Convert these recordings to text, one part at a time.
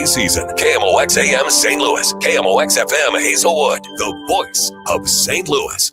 season. KMOX AM St. Louis, KMOX FM Hazelwood, the voice of St. Louis.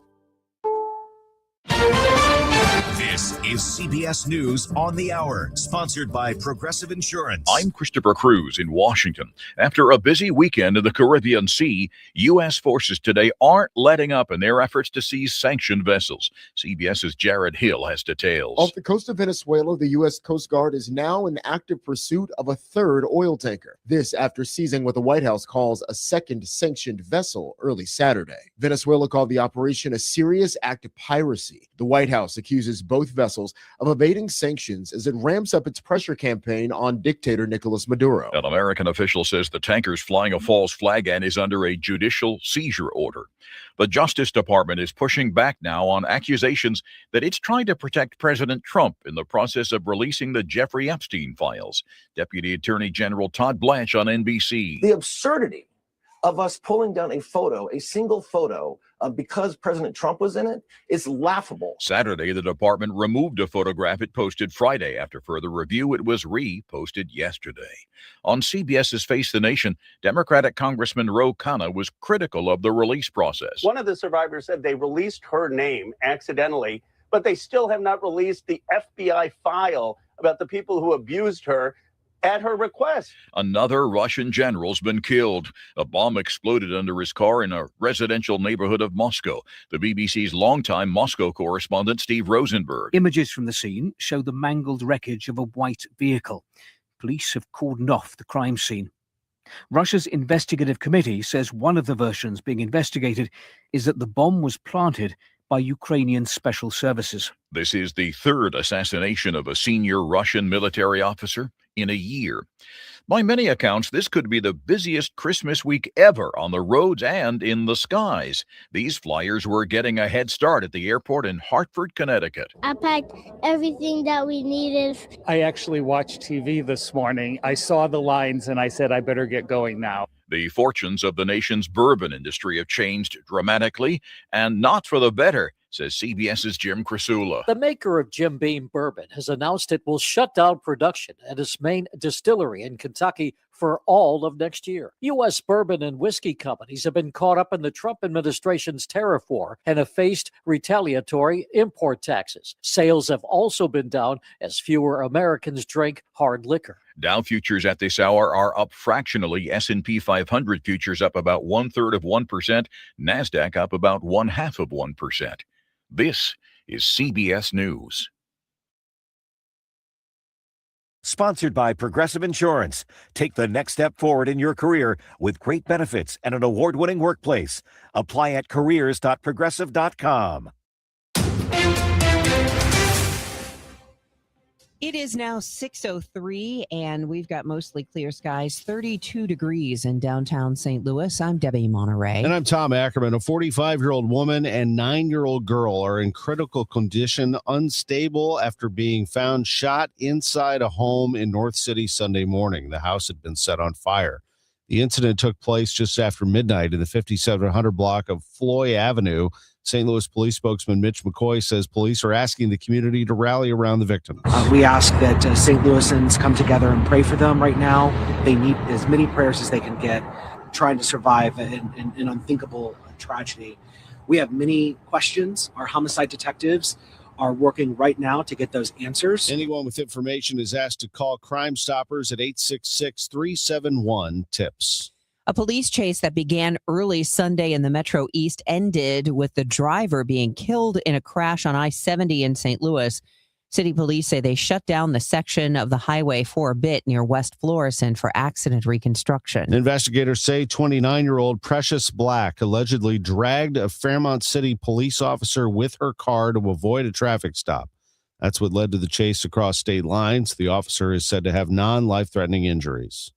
This is CBS News on the Hour, sponsored by Progressive Insurance. I'm Christopher Cruz in Washington. After a busy weekend in the Caribbean Sea, U.S. forces today aren't letting up in their efforts to seize sanctioned vessels. CBS's Jared Hill has details. Off the coast of Venezuela, the U.S. Coast Guard is now in active pursuit of a third oil tanker. This after seizing what the White House calls a second sanctioned vessel early Saturday. Venezuela called the operation a serious act of piracy. The White House accuses both vessels of evading sanctions as it ramps up its pressure campaign on dictator Nicolas Maduro. An American official says the tanker's flying a false flag and is under a judicial seizure order. The Justice Department is pushing back now on accusations that it's trying to protect President Trump in the process of releasing the Jeffrey Epstein files. Deputy Attorney General Todd Blanche on NBC. The absurdity of us pulling down a photo, a single photo, because President Trump was in it, is laughable. Saturday, the department removed a photograph it posted Friday. After further review, it was reposted yesterday. On CBS's Face the Nation, Democratic Congressman Ro Khanna was critical of the release process. One of the survivors said they released her name accidentally, but they still have not released the FBI file about the people who abused her at her request. Another Russian general's been killed. A bomb exploded under his car in a residential neighborhood of Moscow. The BBC's longtime Moscow correspondent Steve Rosenberg. Images from the scene show the mangled wreckage of a white vehicle. Police have cordoned off the crime scene. Russia's investigative committee says one of the versions being investigated is that the bomb was planted by Ukrainian special services. This is the third assassination of a senior Russian military officer in a year. By many accounts, this could be the busiest Christmas week ever on the roads and in the skies. These flyers were getting a head start at the airport in Hartford, Connecticut. I packed everything that we needed. I actually watched TV this morning. I saw the lines and I said, I better get going now. The fortunes of the nation's bourbon industry have changed dramatically, and not for the better, says CBS's Jim Crisula. The maker of Jim Beam Bourbon has announced it will shut down production at its main distillery in Kentucky for all of next year. U.S. bourbon and whiskey companies have been caught up in the Trump administration's tariff war and have faced retaliatory import taxes. Sales have also been down as fewer Americans drink hard liquor. Dow futures at this hour are up fractionally. S&P 500 futures up about 1/3%. NASDAQ up about 0.5%. This is CBS News. Sponsored by Progressive Insurance. Take the next step forward in your career with great benefits and an award-winning workplace. Apply at careers.progressive.com. It is now 6:03, and we've got mostly clear skies, 32 degrees in downtown St. Louis. I'm Debbie Monterrey. And I'm Tom Ackerman. A 45-year-old woman and 9-year-old girl are in critical condition, unstable after being found shot inside a home in North City Sunday morning. The house had been set on fire. The incident took place just after midnight in the 5700 block of Floyd Avenue. St. Louis Police spokesman Mitch McCoy says police are asking the community to rally around the victims. We ask that St. Louisans come together and pray for them right now. They need as many prayers as they can get, trying to survive an unthinkable tragedy. We have many questions. Our homicide detectives are working right now to get those answers. Anyone with information is asked to call Crime Stoppers at 866-371-TIPS. A police chase that began early Sunday in the Metro East ended with the driver being killed in a crash on I-70 in St. Louis. City police say they shut down the section of the highway for a bit near West Florissant for accident reconstruction. Investigators say 29-year-old Precious Black allegedly dragged a Fairmont City police officer with her car to avoid a traffic stop. That's what led to the chase across state lines. The officer is said to have non-life-threatening injuries.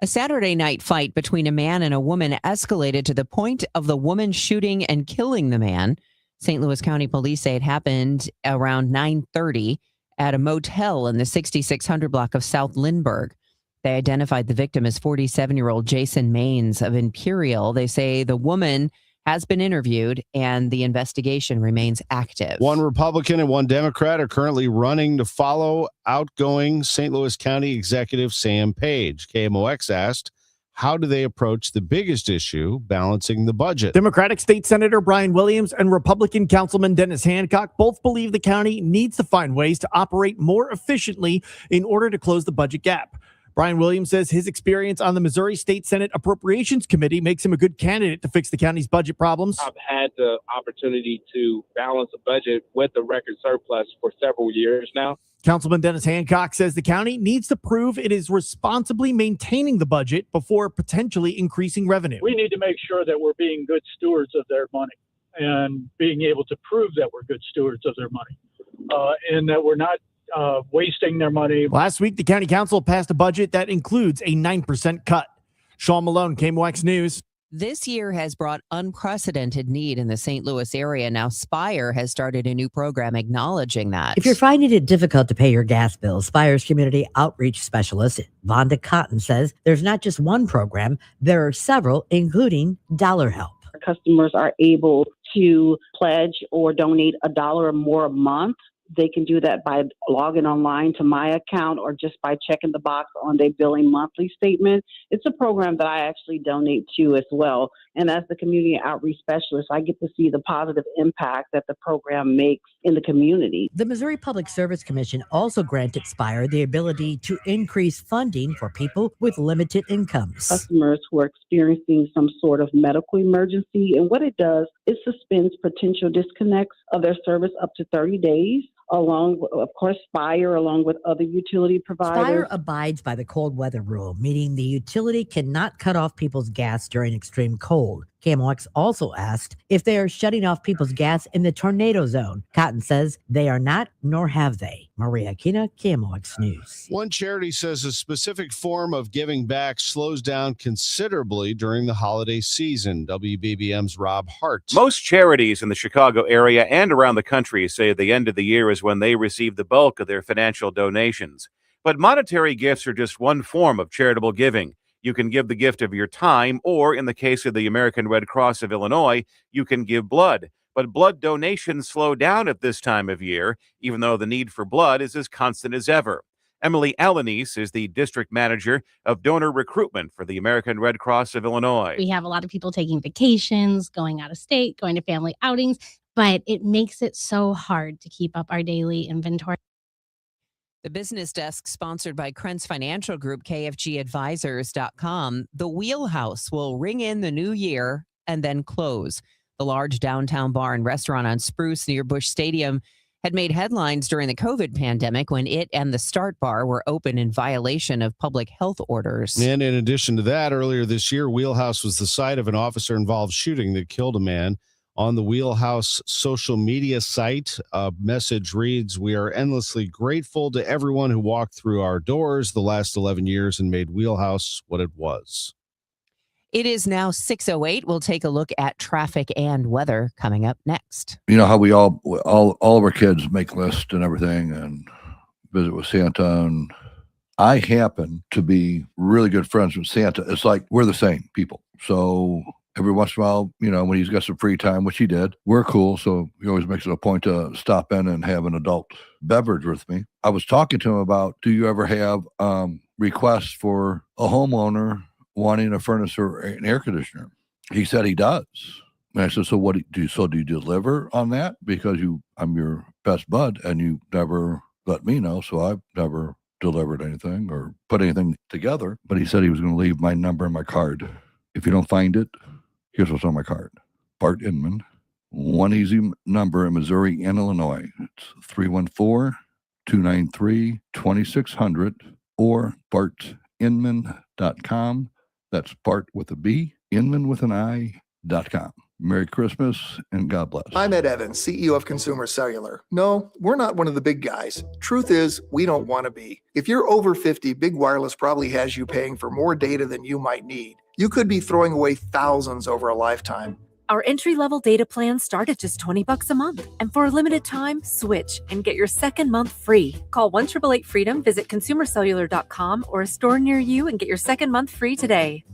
A Saturday night fight between a man and a woman escalated to the point of the woman shooting and killing the man. St. Louis County Police say it happened around 9:30 at a motel in the 6600 block of South Lindbergh. They identified the victim as 47-year-old Jason Maines of Imperial. They say the woman has been interviewed, and the investigation remains active. One Republican and one Democrat are currently running to follow outgoing St. Louis County Executive Sam Page. KMOX asked, how do they approach the biggest issue, balancing the budget? Democratic State Senator Brian Williams and Republican Councilman Dennis Hancock both believe the county needs to find ways to operate more efficiently in order to close the budget gap. Brian Williams says his experience on the Missouri State Senate Appropriations Committee makes him a good candidate to fix the county's budget problems. I've had the opportunity to balance a budget with a record surplus for several years now. Councilman Dennis Hancock says the county needs to prove it is responsibly maintaining the budget before potentially increasing revenue. We need to make sure that we're being good stewards of their money and being able to prove that we're good stewards of their money and that we're not wasting their money. Last week, the county council passed a budget that includes a 9% cut. Sean Malone, KMOX News. This year has brought unprecedented need in the St. Louis area. Now, Spire has started a new program acknowledging that. If you're finding it difficult to pay your gas bill, Spire's community outreach specialist, Vonda Cotton, says there's not just one program, there are several, including Dollar Help. Customers are able to pledge or donate $1 or more a month. They can do that by logging online to my account or just by checking the box on their billing monthly statement. It's a program that I actually donate to as well. And as the community outreach specialist, I get to see the positive impact that the program makes in the community. The Missouri Public Service Commission also granted Spire the ability to increase funding for people with limited incomes. Customers who are experiencing some sort of medical emergency, and what it does, it suspends potential disconnects of their service up to 30 days. Along, of course, Spire, along with other utility providers. Spire abides by the cold weather rule, meaning the utility cannot cut off people's gas during extreme cold. KMOX also asked if they are shutting off people's gas in the tornado zone. Cotton says they are not, nor have they. Maria Aquina, KMOX News. One charity says a specific form of giving back slows down considerably during the holiday season. WBBM's Rob Hart. Most charities in the Chicago area and around the country say the end of the year is when they receive the bulk of their financial donations. But monetary gifts are just one form of charitable giving. You can give the gift of your time, or in the case of the American Red Cross of Illinois, you can give blood. But blood donations slow down at this time of year, even though the need for blood is as constant as ever. Emily Alanis is the district manager of donor recruitment for the American Red Cross of Illinois. We have a lot of people taking vacations, going out of state, going to family outings, but it makes it so hard to keep up our daily inventory. The business desk, sponsored by Krentz Financial Group, KFGadvisors.com. The Wheelhouse will ring in the new year and then close. The large downtown bar and restaurant on Spruce near Busch Stadium had made headlines during the COVID pandemic when it and the Start Bar were open in violation of public health orders. And in addition to that, earlier this year, Wheelhouse was the site of an officer-involved shooting that killed a man. On the Wheelhouse social media site, a message reads, "We are endlessly grateful to everyone who walked through our doors the last 11 years and made Wheelhouse what it was." It is now 6:08. We'll take a look at traffic and weather coming up next. You know how we all of our kids make lists and everything and visit with Santa, and I happen to be really good friends with Santa. It's like we're the same people. So every once in a while, you know, when he's got some free time, which he did, we're cool. So he always makes it a point to stop in and have an adult beverage with me. I was talking to him about, do you ever have requests for a homeowner wanting a furnace or an air conditioner? He said he does. And I said, so what do you deliver on that? Because I'm your best bud and you never let me know. So I've never delivered anything or put anything together. But he said he was going to leave my number and my card. If you don't find it, here's what's on my card. Bart Inman, one easy number in Missouri and Illinois. It's 314-293-2600 or bartinman.com. That's Bart with a B, Inman with an I.com. Merry Christmas and God bless. I'm Ed Evans, CEO of Consumer Cellular. No, we're not one of the big guys. Truth is, we don't want to be. If you're over 50, Big Wireless probably has you paying for more data than you might need. You could be throwing away thousands over a lifetime. Our entry-level data plans start at just $20 a month. And for a limited time, switch and get your second month free. Call 1-888-FREEDOM, visit consumercellular.com or a store near you and get your second month free today.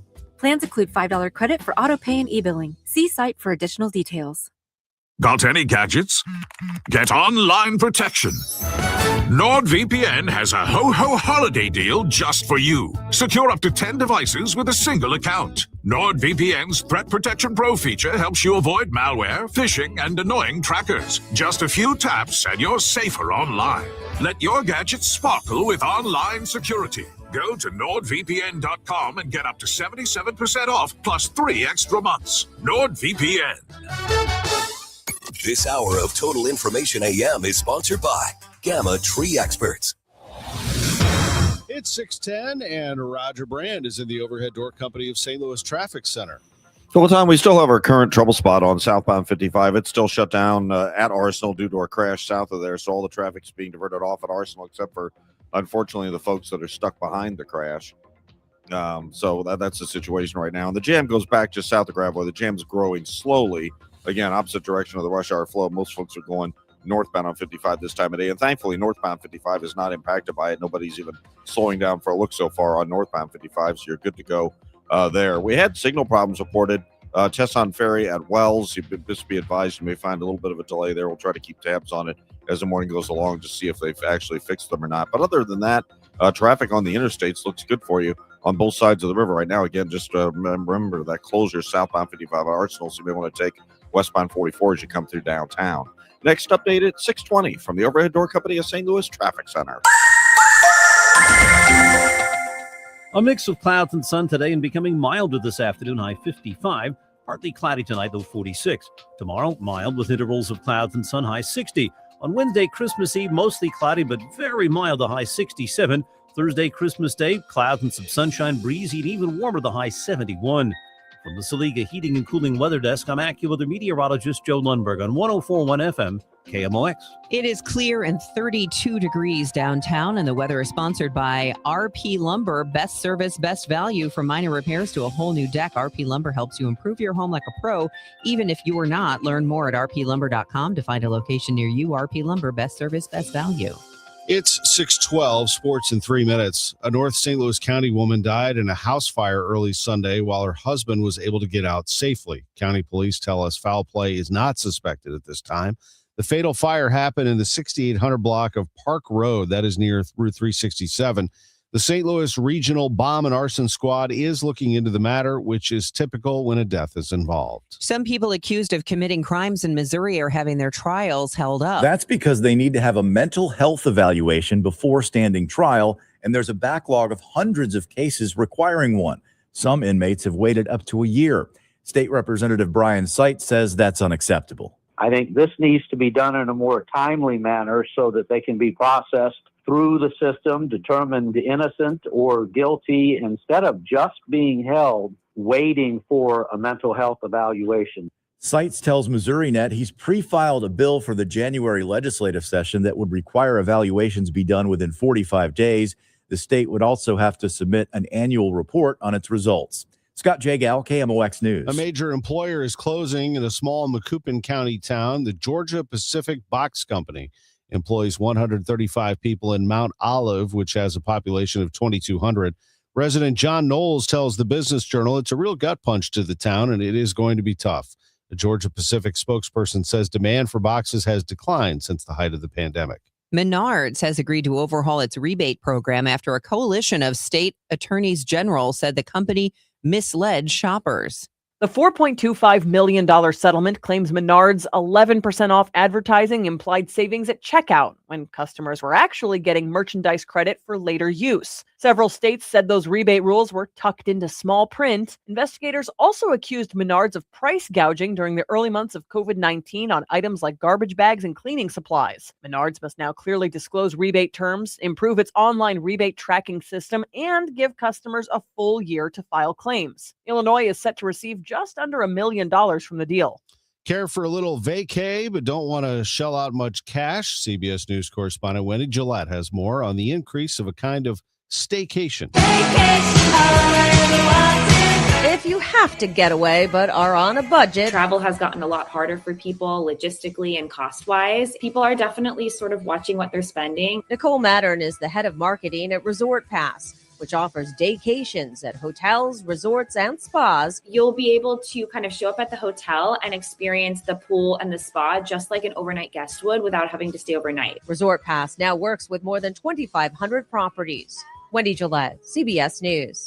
Plans include $5 credit for auto pay and e-billing. See site for additional details. Got any gadgets? Get online protection. NordVPN has a ho-ho holiday deal just for you. Secure up to 10 devices with a single account. NordVPN's Threat Protection Pro feature helps you avoid malware, phishing, and annoying trackers. Just a few taps and you're safer online. Let your gadgets sparkle with online security. Go to NordVPN.com and get up to 77% off plus 3 extra months. NordVPN. This hour of Total Information AM is sponsored by Gamma Tree Experts. It's 6:10, and Roger Brand is in the Overhead Door Company of St. Louis Traffic Center. So, Tom, we still have our current trouble spot on southbound 55. It's still shut down at Arsenal due to a crash south of there. So all the traffic's being diverted off at Arsenal, except for, unfortunately, the folks that are stuck behind the crash. So that's the situation right now. And the jam goes back just south of Gravois. The jam's growing slowly. Again, opposite direction of the rush hour flow. Most folks are going northbound on 55 this time of day. And thankfully, northbound 55 is not impacted by it. Nobody's even slowing down for a look so far on northbound 55, so you're good to go there. We had signal problems reported. Tesson Ferry at Wells. Just be advised, you may find a little bit of a delay there. We'll try to keep tabs on it as the morning goes along to see if they've actually fixed them or not. But other than that, traffic on the interstates looks good for you on both sides of the river right now. Again, just remember that closure southbound 55 at Arsenal, so you may want to take westbound 44 as you come through downtown. Next update at 6:20 from the Overhead Door Company of St. Louis Traffic Center. A mix of clouds and sun today and becoming milder this afternoon, high 55. Partly cloudy tonight, low 46. Tomorrow, mild with intervals of clouds and sun, high 60. On Wednesday, Christmas Eve, mostly cloudy but very mild, the high 67. Thursday, Christmas Day, clouds and some sunshine, breezy, and even warmer, the high 71. From the Saliga Heating and Cooling Weather Desk, I'm AccuWeather meteorologist Joe Lundberg on 104.1 FM, KMOX. It is clear and 32 degrees downtown, and the weather is sponsored by RP Lumber. Best service, best value. From minor repairs to a whole new deck, RP Lumber helps you improve your home like a pro, even if you are not. Learn more at rplumber.com to find a location near you. RP Lumber, best service, best value. It's 6:12, sports in 3 minutes. A North St. Louis County woman died in a house fire early Sunday while her husband was able to get out safely. County police tell us foul play is not suspected at this time. The fatal fire happened in the 6800 block of Park Road. That is near Route 367. The St. Louis Regional Bomb and Arson Squad is looking into the matter, which is typical when a death is involved. Some people accused of committing crimes in Missouri are having their trials held up. That's because they need to have a mental health evaluation before standing trial, and there's a backlog of hundreds of cases requiring one. Some inmates have waited up to a year. State Representative Brian Seitz says that's unacceptable. I think this needs to be done in a more timely manner so that they can be processed through the system, determined innocent or guilty, instead of just being held waiting for a mental health evaluation. Seitz tells MissouriNet he's pre-filed a bill for the January legislative session that would require evaluations be done within 45 days. The state would also have to submit an annual report on its results. Scott Jagal, KMOX News. A major employer is closing in a small Macoupin County town. The Georgia Pacific Box Company employs 135 people in Mount Olive, which has a population of 2,200. Resident John Knowles tells the Business Journal it's a real gut punch to the town, and it is going to be tough. The Georgia Pacific spokesperson says demand for boxes has declined since the height of the pandemic. Menards has agreed to overhaul its rebate program after a coalition of state attorneys general said the company misled shoppers. The $4.25 million settlement claims Menards' 11% off advertising implied savings at checkout when customers were actually getting merchandise credit for later use. Several states said those rebate rules were tucked into small print. Investigators also accused Menards of price gouging during the early months of COVID-19 on items like garbage bags and cleaning supplies. Menards must now clearly disclose rebate terms, improve its online rebate tracking system, and give customers a full year to file claims. Illinois is set to receive just under $1 million from the deal. Care for a little vacay, but don't want to shell out much cash? CBS News correspondent Wendy Gillette has more on the increase of a kind of staycation. If you have to get away but are on a budget, travel has gotten a lot harder for people logistically and cost-wise. People are definitely sort of watching what they're spending. Nicole Mattern is the head of marketing at Resort Pass, which offers daycations at hotels, resorts, and spas. You'll be able to kind of show up at the hotel and experience the pool and the spa just like an overnight guest would without having to stay overnight. Resort Pass now works with more than 2,500 properties. Wendy Gillette, CBS News.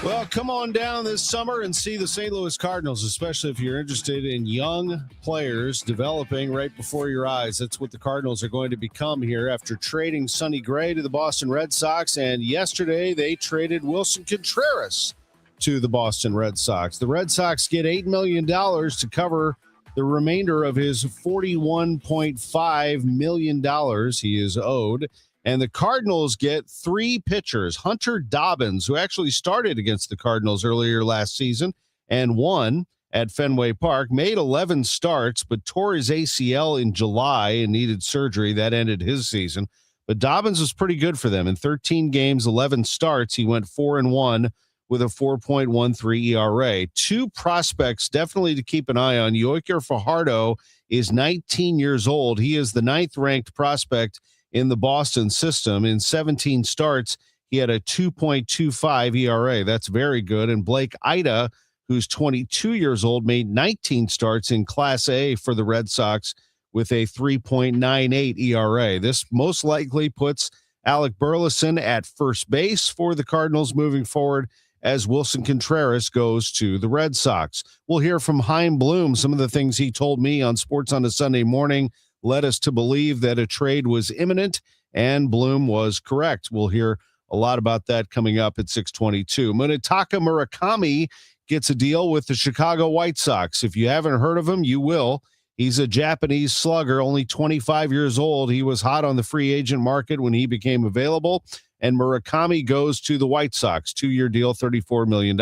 Well, come on down this summer and see the St. Louis Cardinals, especially if you're interested in young players developing right before your eyes. That's what the Cardinals are going to become here after trading Sonny Gray to the Boston Red Sox. And yesterday they traded Wilson Contreras to the Boston Red Sox. The Red Sox get $8 million to cover the remainder of his $41.5 million he is owed. And the Cardinals get 3 pitchers. Hunter Dobbins, who actually started against the Cardinals earlier last season and won at Fenway Park, made 11 starts, but tore his ACL in July and needed surgery. That ended his season. But Dobbins was pretty good for them. In 13 games, 11 starts, he went 4-1 with a 4.13 ERA. 2 prospects definitely to keep an eye on. Yoiker Fajardo is 19 years old. He is the 9th-ranked prospect in the Boston system. In 17 starts, he had a 2.25 ERA. That's very good. And Blake Ida, who's 22 years old, made 19 starts in Class A for the Red Sox with a 3.98 ERA. This most likely puts Alec Burleson at first base for the Cardinals moving forward as Wilson Contreras goes to the Red Sox. We'll hear from Chaim Bloom. Some of the things he told me on Sports on a Sunday Morning led us to believe that a trade was imminent, and Bloom was correct. We'll hear a lot about that coming up at 6:22. Munetaka Murakami gets a deal with the Chicago White Sox. If you haven't heard of him, you will. He's a Japanese slugger, only 25 years old. He was hot on the free agent market when he became available, and Murakami goes to the White Sox. 2-year deal, $34 million.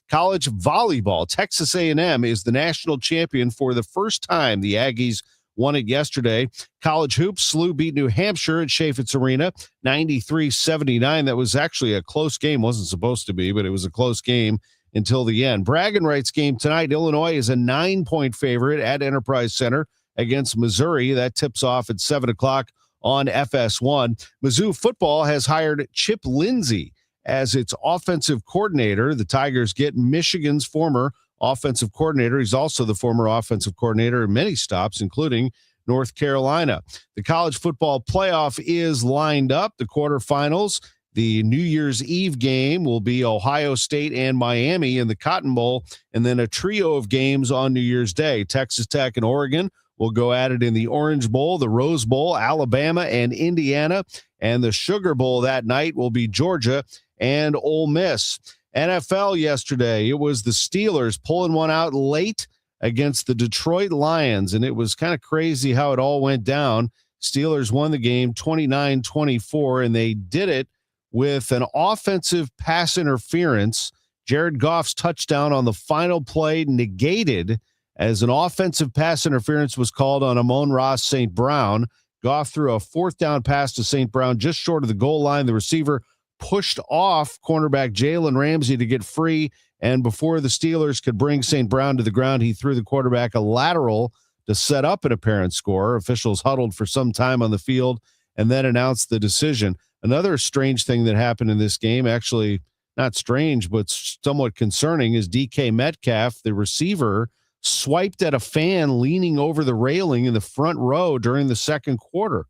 College volleyball. Texas A&M is the national champion for the first time. The Aggies won it yesterday. College hoops, SLU beat New Hampshire at Chaffetz Arena, 93-79. That was actually a close game. Wasn't supposed to be, but it was a close game until the end. Bragging rights game tonight. Illinois is a 9-point favorite at Enterprise Center against Missouri. That tips off at 7 o'clock on FS1. Mizzou football has hired Chip Lindsey as its offensive coordinator. The Tigers get Michigan's former offensive coordinator. He's also the former offensive coordinator in many stops, including North Carolina. The college football playoff is lined up. The quarterfinals, the New Year's Eve game will be Ohio State and Miami in the Cotton Bowl, and then a trio of games on New Year's Day. Texas Tech and Oregon will go at it in the Orange Bowl, the Rose Bowl, Alabama and Indiana, and the Sugar Bowl that night will be Georgia and Ole Miss. NFL yesterday, it was the Steelers pulling one out late against the Detroit Lions, and it was kind of crazy how it all went down. Steelers won the game 29-24, and they did it with an offensive pass interference. Jared Goff's touchdown on the final play negated as an offensive pass interference was called on Amon-Ra St. Brown. Goff threw a 4th down pass to St. Brown just short of the goal line. The receiver pushed off cornerback Jalen Ramsey to get free, and before the Steelers could bring St. Brown to the ground, he threw the quarterback a lateral to set up an apparent score. Officials huddled for some time on the field and then announced the decision. Another strange thing that happened in this game, actually not strange, but somewhat concerning, is DK Metcalf, the receiver, swiped at a fan leaning over the railing in the front row during the second quarter.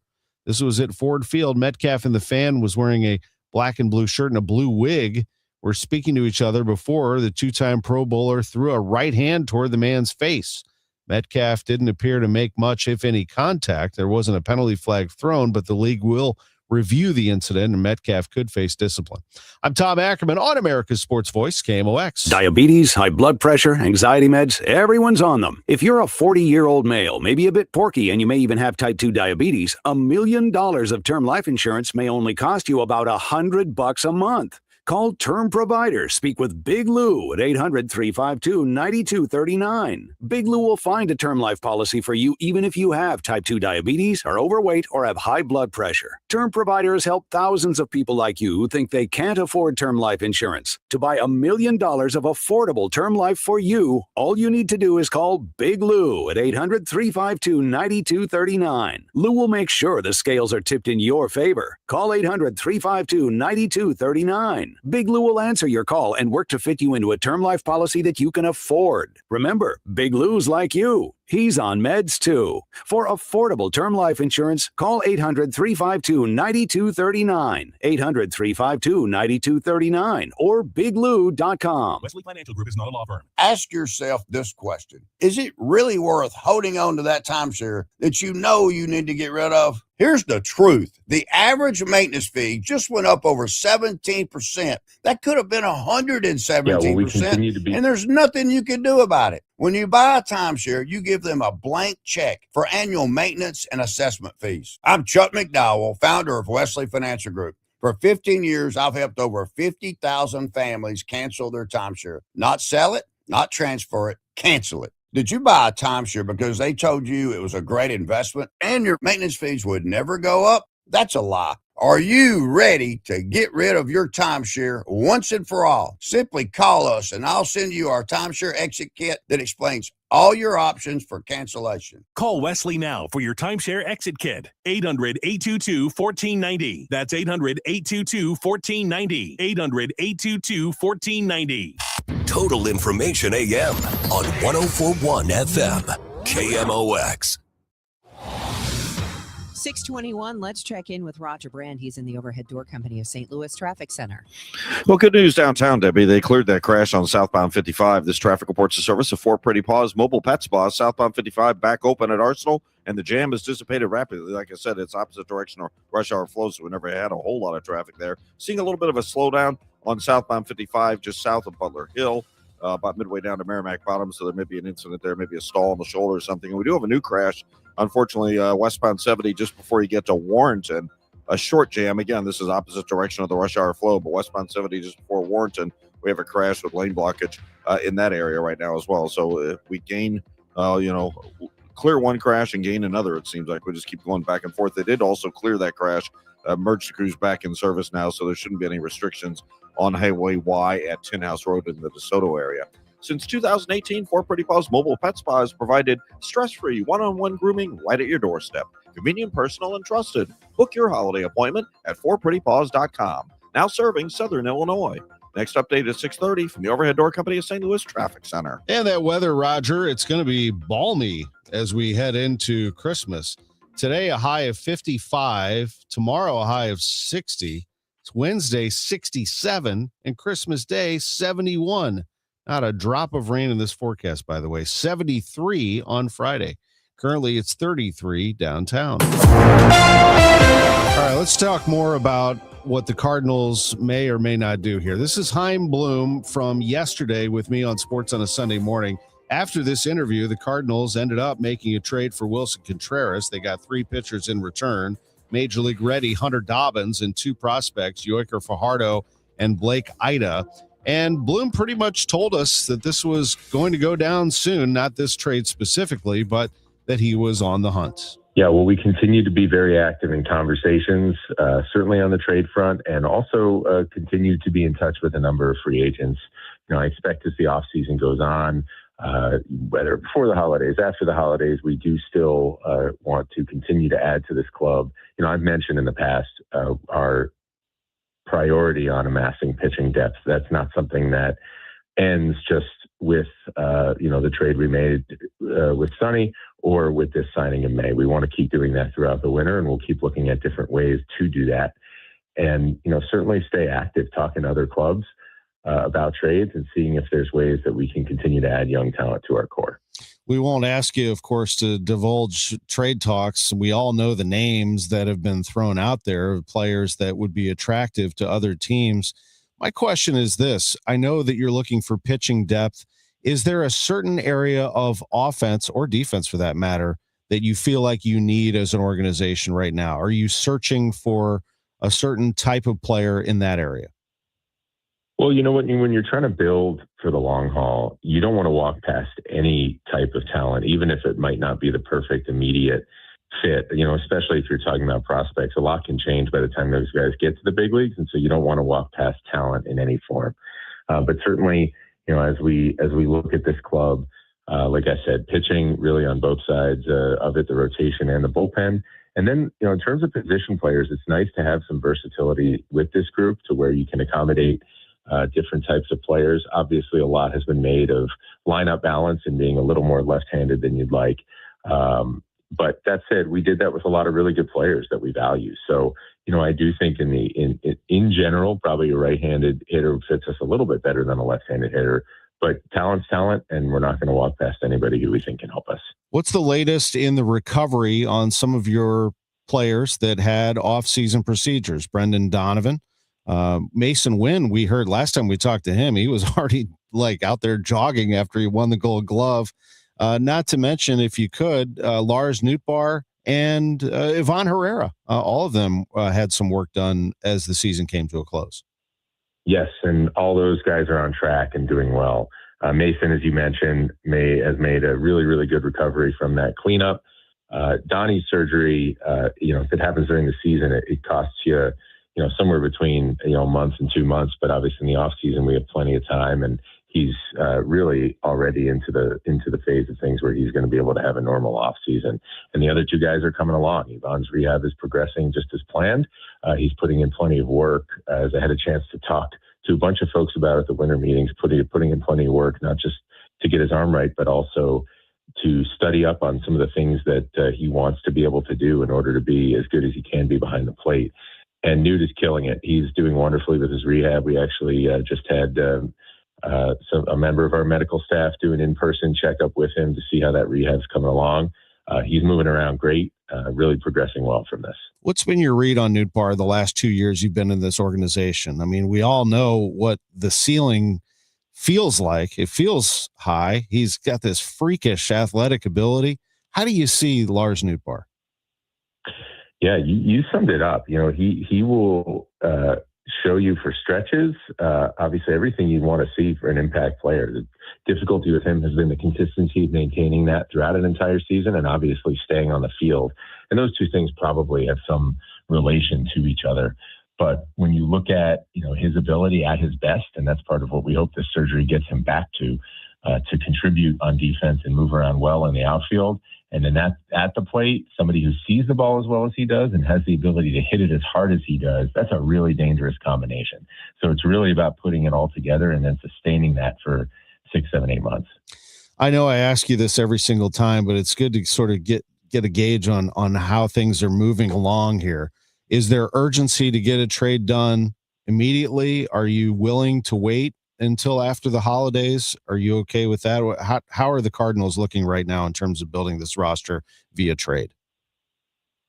This was at Ford Field. Metcalf and the fan was wearing a black and blue shirt and a blue wig, were speaking to each other before the 2-time Pro Bowler threw a right hand toward the man's face. Metcalf didn't appear to make much, if any, contact. There wasn't a penalty flag thrown, but the league will review the incident, and Metcalf could face discipline. I'm Tom Ackerman on America's Sports Voice, KMOX. Diabetes, high blood pressure, anxiety meds, everyone's on them. If you're a 40-year-old male, maybe a bit porky, and you may even have type 2 diabetes, $1 million of term life insurance may only cost you about $100 a month. Call Term Provider. Speak with Big Lou at 800-352-9239. Big Lou will find a term life policy for you even if you have type 2 diabetes, are overweight, or have high blood pressure. Term Providers help thousands of people like you who think they can't afford term life insurance. To buy $1 million of affordable term life for you, all you need to do is call Big Lou at 800-352-9239. Lou will make sure the scales are tipped in your favor. Call 800-352-9239. Big Lou will answer your call and work to fit you into a term life policy that you can afford. Remember, Big Lou's like you. He's on meds too. For affordable term life insurance, call 800-352-9239. 800-352-9239 or biglou.com. Wesley Financial Group is not a law firm. Ask yourself this question. Is it really worth holding on to that timeshare that you know you need to get rid of? Here's the truth. The average maintenance fee just went up over 17%. That could have been 117%. And there's nothing you can do about it. When you buy a timeshare, you give them a blank check for annual maintenance and assessment fees. I'm Chuck McDowell, founder of Wesley Financial Group. For 15 years, I've helped over 50,000 families cancel their timeshare. Not sell it, not transfer it, cancel it. Did you buy a timeshare because they told you it was a great investment and your maintenance fees would never go up? That's a lie. Are you ready to get rid of your timeshare once and for all? Simply call us and I'll send you our timeshare exit kit that explains all your options for cancellation. Call Wesley now for your timeshare exit kit. 800-822-1490. That's 800-822-1490. 800-822-1490. Total Information AM on 104.1 FM, KMOX. 621, let's check in with Roger Brand. He's in the Overhead Door Company of St. Louis Traffic Center. Well, good news downtown, Debbie. They cleared that crash on southbound 55. This traffic reports the service of 4 Pretty Paws Mobile Pet Spa, southbound 55, back open at Arsenal, and the jam has dissipated rapidly. Like I said, it's opposite direction or rush hour flow, so we never had a whole lot of traffic there. Seeing a little bit of a slowdown on southbound 55, just south of Butler Hill. About midway down to Merrimack Bottom, so there may be an incident there, maybe a stall on the shoulder or something. And we do have a new crash, unfortunately, westbound 70 just before you get to Warrenton. A short jam. Again, this is opposite direction of the rush hour flow, but westbound 70 just before Warrenton, we have a crash with lane blockage in that area right now as well. So if we gain, clear one crash and gain another, it seems like we just keep going back and forth. They did also clear that crash. Emergency crews back in service now, so there shouldn't be any restrictions on Highway Y at Tin House Road in the DeSoto area. Since 2018, 4 Pretty Paws Mobile Pet Spa has provided stress-free one-on-one grooming right at your doorstep. Convenient, personal, and trusted. Book your holiday appointment at 4prettypaws.com. Now serving Southern Illinois. Next update at 6:30 from the Overhead Door Company of St. Louis Traffic Center. And that weather, Roger, it's going to be balmy as we head into Christmas. Today, a high of 55. Tomorrow, a high of 60. It's Wednesday, 67. And Christmas Day, 71. Not a drop of rain in this forecast, by the way. 73 on Friday. Currently, it's 33 downtown. All right, let's talk more about what the Cardinals may or may not do here. This is Chaim Bloom from yesterday with me on Sports on a Sunday Morning. After this interview, the Cardinals ended up making a trade for Wilson Contreras. They got 3 pitchers in return. Major League ready Hunter Dobbins and 2 prospects, Yoiker Fajardo and Blake Ida. And Bloom pretty much told us that this was going to go down soon, not this trade specifically, but that he was on the hunt. Yeah, well, we continue to be very active in conversations, certainly on the trade front, and also continue to be in touch with a number of free agents. I expect as the offseason goes on, whether before the holidays, after the holidays, we do still want to continue to add to this club. I've mentioned in the past our priority on amassing pitching depth. That's not something that ends just with, the trade we made with Sonny or with this signing in May. We want to keep doing that throughout the winter, and we'll keep looking at different ways to do that. And, certainly stay active, talking to other clubs about trades and seeing if there's ways that we can continue to add young talent to our core. We won't ask you, of course, to divulge trade talks. We all know the names that have been thrown out there of players that would be attractive to other teams. My question is this. I know that you're looking for pitching depth. Is there a certain area of offense or defense, for that matter, that you feel like you need as an organization right now? Are you searching for a certain type of player in that area? Well, you know what? When you're trying to build for the long haul, you don't want to walk past any type of talent, even if it might not be the perfect immediate fit, especially if you're talking about prospects. A lot can change by the time those guys get to the big leagues. And so you don't want to walk past talent in any form. But certainly, as we look at this club, like I said, pitching really on both sides of it, the rotation and the bullpen. And then, in terms of position players, it's nice to have some versatility with this group to where you can accommodate different types of players. Obviously, a lot has been made of lineup balance and being a little more left-handed than you'd like. But that said, we did that with a lot of really good players that we value. So, I do think in general, probably a right-handed hitter fits us a little bit better than a left-handed hitter. But talent's talent, and we're not going to walk past anybody who we think can help us. What's the latest in the recovery on some of your players that had off-season procedures? Brendan Donovan, Mason Wynn, we heard last time we talked to him, he was already out there jogging after he won the Gold Glove. Not to mention, if you could, Lars Nootbaar and Ivan Herrera. All of them had some work done as the season came to a close. Yes, and all those guys are on track and doing well. Mason, as you mentioned, has made a really, really good recovery from that cleanup. Donnie's surgery, if it happens during the season, it costs you, somewhere between, a month and 2 months. But obviously in the off season, we have plenty of time, and he's really already into the phase of things where he's going to be able to have a normal off season. And the other two guys are coming along. Ivan's rehab is progressing just as planned. He's putting in plenty of work. As I had a chance to talk to a bunch of folks about at the winter meetings, putting in plenty of work, not just to get his arm right, but also to study up on some of the things that he wants to be able to do in order to be as good as he can be behind the plate. And Newt is killing it. He's doing wonderfully with his rehab. We actually just had a member of our medical staff do an in-person checkup with him to see how that rehab's coming along. He's moving around great, really progressing well from this. What's been your read on Nootbaar the last 2 years you've been in this organization? I mean, we all know what the ceiling feels like. It feels high. He's got this freakish athletic ability. How do you see Lars Nootbaar? Yeah, you summed it up. He will show you for stretches, obviously everything you want to see for an impact player. The difficulty with him has been the consistency of maintaining that throughout an entire season and obviously staying on the field. And those two things probably have some relation to each other. But when you look at, his ability at his best, and that's part of what we hope this surgery gets him back to contribute on defense and move around well in the outfield. And then at the plate, somebody who sees the ball as well as he does and has the ability to hit it as hard as he does, that's a really dangerous combination. So it's really about putting it all together and then sustaining that for 6, 7, 8 months. I know I ask you this every single time, but it's good to sort of get a gauge on how things are moving along here. Is there urgency to get a trade done immediately? Are you willing to wait until after the holidays? Are you okay with that? How are the Cardinals looking right now in terms of building this roster via trade?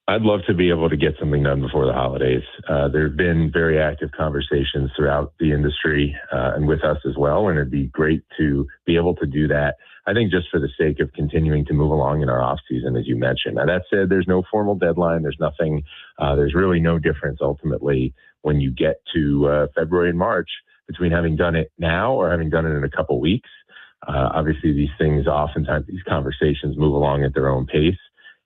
I'd love to be able to get something done before the holidays. There have been very active conversations throughout the industry and with us as well, and it'd be great to be able to do that. I think just for the sake of continuing to move along in our off season, as you mentioned. Now, that said, there's no formal deadline. There's nothing. There's really no difference ultimately when you get to February and March between having done it now or having done it in a couple of weeks. Obviously, these things, oftentimes these conversations move along at their own pace.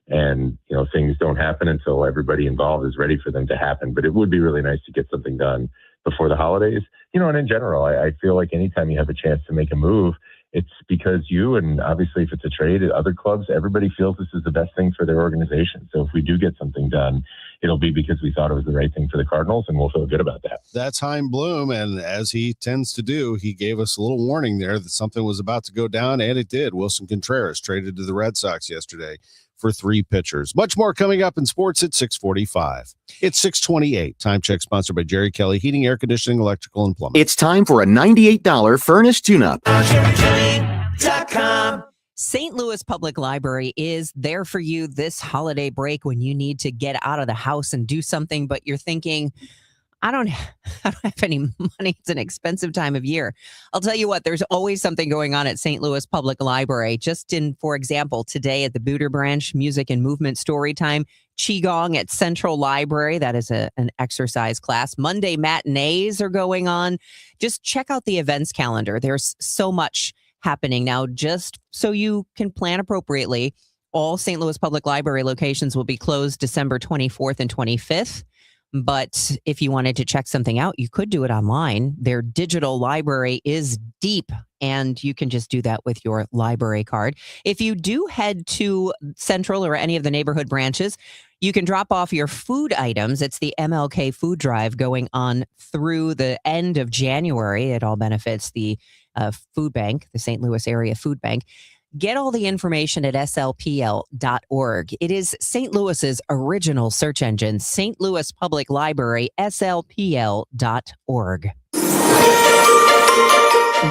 And, things don't happen until everybody involved is ready for them to happen. But it would be really nice to get something done before the holidays. And in general, I feel like anytime you have a chance to make a move, it's because you, and obviously if it's a trade at other clubs, everybody feels this is the best thing for their organization. So if we do get something done, it'll be because we thought it was the right thing for the Cardinals, and we'll feel good about that. That's Chaim Bloom, and as he tends to do, he gave us a little warning there that something was about to go down, and it did. Wilson Contreras traded to the Red Sox yesterday for 3 pitchers. Much more coming up in sports at 6:45. It's 6:28. Time check sponsored by Jerry Kelly Heating, Air Conditioning, Electrical, and Plumbing. It's time for a $98 furnace tune-up. St. Louis Public Library is there for you this holiday break when you need to get out of the house and do something, but you're thinking, I don't have any money. It's an expensive time of year. I'll tell you what, there's always something going on at St. Louis Public Library. For example, today at the Booter Branch Music and Movement Story Time, Qigong at Central Library. That is an exercise class. Monday matinees are going on. Just check out the events calendar. There's so much happening now, just so you can plan appropriately. All St. Louis Public Library locations will be closed December 24th and 25th. But if you wanted to check something out, you could do it online. Their digital library is deep, and you can just do that with your library card. If you do head to Central or any of the neighborhood branches, you can drop off your food items. It's the MLK food drive going on through the end of January. It all benefits the food bank, the St. Louis Area Food Bank. Get all the information at slpl.org. It is St. Louis's original search engine, St. Louis Public Library, slpl.org.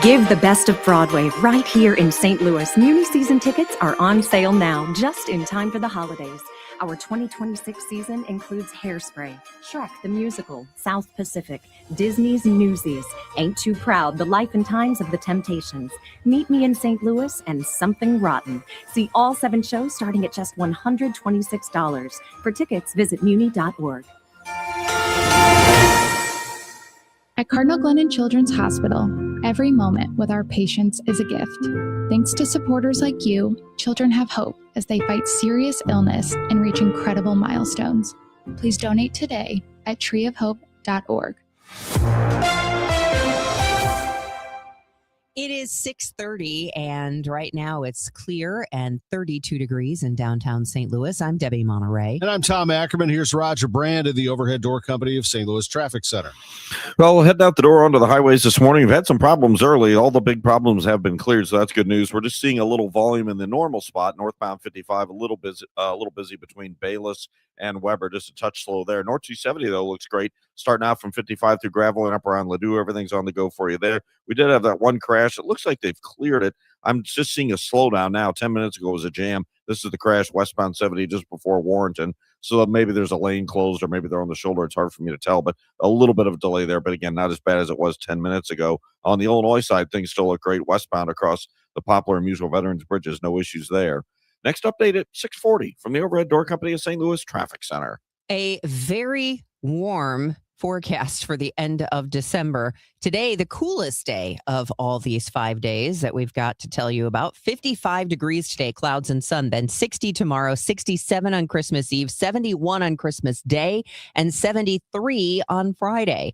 Give the best of Broadway right here in St. Louis. Muni season tickets are on sale now, just in time for the holidays. Our 2026 season includes Hairspray, Shrek the Musical, South Pacific, Disney's Newsies, Ain't Too Proud, The Life and Times of the Temptations, Meet Me in St. Louis, and Something Rotten. See all 7 shows starting at just $126. For tickets, visit muni.org. At Cardinal Glennon Children's Hospital, every moment with our patients is a gift. Thanks to supporters like you, children have hope as they fight serious illness and reach incredible milestones. Please donate today at treeofhope.org. It is 6:30, and right now it's clear and 32 degrees in downtown St. Louis. I'm Debbie Monterrey. And I'm Tom Ackerman. Here's Roger Brand of the Overhead Door Company of St. Louis Traffic Center. Well, heading out the door onto the highways this morning. We've had some problems early. All the big problems have been cleared, so that's good news. We're just seeing a little volume in the normal spot, northbound 55, a little busy between Bayless and Weber, just a touch slow there. North 270, though, looks great. Starting out from 55 through Gravel and up around Ladue, everything's on the go for you there. We did have that one crash. It looks like they've cleared it. I'm just seeing a slowdown now. 10 minutes ago was a jam. This is the crash westbound 70 just before Warrenton. So maybe there's a lane closed or maybe they're on the shoulder. It's hard for me to tell, but a little bit of a delay there. But again, not as bad as it was 10 minutes ago. On the Illinois side, things still look great. Westbound across the Poplar and Musial Veterans Bridges, no issues there. Next update at 6:40 from the Overhead Door Company of St. Louis Traffic Center. A very warm forecast for the end of December. Today, the coolest day of all these 5 days that we've got to tell you about. 55 degrees today, clouds and sun. Then 60 tomorrow, 67 on Christmas Eve, 71 on Christmas Day, and 73 on Friday.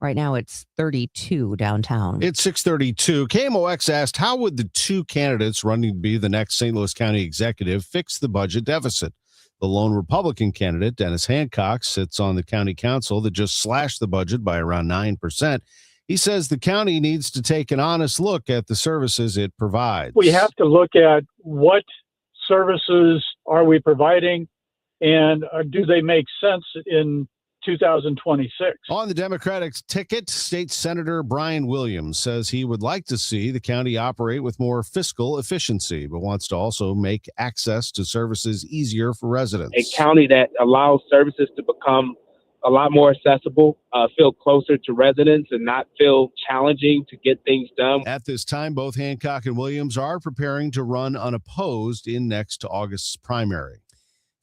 Right now, it's 32 downtown. It's 6:32. KMOX asked, how would the 2 candidates running to be the next St. Louis County executive fix the budget deficit? The lone Republican candidate, Dennis Hancock, sits on the county council that just slashed the budget by around 9%. He says the county needs to take an honest look at the services it provides. We have to look at what services are we providing and do they make sense in 2026. On the Democratic ticket, State Senator Brian Williams says he would like to see the county operate with more fiscal efficiency, but wants to also make access to services easier for residents. A county that allows services to become a lot more accessible, feel closer to residents and not feel challenging to get things done. At this time, both Hancock and Williams are preparing to run unopposed in next August's primary.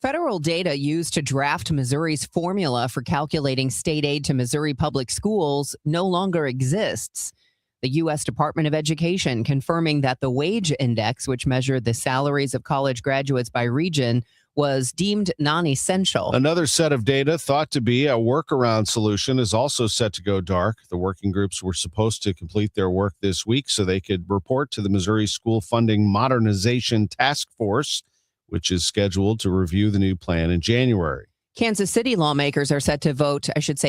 Federal data used to draft Missouri's formula for calculating state aid to Missouri public schools no longer exists. The U.S. Department of Education confirming that the wage index, which measured the salaries of college graduates by region, was deemed non-essential. Another set of data thought to be a workaround solution is also set to go dark. The working groups were supposed to complete their work this week so they could report to the Missouri School Funding Modernization Task Force, which is scheduled to review the new plan in January. Kansas City lawmakers are set to vote,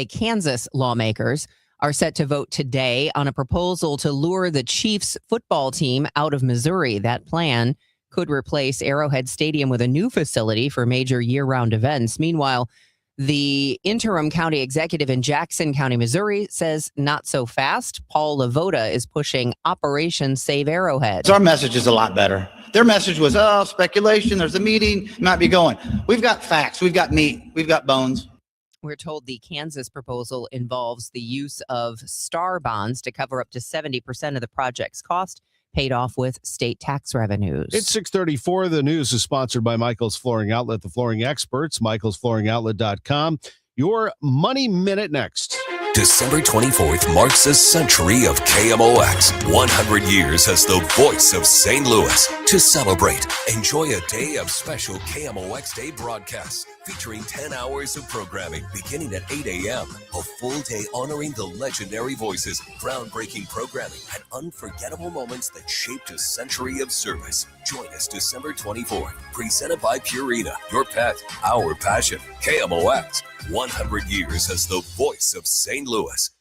Kansas lawmakers are set to vote today on a proposal to lure the Chiefs football team out of Missouri. That plan could replace Arrowhead Stadium with a new facility for major year-round events. Meanwhile, the interim county executive in Jackson County, Missouri, says not so fast. Paul Lavoda is pushing Operation Save Arrowhead. Our message is a lot better. Their message was, speculation, there's a meeting, might be going. We've got facts, we've got meat, we've got bones. We're told the Kansas proposal involves the use of STAR bonds to cover up to 70% of the project's cost, paid off with state tax revenues. It's 6:34. The news is sponsored by Michael's Flooring Outlet, the flooring experts, michaelsflooringoutlet.com. Your Money Minute next. December 24th marks a century of KMOX. 100 years as the voice of St. Louis. To celebrate, enjoy a day of special KMOX Day broadcasts featuring 10 hours of programming beginning at 8 a.m. A full day honoring the legendary voices, groundbreaking programming, and unforgettable moments that shaped a century of service. Join us December 24th. Presented by Purina, your pet, our passion. KMOX. 100 years as the voice of St. Louis.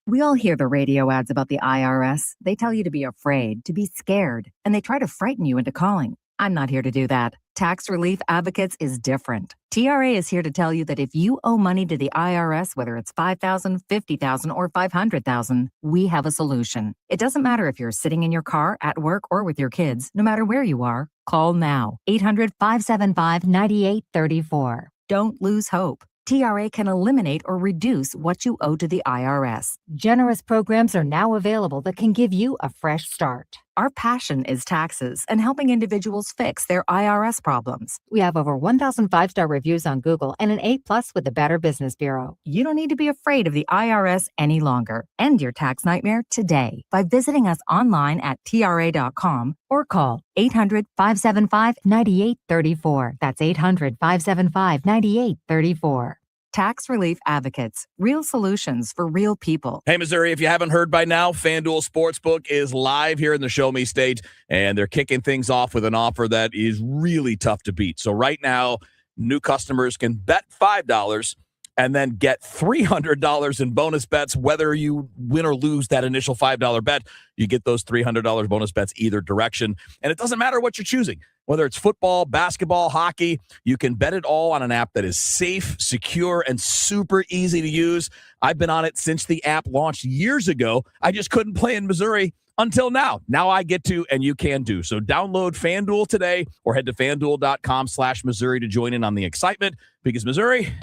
We all hear the radio ads about the IRS. They tell you to be afraid, to be scared, and they try to frighten you into calling. I'm not here to do that. Tax Relief Advocates is different. TRA is here to tell you that if you owe money to the IRS, whether it's $5,000, $50,000, or $500,000, we have a solution. It doesn't matter if you're sitting in your car, at work, or with your kids. No matter where you are, call now. 800-575-9834. Don't lose hope. TRA can eliminate or reduce what you owe to the IRS. Generous programs are now available that can give you a fresh start. Our passion is taxes and helping individuals fix their IRS problems. We have over 1,000 5-star reviews on Google and an 8+ with the Better Business Bureau. You don't need to be afraid of the IRS any longer. End your tax nightmare today by visiting us online at TRA.com or call 800-575-9834. That's 800-575-9834. Tax Relief Advocates, real solutions for real people. Hey, Missouri, if you haven't heard by now, FanDuel Sportsbook is live here in the Show Me stage, and they're kicking things off with an offer that is really tough to beat. So right now, new customers can bet $5 and then get $300 in bonus bets. Whether you win or lose that initial $5 bet, you get those $300 bonus bets either direction. And it doesn't matter what you're choosing. Whether it's football, basketball, hockey, you can bet it all on an app that is safe, secure, and super easy to use. I've been on it since the app launched years ago. I just couldn't play in Missouri until now. Now I get to, and you can do. So download FanDuel today or head to FanDuel.com/Missouri to join in on the excitement, because Missouri,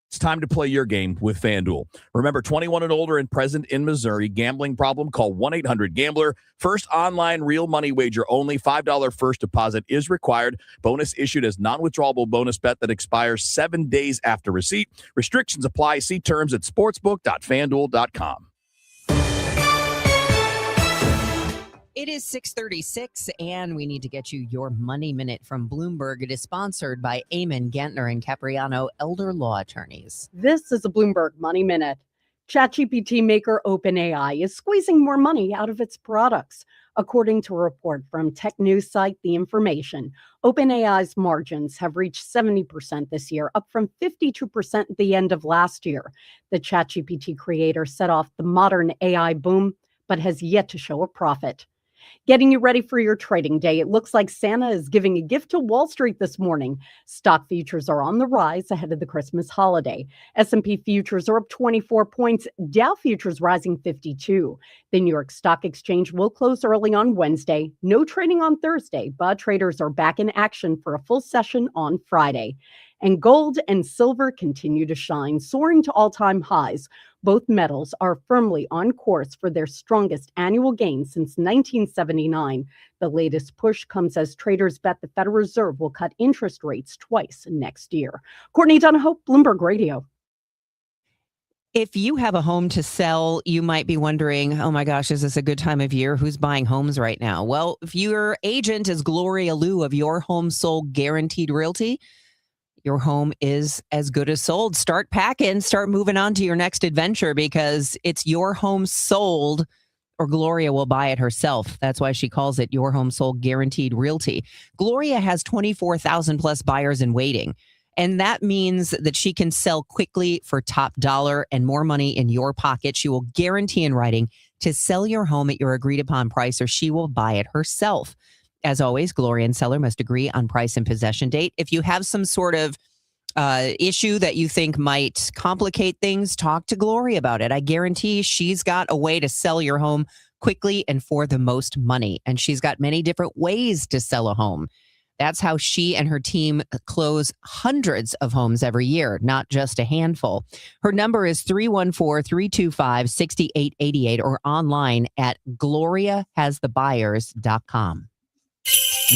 it's time to play your game with FanDuel. Remember, 21 and older and present in Missouri. Gambling problem? Call 1-800-GAMBLER. First online real money wager only. $5 first deposit is required. Bonus issued as non-withdrawable bonus bet that expires 7 days after receipt. Restrictions apply. See terms at sportsbook.fanduel.com. It is 6:36, and we need to get you your Money Minute from Bloomberg. It is sponsored by Eamon Gantner and Capriano Elder Law Attorneys. This is a Bloomberg Money Minute. ChatGPT maker OpenAI is squeezing more money out of its products. According to a report from tech news site The Information, OpenAI's margins have reached 70% this year, up from 52% at the end of last year. The ChatGPT creator set off the modern AI boom, but has yet to show a profit. Getting you ready for your trading day, it looks like Santa is giving a gift to Wall Street this morning. Stock futures are on the rise ahead of the Christmas holiday. S&P futures are up 24 points, Dow futures rising 52. The New York Stock Exchange will close early on Wednesday. No trading on Thursday, but traders are back in action for a full session on Friday. And gold and silver continue to shine, soaring to all-time highs. Both metals are firmly on course for their strongest annual gains since 1979. The latest push comes as traders bet the Federal Reserve will cut interest rates twice next year. Courtney Donahoe, Bloomberg Radio. If you have a home to sell, you might be wondering, oh my gosh, is this a good time of year? Who's buying homes right now? Well, if your agent is Gloria Liu of Your Home Sold Guaranteed Realty, your home is as good as sold. Start packing, start moving on to your next adventure, because it's your home sold or Gloria will buy it herself. That's why she calls it Your Home Sold Guaranteed Realty. Gloria has 24,000 plus buyers in waiting. And that means that she can sell quickly for top dollar and more money in your pocket. She will guarantee in writing to sell your home at your agreed upon price, or she will buy it herself. As always, Gloria and seller must agree on price and possession date. If you have some sort of issue that you think might complicate things, talk to Gloria about it. I guarantee she's got a way to sell your home quickly and for the most money. And she's got many different ways to sell a home. That's how she and her team close hundreds of homes every year, not just a handful. Her number is 314-325-6888 or online at gloriahasthebuyers.com.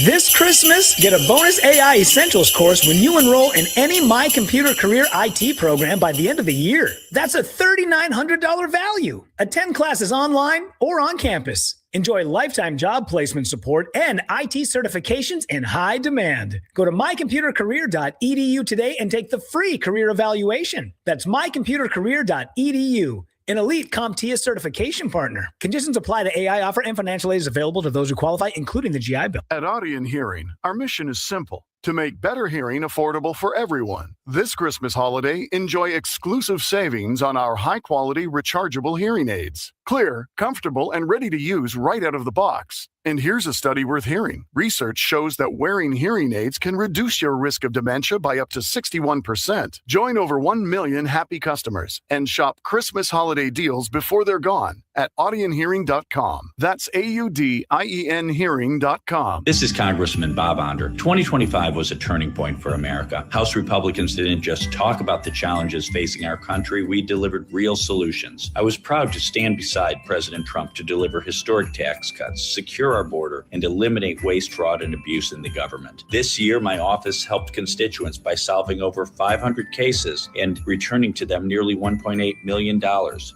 This Christmas, get a bonus AI Essentials course when you enroll in any My Computer Career IT program by the end of the year. That's a $3,900 value. Attend classes online or on campus. Enjoy lifetime job placement support and IT certifications in high demand. Go to mycomputercareer.edu today and take the free career evaluation. That's mycomputercareer.edu. An elite CompTIA certification partner. Conditions apply to AI offer and financial aid is available to those who qualify, including the GI Bill. At Audion Hearing, our mission is simple: to make better hearing affordable for everyone. This Christmas holiday, enjoy exclusive savings on our high-quality rechargeable hearing aids. Clear, comfortable, and ready to use right out of the box. And here's a study worth hearing. Research shows that wearing hearing aids can reduce your risk of dementia by up to 61%. Join over 1 million happy customers and shop Christmas holiday deals before they're gone at audionhearing.com. That's AUDIEN hearing.com. This is Congressman Bob Onder. 2025 was a turning point for America. House Republicans didn't just talk about the challenges facing our country, we delivered real solutions. I was proud to stand beside President Trump to deliver historic tax cuts, secure our border, and eliminate waste, fraud, and abuse in the government. This year, my office helped constituents by solving over 500 cases and returning to them nearly $1.8 million.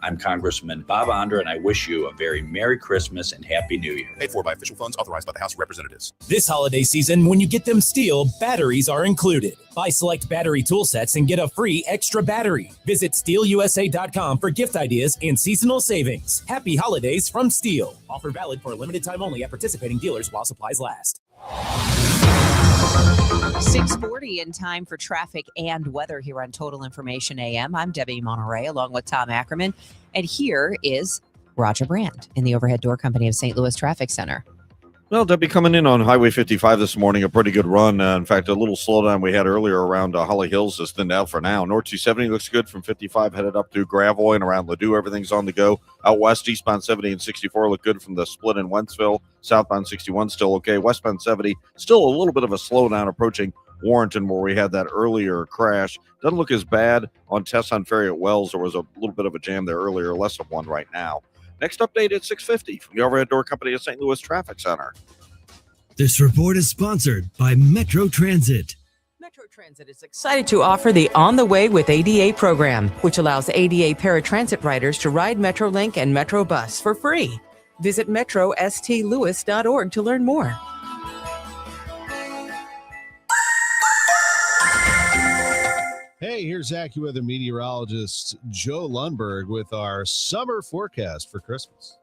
I'm Congressman Bob Onder, and I wish you a very Merry Christmas and Happy New Year. Paid for by official funds authorized by the House of Representatives. This holiday season, when you get them STIHL, batteries are included. Buy select battery tool sets and get a free extra battery. Visit STIHLUSA.com for gift ideas and seasonal savings. Happy holidays from STIHL. Offer valid for a limited time only at participating dealers while supplies last. 6:40 in time for traffic and weather here on Total Information AM. I'm Debbie Monterrey along with Tom Ackerman. And here is Roger Brand in the Overhead Door Company of St. Louis Traffic Center. Well, Debbie, coming in on Highway 55 this morning, a pretty good run. In fact, a little slowdown we had earlier around Holly Hills is thinned out for now. North 270 looks good from 55 headed up through Gravois and around Ladue. Everything's on the go. Out west, eastbound 70 and 64 look good from the split in Wentzville. Southbound 61 still okay. Westbound 70, still a little bit of a slowdown approaching Warrenton where we had that earlier crash. Doesn't look as bad on Tesson Ferry at Wells. There was a little bit of a jam there earlier, less of one right now. Next update at 6:50 from the Overhead Door Company of St. Louis Traffic Center. This report is sponsored by Metro Transit. Metro Transit is excited to offer the On the Way with ADA program, which allows ADA paratransit riders to ride MetroLink and Metro Bus for free. Visit metrostlewis.org to learn more. Hey, here's AccuWeather meteorologist Joe Lundberg with our summer forecast for Christmas.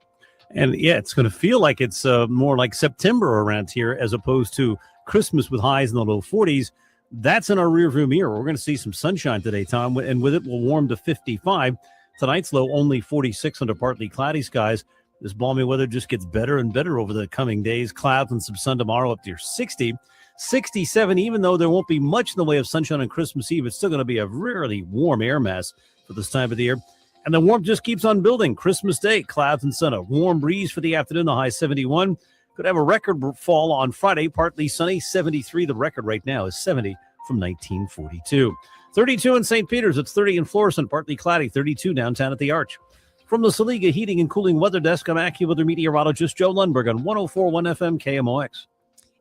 And yeah, it's going to feel like it's more like September around here as opposed to Christmas with highs in the low 40s. That's in our rearview mirror. We're going to see some sunshine today, Tom, and with it, we'll warm to 55. Tonight's low only 46 under partly cloudy skies. This balmy weather just gets better and better over the coming days. Clouds and some sun tomorrow up to your 60. 67, even though there won't be much in the way of sunshine on Christmas Eve, it's still going to be a really warm air mass for this time of the year. And the warmth just keeps on building. Christmas Day, clouds and sun, a warm breeze for the afternoon, the high 71. Could have a record fall on Friday, partly sunny, 73. The record right now is 70 from 1942. 32 in St. Peter's, it's 30 in Florissant, partly cloudy, 32 downtown at the Arch. From the Saliga Heating and Cooling Weather Desk, I'm AccuWeather meteorologist Joe Lundberg on 104.1 FM KMOX.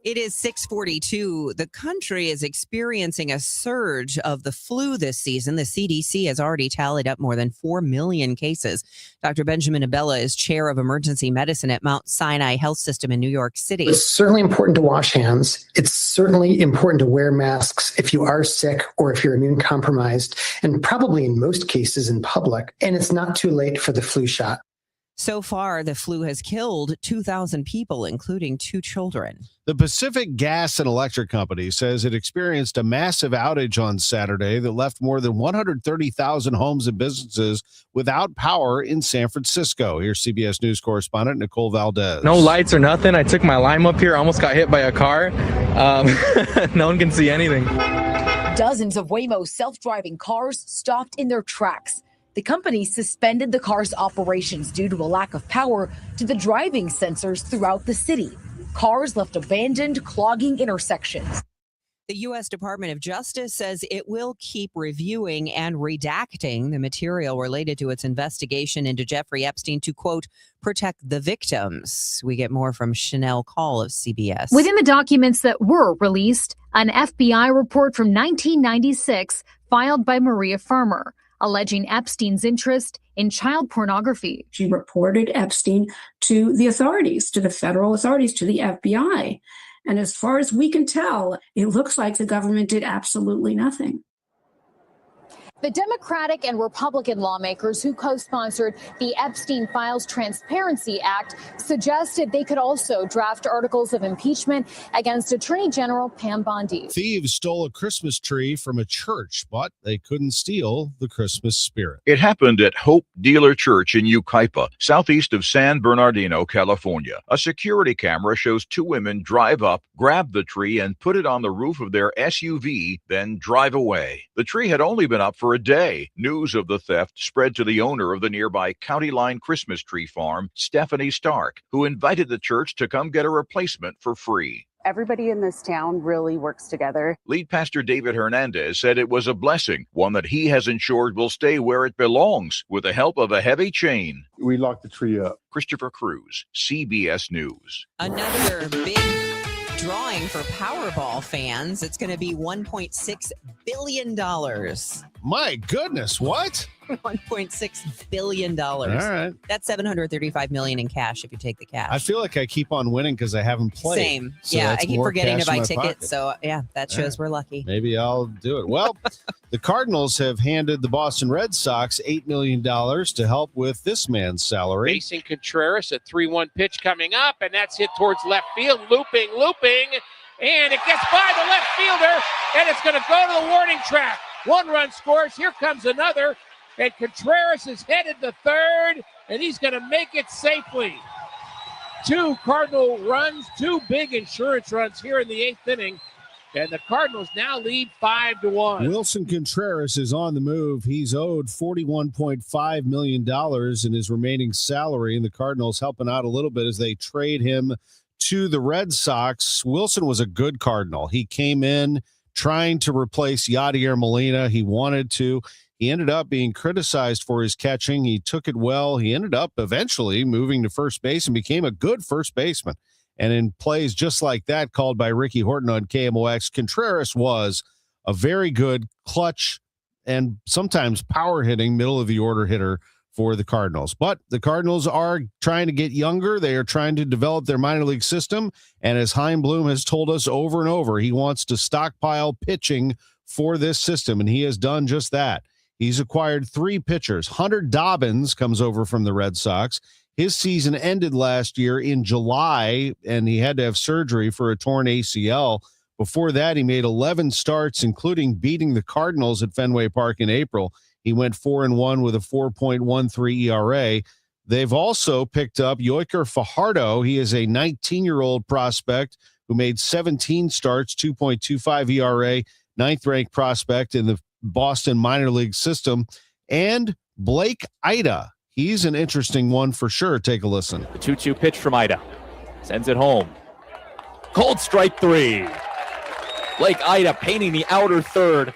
It is 6:42. The country is experiencing a surge of the flu this season. The CDC has already tallied up more than 4 million cases. Dr. Benjamin Abella is chair of emergency medicine at Mount Sinai Health System in New York City. It's certainly important to wash hands. It's certainly important to wear masks if you are sick or if you're immune compromised, and probably in most cases in public. And it's not too late for the flu shot. So far, the flu has killed 2,000 people, including 2 children. The Pacific Gas and Electric Company says it experienced a massive outage on Saturday that left more than 130,000 homes and businesses without power in San Francisco. Here's CBS News correspondent Nicole Valdez. No lights or nothing. I took my Lime up here, almost got hit by a car. No one can see anything. Dozens of Waymo self-driving cars stopped in their tracks. The company suspended the car's operations due to a lack of power to the driving sensors throughout the city. cars left abandoned, clogging intersections. The U.S. Department of Justice says it will keep reviewing and redacting the material related to its investigation into Jeffrey Epstein to, quote, protect the victims. We get more from Chanel Call of CBS. Within the documents that were released, an FBI report from 1996 filed by Maria Farmer, alleging Epstein's interest in child pornography. She reported Epstein to the authorities, to the federal authorities, to the FBI. And as far as we can tell, it looks like the government did absolutely nothing. The Democratic and Republican lawmakers who co-sponsored the Epstein Files Transparency Act suggested they could also draft articles of impeachment against Attorney General Pam Bondi. Thieves stole a Christmas tree from a church, but they couldn't steal the Christmas spirit. It happened at Hope Dealer Church in Yucaipa, southeast of San Bernardino, California. A security camera shows two women drive up, grab the tree, and put it on the roof of their SUV, then drive away. The tree had only been up for a day. News of the theft spread to the owner of the nearby County Line Christmas tree farm, Stephanie Stark, who invited the church to come get a replacement for free. Everybody in this town really works together. Lead pastor David Hernandez said it was a blessing, one that he has ensured will stay where it belongs with the help of a heavy chain. We locked the tree up. Christopher Cruz, CBS News. Another big drawing for Powerball fans. It's going to be $1.6 billion. My goodness, what? $1.6 billion. All right. That's $735 million in cash if you take the cash. I feel like I keep on winning because I haven't played. Same. So yeah, I that's keep more forgetting to cash in buy my tickets. pocket. So, yeah, that shows we're lucky. Maybe I'll do it. Well, the Cardinals have handed the Boston Red Sox $8 million to help with this man's salary. Facing Contreras, a 3-1 pitch coming up, and that's hit towards left field, looping, and it gets by the left fielder, and it's going to go to the warning track. One run scores, here comes another, and Contreras is headed to third, and he's going to make it safely. Two Cardinal runs, two big insurance runs here in the eighth inning, and the Cardinals now lead 5-1. Wilson Contreras is on the move. He's owed $41.5 million in his remaining salary, and the Cardinals helping out a little bit as they trade him to the Red Sox. Wilson was a good Cardinal. He came in trying to replace Yadier Molina. He wanted to. He ended up being criticized for his catching. He took it well. He ended up eventually moving to first base and became a good first baseman. And in plays just like that called by Ricky Horton on KMOX, Contreras was a very good clutch and sometimes power hitting middle of the order hitter for the Cardinals. But the Cardinals are trying to get younger. They are trying to develop their minor league system. And as Chaim Bloom has told us over and over, he wants to stockpile pitching for this system. And he has done just that. He's acquired 3 pitchers. Hunter Dobbins comes over from the Red Sox. His season ended last year in July, and he had to have surgery for a torn ACL. Before that, he made 11 starts, including beating the Cardinals at Fenway Park in April. He went 4-1 with a 4.13 ERA. They've also picked up Yoiker Fajardo. He is a 19-year-old prospect who made 17 starts, 2.25 ERA, ninth-ranked prospect in the Boston minor league system. And Blake Ida. He's an interesting one for sure. Take a listen. The 2-2 pitch from Ida. Sends it home. Cold strike 3. Blake Ida painting the outer third.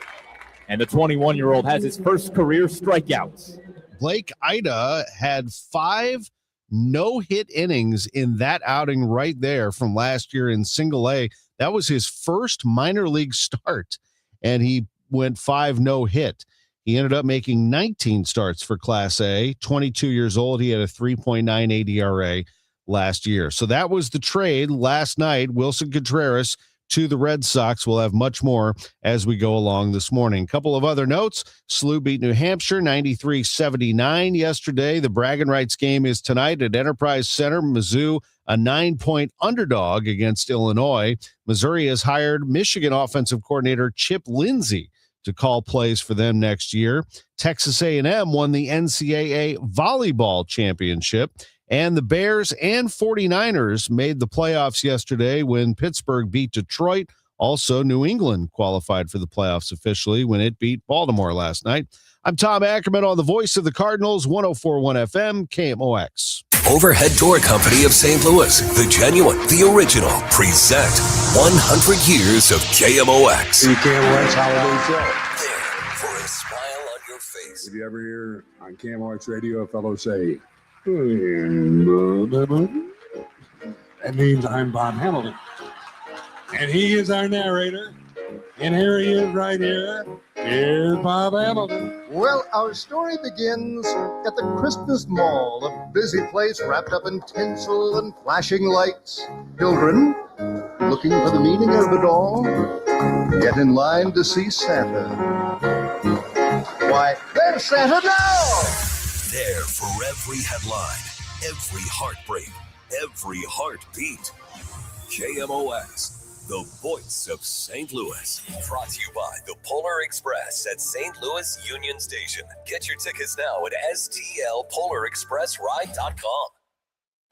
And the 21-year-old has his first career strikeouts. Blake Ida had 5 no-hit innings in that outing right there from last year in Single A. That was his first minor league start, and he went 5 no-hit. He ended up making 19 starts for Class A. 22 years old. He had a 3.98 ERA last year. So that was the trade last night. Wilson Contreras to the Red Sox. We'll have much more as we go along this morning. A couple of other notes. SLU beat New Hampshire 93-79 yesterday. The bragging rights game is tonight at Enterprise Center. Mizzou, a 9-point underdog against Illinois. Missouri has hired Michigan offensive coordinator Chip Lindsey to call plays for them next year. Texas A&M won the NCAA volleyball championship. And the Bears and 49ers made the playoffs yesterday when Pittsburgh beat Detroit Also, New England qualified for the playoffs officially when it beat Baltimore last night. I'm Tom Ackerman on the voice of the Cardinals, 104.1 FM, KMOX. Overhead Door Company of St. Louis, the genuine, the original, present 100 years of KMOX. The KMOX Holiday Show. There for a smile on your face. Did you ever hear on KMOX radio a fellow say, that means I'm Bob Hamilton. And he is our narrator. And here he is right here. Here's Bob Hamilton. Well, our story begins at the Christmas Mall, a busy place wrapped up in tinsel and flashing lights. Children, looking for the meaning of it all, get in line to see Santa. Why, there's Santa now! There for every headline, every heartbreak, every heartbeat. KMOX. The voice of St. Louis. Brought to you by the Polar Express at St. Louis Union Station. Get your tickets now at stlpolarexpressride.com.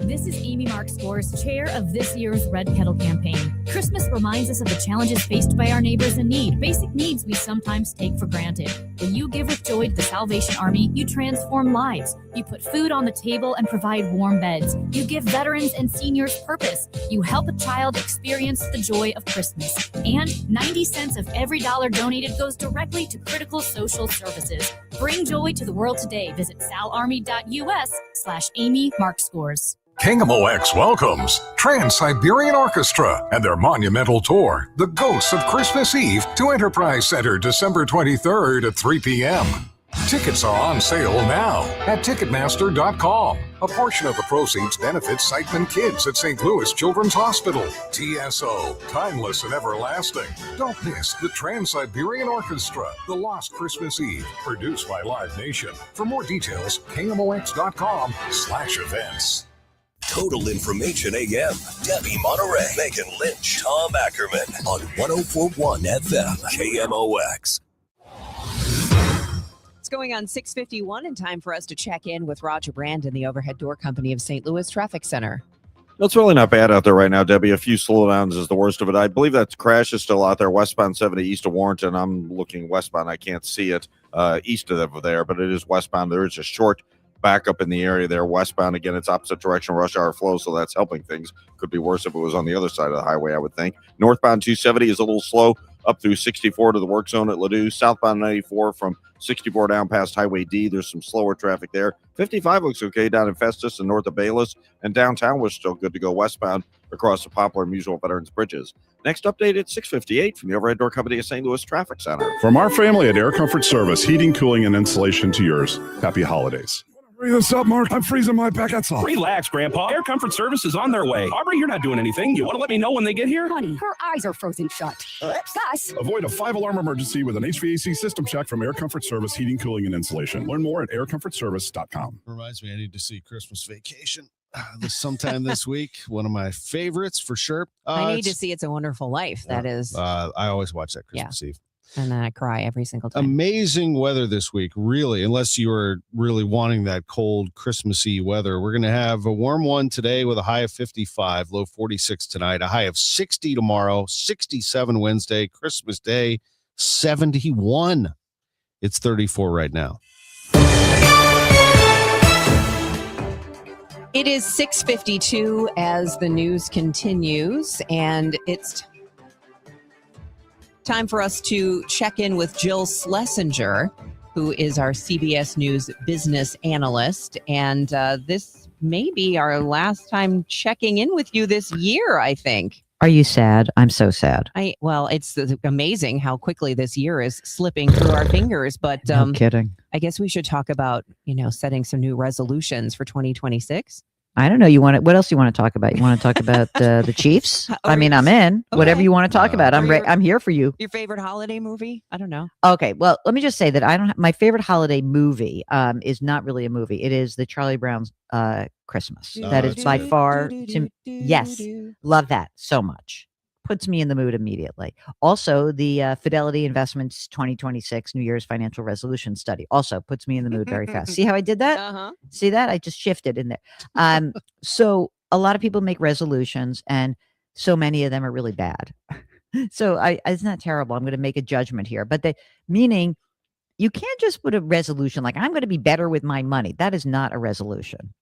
This is Amy Mark Scores, chair of this year's Red Kettle campaign. Christmas reminds us of the challenges faced by our neighbors in need, basic needs we sometimes take for granted. When you give with joy to the Salvation Army, you transform lives. You put food on the table and provide warm beds. You give veterans and seniors purpose. You help a child experience the joy of Christmas. And 90 cents of every dollar donated goes directly to critical social services. Bring joy to the world today. Visit salarmy.us/Amy Mark Scores. KMOX welcomes Trans-Siberian Orchestra and their monumental tour, The Ghosts of Christmas Eve, to Enterprise Center December 23rd at 3 p.m. Tickets are on sale now at Ticketmaster.com. A portion of the proceeds benefits Siteman Kids at St. Louis Children's Hospital. TSO, timeless and everlasting. Don't miss the Trans-Siberian Orchestra, The Lost Christmas Eve, produced by Live Nation. For more details, KMOX.com/events. Total Information AM. Debbie Monterrey, Megan Lynch, Tom Ackerman on 104.1 FM KMOX. It's going on 6:51 and time for us to check in with Roger Brandon, the Overhead Door Company of St. Louis Traffic Center. It's really not bad out there right now, Debbie. A few slowdowns is the worst of it. I believe that crash is still out there, westbound 70 east of Warrenton. I'm looking westbound. I can't see it east of there, but it is westbound. There is a short backup in the area there westbound. Again, it's opposite direction rush hour flow, so that's helping things. Could be worse if it was on the other side of the highway, I would think. Northbound 270 is a little slow up through 64 to the work zone at Ladue. Southbound 94 from 64 down past Highway D. There's some slower traffic there. 55 looks okay down in Festus and north of Bayless, and downtown was still good to go westbound across the Poplar Mutual Veterans Bridges. Next update at 6:58 from the Overhead Door Company of St. Louis Traffic Center. From our family at Air Comfort Service, heating, cooling, and insulation to yours. Happy holidays. Hurry this up, Mark. I'm freezing my baguettes off. Relax, Grandpa. Air Comfort Service is on their way. Aubrey, you're not doing anything. You want to let me know when they get here? Honey, her eyes are frozen shut. Gus. Avoid a 5-alarm emergency with an HVAC system check from Air Comfort Service Heating, Cooling, and Insulation. Learn more at aircomfortservice.com. Reminds me, I need to see Christmas Vacation sometime this week. One of my favorites for sure. I need to see It's a Wonderful Life. That is. I always watch that Christmas Eve. And then I cry every single time. Amazing weather this week, really, unless you are really wanting that cold Christmassy weather. We're going to have a warm one today with a high of 55, low 46 tonight, a high of 60 tomorrow, 67 Wednesday, Christmas Day, 71. It's 34 right now. It is 6:52 as the news continues, and it's time for us to check in with Jill Schlesinger, who is our CBS News business analyst. And this may be our last time checking in with you this year, I think. Are you sad? I'm so sad. Well, it's amazing how quickly this year is slipping through our fingers. But no kidding. I guess we should talk about, setting some new resolutions for 2026. I don't know. What else you want to talk about? You want to talk about the Chiefs? I'm in. Okay. Whatever you want to talk about. I'm here for you. Your favorite holiday movie? I don't know. Okay. Well, let me just say that my favorite holiday movie is not really a movie. It is the Charlie Brown's Christmas. That is by far. Yes. Love that so much. Puts me in the mood immediately. Also, the Fidelity Investments 2026 New Year's Financial Resolution Study also puts me in the mood very fast. See how I did that? Uh-huh. See that? I just shifted in there. So a lot of people make resolutions, and so many of them are really bad. So it's not terrible. I'm going to make a judgment here, but meaning you can't just put a resolution like I'm going to be better with my money. That is not a resolution.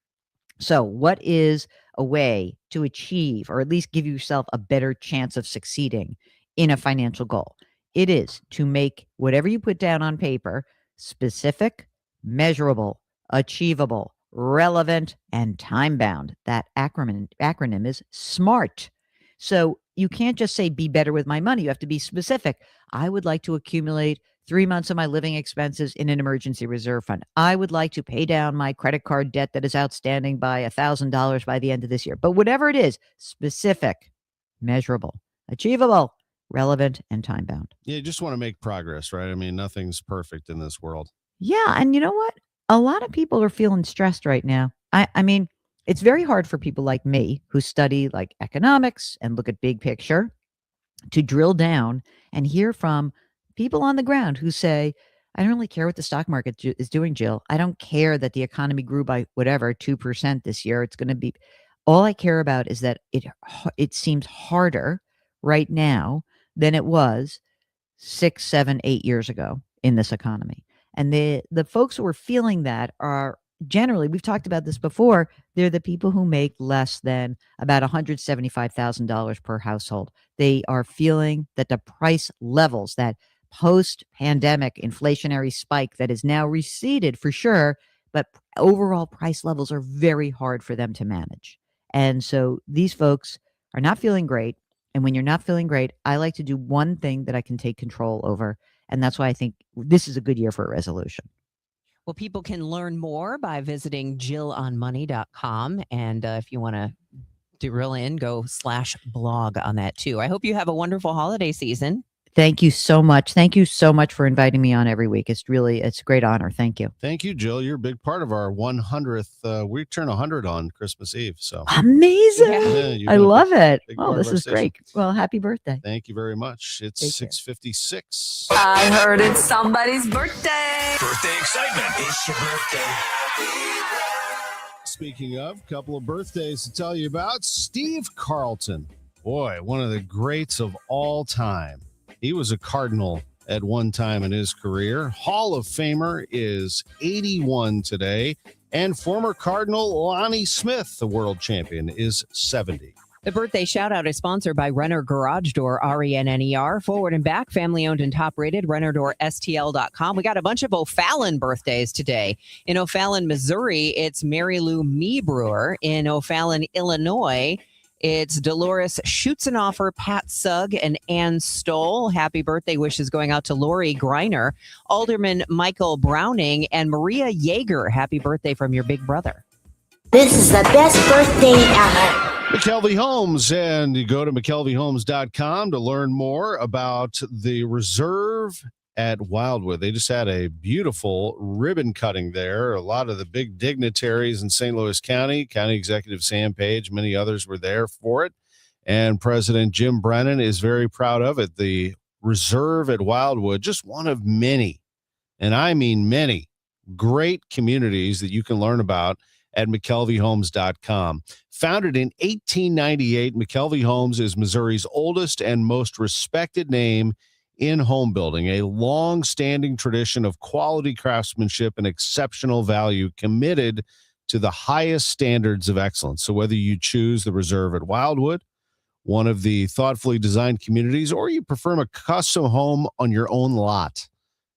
So what is a way to achieve or at least give yourself a better chance of succeeding in a financial goal? It is to make whatever you put down on paper specific, measurable, achievable, relevant, and time-bound. That acronym is SMART. So you can't just say be better with my money. You have to be specific. I would like to accumulate 3 months of my living expenses in an emergency reserve fund. I would like to pay down my credit card debt that is outstanding by $1,000 by the end of this year. But whatever it is, specific, measurable, achievable, relevant, and time-bound. Yeah, you just want to make progress, right? I mean, nothing's perfect in this world. Yeah, and you know what? A lot of people are feeling stressed right now. I mean, it's very hard for people like me who study like economics and look at big picture to drill down and hear from people on the ground who say, I don't really care what the stock market is doing, Jill. I don't care that the economy grew by whatever, 2% this year. It's going to be, all I care about is that it seems harder right now than it was 6, 7, 8 years ago in this economy. And the folks who are feeling that are generally, we've talked about this before, they're the people who make less than about $175,000 per household. They are feeling that the price levels, that post-pandemic inflationary spike that is now receded for sure, but overall price levels are very hard for them to manage. And so these folks are not feeling great. And when you're not feeling great, I like to do one thing that I can take control over. And that's why I think this is a good year for a resolution. Well, people can learn more by visiting jillonmoney.com. And if you want to drill in, go /blog on that too. I hope you have a wonderful holiday season. Thank you so much. Thank you so much for inviting me on every week. It's a great honor. Thank you. Thank you, Jill. You're a big part of our 100th. We turn 100 on Christmas Eve. So amazing. Yeah, I love it. big Oh, part of this our is station. great. Well, happy birthday. Thank you very much. It's 6:56. I heard it's somebody's birthday. Birthday excitement. It's your birthday. Speaking of, a couple of birthdays to tell you about. Steve Carlton. Boy, one of the greats of all time. He was a Cardinal at one time in his career. Hall of Famer is 81 today. And former Cardinal Lonnie Smith, the world champion, is 70. The birthday shout out is sponsored by Renner Garage Door, RENNER, forward and back, family owned and top rated, RennerDoorSTL.com. We got a bunch of O'Fallon birthdays today. In O'Fallon, Missouri, it's Mary Lou Meebrewer. In O'Fallon, Illinois, it's Dolores Schutzenoffer, Pat Sugg, and Ann Stoll. Happy birthday wishes going out to Lori Greiner, Alderman Michael Browning, and Maria Yeager. Happy birthday from your big brother. This is the best birthday ever. McKelvey Homes, and you go to McKelveyHomes.com to learn more about the reserve at Wildwood. They just had a beautiful ribbon cutting there. A lot of the big dignitaries in St. Louis County, County Executive Sam Page, many others were there for it. And President Jim Brennan is very proud of it. The reserve at Wildwood, just one of many, and I mean many, great communities that you can learn about at McKelveyHomes.com. Founded in 1898, McKelvey Homes is Missouri's oldest and most respected name in home building, a long-standing tradition of quality craftsmanship and exceptional value, committed to the highest standards of excellence. So whether you choose the reserve at Wildwood, one of the thoughtfully designed communities, or you prefer a custom home on your own lot,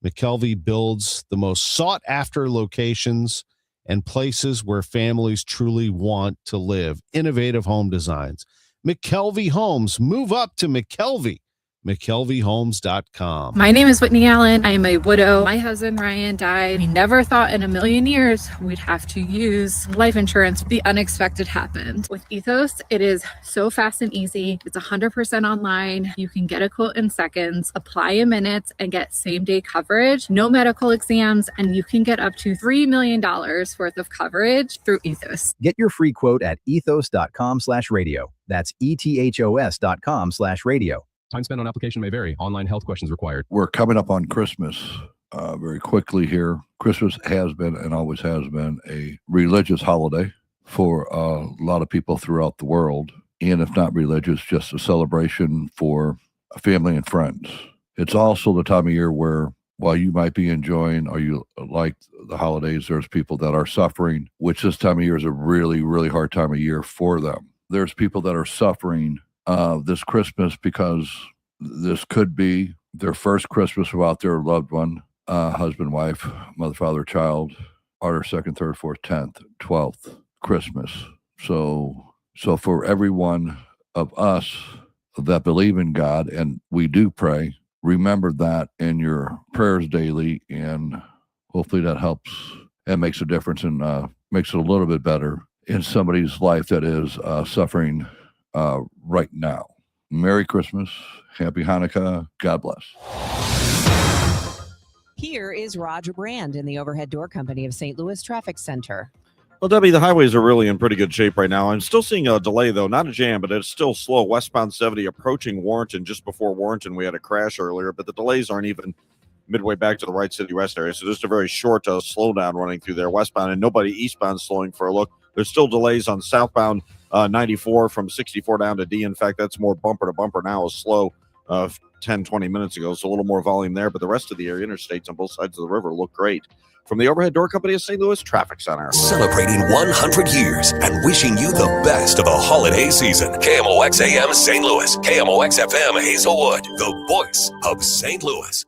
McKelvey builds the most sought-after locations and places where families truly want to live. Innovative home designs. McKelvey Homes. Move up to McKelvey. McKelveyHomes.com. My name is Whitney Allen. I am a widow. My husband Ryan died. We never thought in a million years we'd have to use life insurance. The unexpected happened. With Ethos, it is so fast and easy. It's 100% online. You can get a quote in seconds, apply in minutes, and get same-day coverage. No medical exams, and you can get up to $3 million worth of coverage through Ethos. Get your free quote at ethos.com/radio. That's ethos.com/radio. Time spent on application may vary. Online health questions required. We're coming up on Christmas very quickly here. Christmas has been and always has been a religious holiday for a lot of people throughout the world. And if not religious, just a celebration for family and friends. It's also the time of year where, while you might be enjoying or you like the holidays, there's people that are suffering, which this time of year is a really, really hard time of year for them. There's people that are suffering this Christmas because this could be their first Christmas without their loved one, husband, wife, mother, father, child, or their second, third, fourth, 10th, 12th Christmas. So for every one of us that believe in God, and we do pray, remember that in your prayers daily, and hopefully that helps and makes a difference and makes it a little bit better in somebody's life that is suffering right now. Merry Christmas. Happy Hanukkah. God bless. Here is Roger Brand in the Overhead Door Company of St. Louis Traffic Center. Well, Debbie, the highways are really in pretty good shape right now. I'm still seeing a delay, though, not a jam, but it's still slow. Westbound 70 approaching Warrenton. Just before Warrenton, we had a crash earlier, but the delays aren't even midway back to the Wright City West area. So just a very short slowdown running through there westbound, and nobody eastbound slowing for a look. There's still delays on southbound 94 from 64 down to D. In fact, that's more bumper to bumper now, is slow 10, 20 minutes ago. So a little more volume there, but the rest of the area interstates on both sides of the river look great. From the Overhead Door Company of St. Louis Traffic Center. Celebrating 100 years and wishing you the best of the holiday season. KMOX AM St. Louis. KMOX FM Hazelwood. The voice of St. Louis.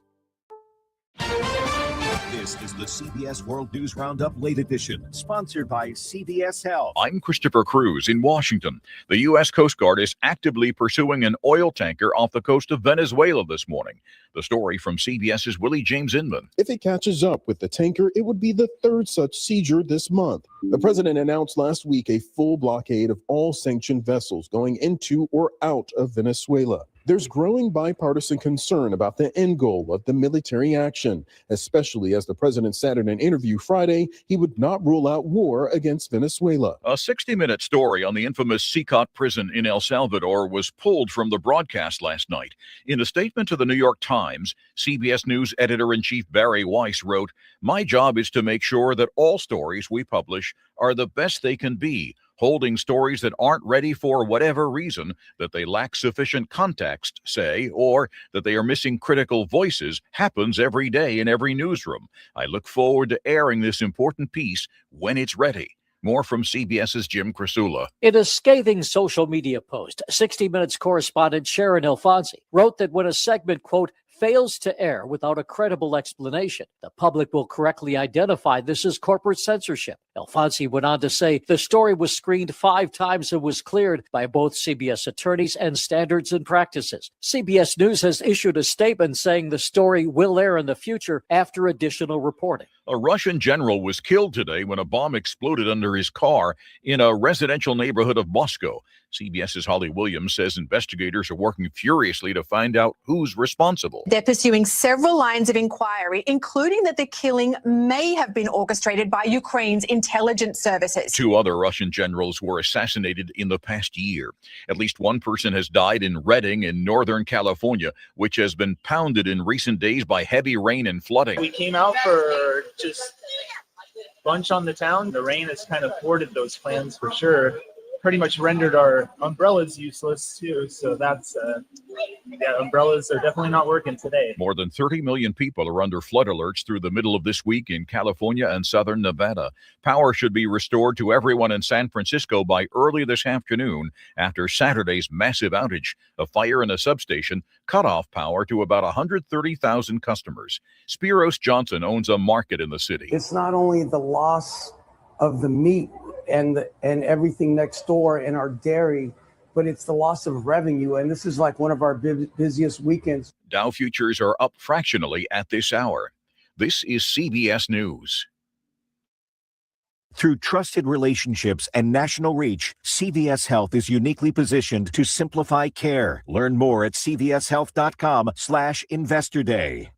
This is the CBS World News Roundup Late Edition, sponsored by CBS Health. I'm Christopher Cruz in Washington. The U.S. Coast Guard is actively pursuing an oil tanker off the coast of Venezuela this morning. The story from CBS's Willie James Inman. If it catches up with the tanker, it would be the third such seizure this month. The president announced last week a full blockade of all sanctioned vessels going into or out of Venezuela. There's growing bipartisan concern about the end goal of the military action, especially as the president said in an interview Friday he would not rule out war against Venezuela. A 60-minute story on the infamous Sikot prison in El Salvador was pulled from the broadcast last night. In a statement to the New York Times, CBS News editor-in-chief Barry Weiss wrote, "My job is to make sure that all stories we publish are the best they can be. Holding stories that aren't ready for whatever reason, that they lack sufficient context, say, or that they are missing critical voices happens every day in every newsroom. I look forward to airing this important piece when it's ready." More from CBS's Jim Crisula. In a scathing social media post, 60 Minutes correspondent Sharon Alfonsi wrote that when a segment, quote, fails to air without a credible explanation, the public will correctly identify this as corporate censorship. Alfonsi went on to say the story was screened 5 times and was cleared by both CBS attorneys and Standards and Practices. CBS News has issued a statement saying the story will air in the future after additional reporting. A Russian general was killed today when a bomb exploded under his car in a residential neighborhood of Moscow. CBS's Holly Williams says investigators are working furiously to find out who's responsible. They're pursuing several lines of inquiry, including that the killing may have been orchestrated by Ukraine's intelligence services. 2 other Russian generals were assassinated in the past year. At least one person has died in Redding in Northern California, which has been pounded in recent days by heavy rain and flooding. We came out for just lunch on the town. The rain has kind of thwarted those plans for sure. Pretty much rendered our umbrellas useless too. So that's, umbrellas are definitely not working today. More than 30 million people are under flood alerts through the middle of this week in California and southern Nevada. Power should be restored to everyone in San Francisco by early this afternoon after Saturday's massive outage. A fire in a substation cut off power to about 130,000 customers. Spiros Johnson owns a market in the city. It's not only the loss of the meat and everything next door and our dairy, but it's the loss of revenue. And this is like one of our busiest weekends. Dow futures are up fractionally at this hour. This is CBS News. Through trusted relationships and national reach, CVS Health is uniquely positioned to simplify care. Learn more at cvshealth.com/Investor Day.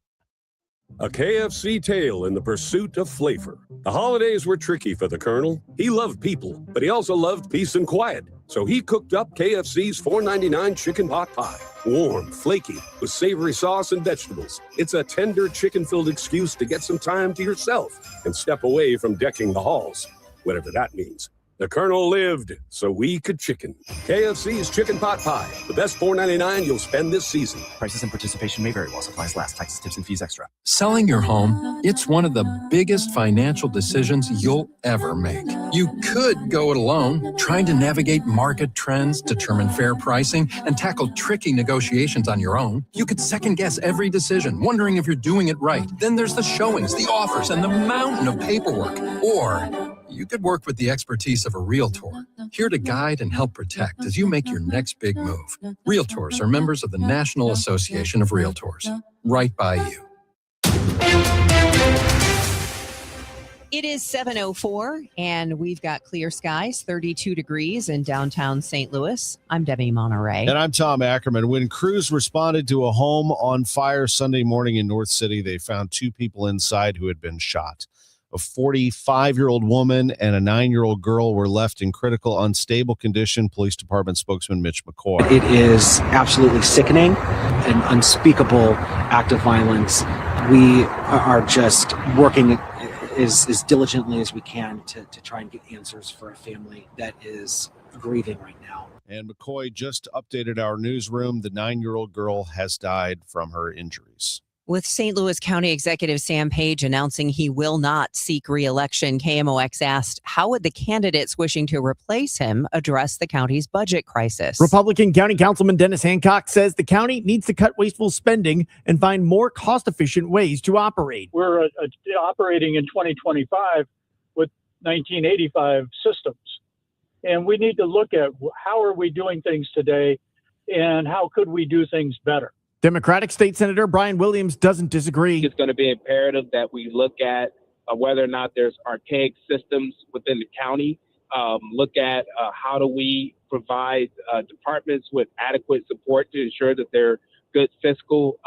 A KFC tale in the pursuit of flavor. The holidays were tricky for the Colonel. He loved people, but he also loved peace and quiet. So he cooked up KFC's $4.99 chicken hot pot. Warm, flaky, with savory sauce and vegetables. It's a tender chicken-filled excuse to get some time to yourself and step away from decking the halls, whatever that means. The Colonel lived so we could chicken. KFC's Chicken Pot Pie, the best $4.99 you'll spend this season. Prices and participation may vary while supplies last. Taxes, tips, and fees extra. Selling your home, it's one of the biggest financial decisions you'll ever make. You could go it alone, trying to navigate market trends, determine fair pricing, and tackle tricky negotiations on your own. You could second guess every decision, wondering if you're doing it right. Then there's the showings, the offers, and the mountain of paperwork. Or you could work with the expertise of a realtor, here to guide and help protect as you make your next big move. Realtors are members of the National Association of Realtors. Right by you. It is 7:04, and we've got clear skies, 32 degrees in downtown St. Louis. I'm Debbie Monterrey. And I'm Tom Ackerman. When crews responded to a home on fire Sunday morning in North City, they found 2 people inside who had been shot. A 45-year-old woman and a 9-year-old girl were left in critical, unstable condition, Police Department spokesman Mitch McCoy. It is absolutely sickening, an unspeakable act of violence. We are just working as diligently as we can to try and get answers for a family that is grieving right now. And McCoy just updated our newsroom. The 9-year-old girl has died from her injuries. With St. Louis County Executive Sam Page announcing he will not seek re-election, KMOX asked, how would the candidates wishing to replace him address the county's budget crisis? Republican County Councilman Dennis Hancock says the county needs to cut wasteful spending and find more cost-efficient ways to operate. We're operating in 2025 with 1985 systems. And we need to look at how are we doing things today and how could we do things better. Democratic State Senator Brian Williams doesn't disagree. It's going to be imperative that we look at whether or not there's archaic systems within the county. Look at how do we provide departments with adequate support to ensure that they're good fiscal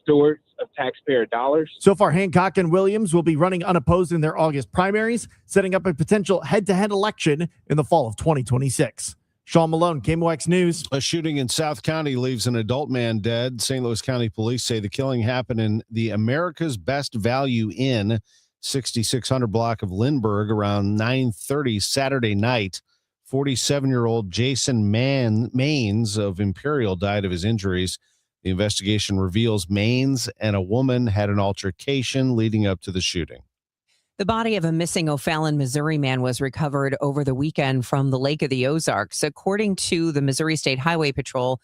stewards of taxpayer dollars. So far, Hancock and Williams will be running unopposed in their August primaries, setting up a potential head-to-head election in the fall of 2026. Sean Malone, KMOX News. A shooting in South County leaves an adult man dead. St. Louis County Police say the killing happened in the America's Best Value Inn, 6600 block of Lindbergh, around 9:30 Saturday night. 47-year-old Jason Maines of Imperial died of his injuries. The investigation reveals Maines and a woman had an altercation leading up to the shooting. The body of a missing O'Fallon, Missouri man was recovered over the weekend from the Lake of the Ozarks. According to the Missouri State Highway Patrol,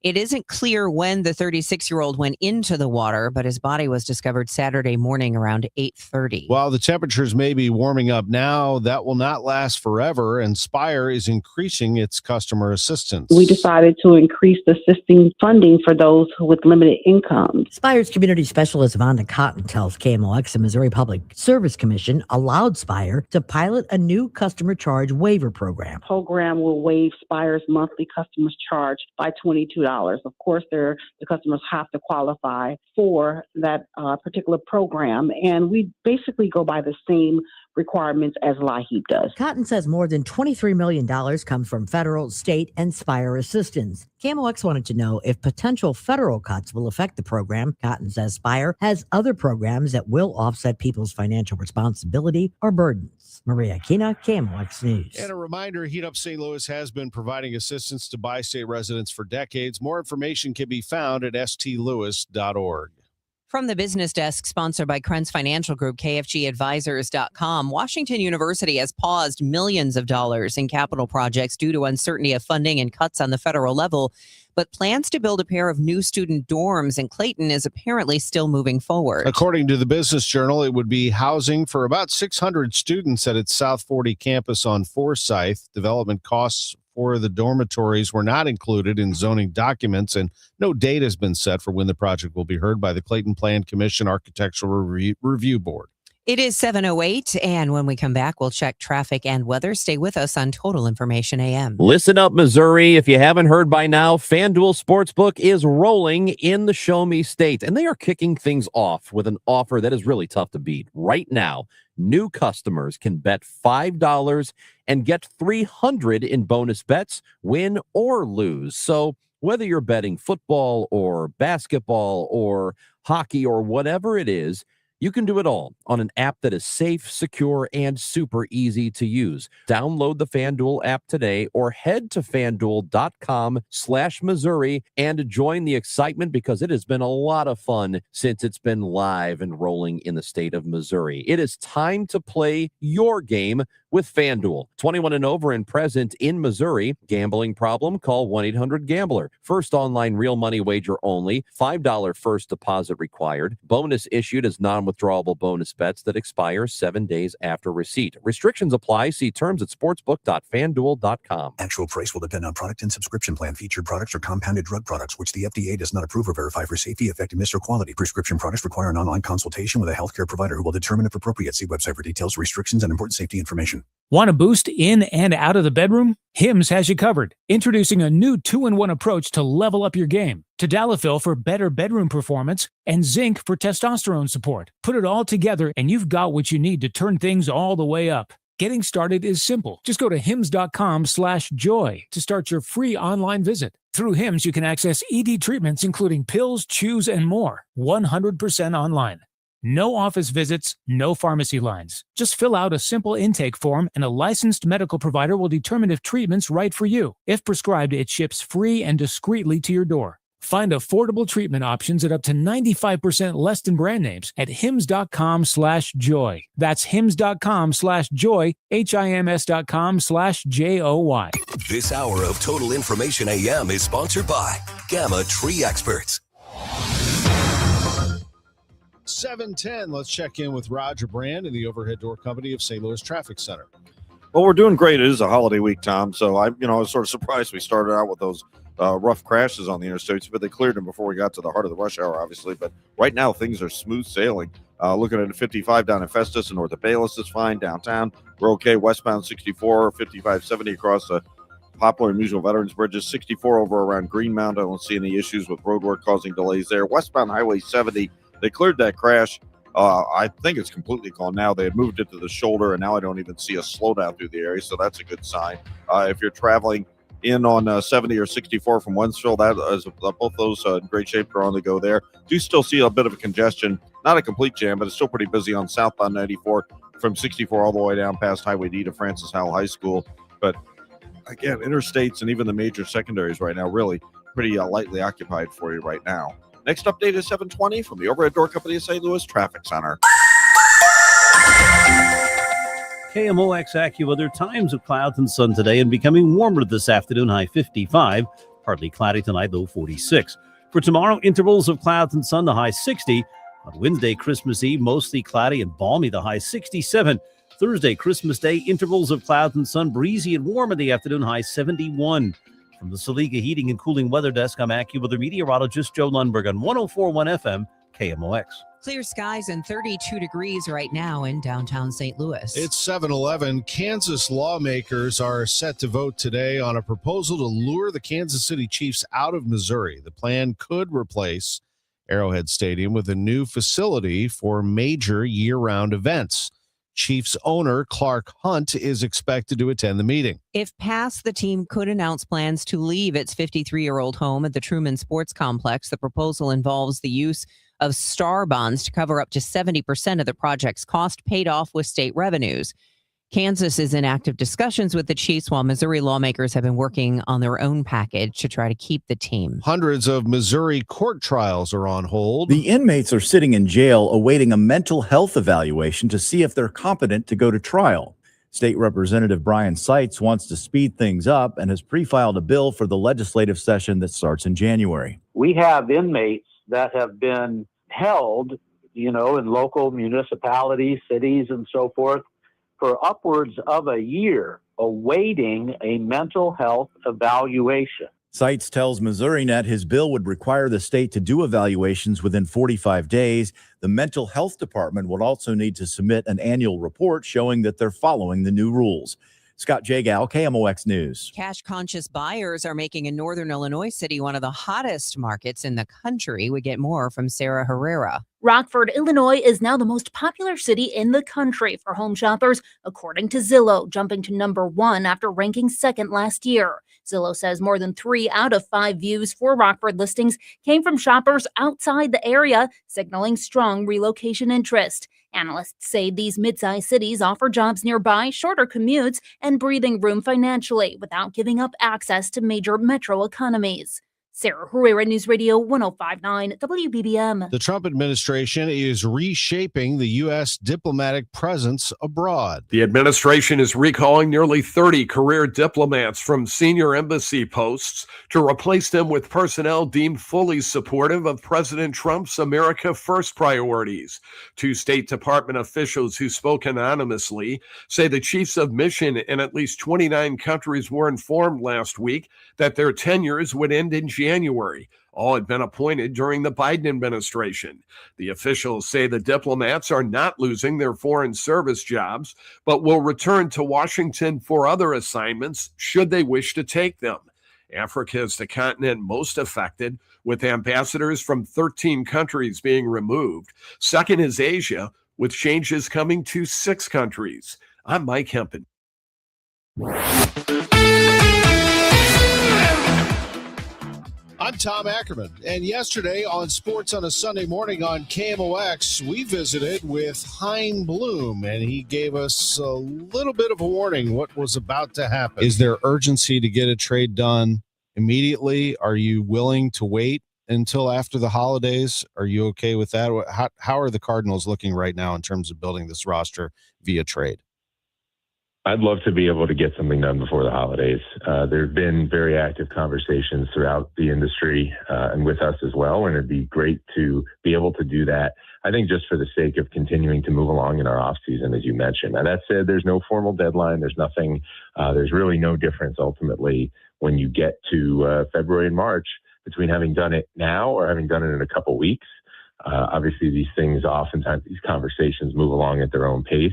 it isn't clear when the 36-year-old went into the water, but his body was discovered Saturday morning around 8:30. While the temperatures may be warming up now, that will not last forever, and Spire is increasing its customer assistance. We decided to increase the assisting funding for those with limited incomes. Spire's community specialist Vonda Cotton tells KMOX the Missouri Public Service Commission allowed Spire to pilot a new customer charge waiver program. The program will waive Spire's monthly customer's charge by $22. Of course, the customers have to qualify for that particular program, and we basically go by the same requirements as LIHEAP does. Cotton says more than $23 million comes from federal, state, and Spire assistance. KMOX wanted to know if potential federal cuts will affect the program. Cotton says Spire has other programs that will offset people's financial responsibility or burdens. Maria Aquina, KMOX News. And a reminder, Heat Up St. Louis has been providing assistance to bi-state residents for decades. More information can be found at stlewis.org. From the business desk, sponsored by Krenz Financial Group, KFGadvisors.com, Washington University has paused millions of dollars in capital projects due to uncertainty of funding and cuts on the federal level, but plans to build a pair of new student dorms in Clayton is apparently still moving forward. According to the Business Journal, it would be housing for about 600 students at its South 40 campus on Forsyth. Development costs for the dormitories were not included in zoning documents, and no date has been set for when the project will be heard by the Clayton Plan Commission Architectural Review Board. It is 7:08, and when we come back, we'll check traffic and weather. Stay with us on Total Information AM. Listen up, Missouri. If you haven't heard by now, FanDuel Sportsbook is rolling in the Show Me State, and they are kicking things off with an offer that is really tough to beat. Right now, new customers can bet $5 and get $300 in bonus bets, win or lose. So whether you're betting football or basketball or hockey or whatever it is, You can do it all on an app that is safe, secure, and super easy to use. Download the FanDuel app today or head to FanDuel.com/Missouri and join the excitement because it has been a lot of fun since it's been live and rolling in the state of Missouri. It is time to play your game with FanDuel. 21 and over and present in Missouri. Gambling problem? Call 1-800-GAMBLER. First online real money wager only. $5 first deposit required. Bonus issued as non-withdrawable bonus bets that expire 7 days after receipt. Restrictions apply. See terms at sportsbook.fanduel.com. Actual price will depend on product and subscription plan. Featured products are compounded drug products, which the FDA does not approve or verify for safety, effectiveness, or quality. Prescription products require an online consultation with a healthcare provider who will determine if appropriate. See website for details, restrictions, and important safety information. Want a boost in and out of the bedroom? Hims has you covered. Introducing a new 2-in-1 approach to level up your game. Tadalafil for better bedroom performance and zinc for testosterone support. Put it all together and you've got what you need to turn things all the way up. Getting started is simple. Just go to hims.com/joy to start your free online visit. Through Hims, you can access ED treatments including pills, chews, and more. 100% online. No office visits, no pharmacy lines. Just fill out a simple intake form and a licensed medical provider will determine if treatment's right for you. If prescribed, it ships free and discreetly to your door. Find affordable treatment options at up to 95% less than brand names at hims.com/joy. That's hims.com/joy, HIMS.com/JOY. This hour of Total Information AM is sponsored by Gamma Tree Experts. 7:10. Let's check in with Roger Brand and the Overhead Door Company of St. Louis Traffic Center. Well, we're doing great. It is a holiday week, Tom. So I was sort of surprised we started out with those rough crashes on the interstates, but they cleared them before we got to the heart of the rush hour, obviously. But right now, things are smooth sailing. Looking at a 55 down in Festus and north of Bayless is fine. Downtown, we're okay. Westbound 64, 5570 across the Poplar and Musial Veterans Bridges, 64 over around Greenmount. I don't see any issues with road work causing delays there. Westbound Highway 70, they cleared that crash. I think it's completely gone now. They had moved it to the shoulder, and now I don't even see a slowdown through the area, so that's a good sign. If you're traveling in on 70 or 64 from Wentzville, that is both those in great shape. They're on the go there. Do still see a bit of a congestion, not a complete jam, but it's still pretty busy on southbound 94 from 64 all the way down past Highway D to Francis Howell High School. But again, interstates and even the major secondaries right now really pretty lightly occupied for you right now. Next update is 7:20 from the Overhead Door Company of St. Louis Traffic Center. KMOX AccuWeather, times of clouds and sun today and becoming warmer this afternoon, high 55. Partly cloudy tonight, low 46. For tomorrow, intervals of clouds and sun, the high 60. On Wednesday, Christmas Eve, mostly cloudy and balmy, the high 67. Thursday, Christmas Day, intervals of clouds and sun, breezy and warm in the afternoon, high 71. From the Saliga Heating and Cooling Weather Desk, I'm AccuWeather meteorologist Joe Lundberg on 104.1 FM, KMOX. Clear skies and 32 degrees right now in downtown St. Louis. It's 7:11. Kansas lawmakers are set to vote today on a proposal to lure the Kansas City Chiefs out of Missouri. The plan could replace Arrowhead Stadium with a new facility for major year-round events. Chiefs owner Clark Hunt is expected to attend the meeting. If passed, the team could announce plans to leave its 53-year-old home at the Truman Sports Complex. The proposal involves the use of STAR bonds to cover up to 70% of the project's cost, paid off with state revenues. Kansas is in active discussions with the Chiefs, while Missouri lawmakers have been working on their own package to try to keep the team. Hundreds of Missouri court trials are on hold. The inmates are sitting in jail awaiting a mental health evaluation to see if they're competent to go to trial. State Representative Brian Seitz wants to speed things up and has pre-filed a bill for the legislative session that starts in January. We have inmates that have been held, in local municipalities, cities, and so forth, for upwards of a year, awaiting a mental health evaluation. Seitz tells MissouriNet his bill would require the state to do evaluations within 45 days. The mental health department would also need to submit an annual report showing that they're following the new rules. Scott Jagal, KMOX News. Cash-conscious buyers are making a northern Illinois city one of the hottest markets in the country. We get more from Sarah Herrera. Rockford, Illinois is now the most popular city in the country for home shoppers, according to Zillow, jumping to number 1 after ranking second last year. Zillow says more than 3 out of 5 views for Rockford listings came from shoppers outside the area, signaling strong relocation interest. Analysts say these mid-sized cities offer jobs nearby, shorter commutes, and breathing room financially without giving up access to major metro economies. Sarah Herrera, News Radio 105.9 WBBM. The Trump administration is reshaping the U.S. diplomatic presence abroad. The administration is recalling nearly 30 career diplomats from senior embassy posts to replace them with personnel deemed fully supportive of President Trump's America First priorities. 2 State Department officials who spoke anonymously say the chiefs of mission in at least 29 countries were informed last week that their tenures would end in January. All had been appointed during the Biden administration. The officials say the diplomats are not losing their foreign service jobs, but will return to Washington for other assignments should they wish to take them. Africa is the continent most affected, with ambassadors from 13 countries being removed. Second is Asia, with changes coming to 6 countries. I'm Mike Hempen. I'm Tom Ackerman, and yesterday on Sports on a Sunday Morning on KMOX, we visited with Hein Bloom, and he gave us a little bit of a warning what was about to happen. Is there urgency to get a trade done immediately? Are you willing to wait until after the holidays? Are you okay with that? How are the Cardinals looking right now in terms of building this roster via trade? I'd love to be able to get something done before the holidays. There have been very active conversations throughout the industry and with us as well, and it'd be great to be able to do that. I think just for the sake of continuing to move along in our off season, as you mentioned. Now, that said, there's no formal deadline. There's nothing. There's really no difference ultimately when you get to February and March between having done it now or having done it in a couple weeks. Obviously, these things, oftentimes these conversations move along at their own pace.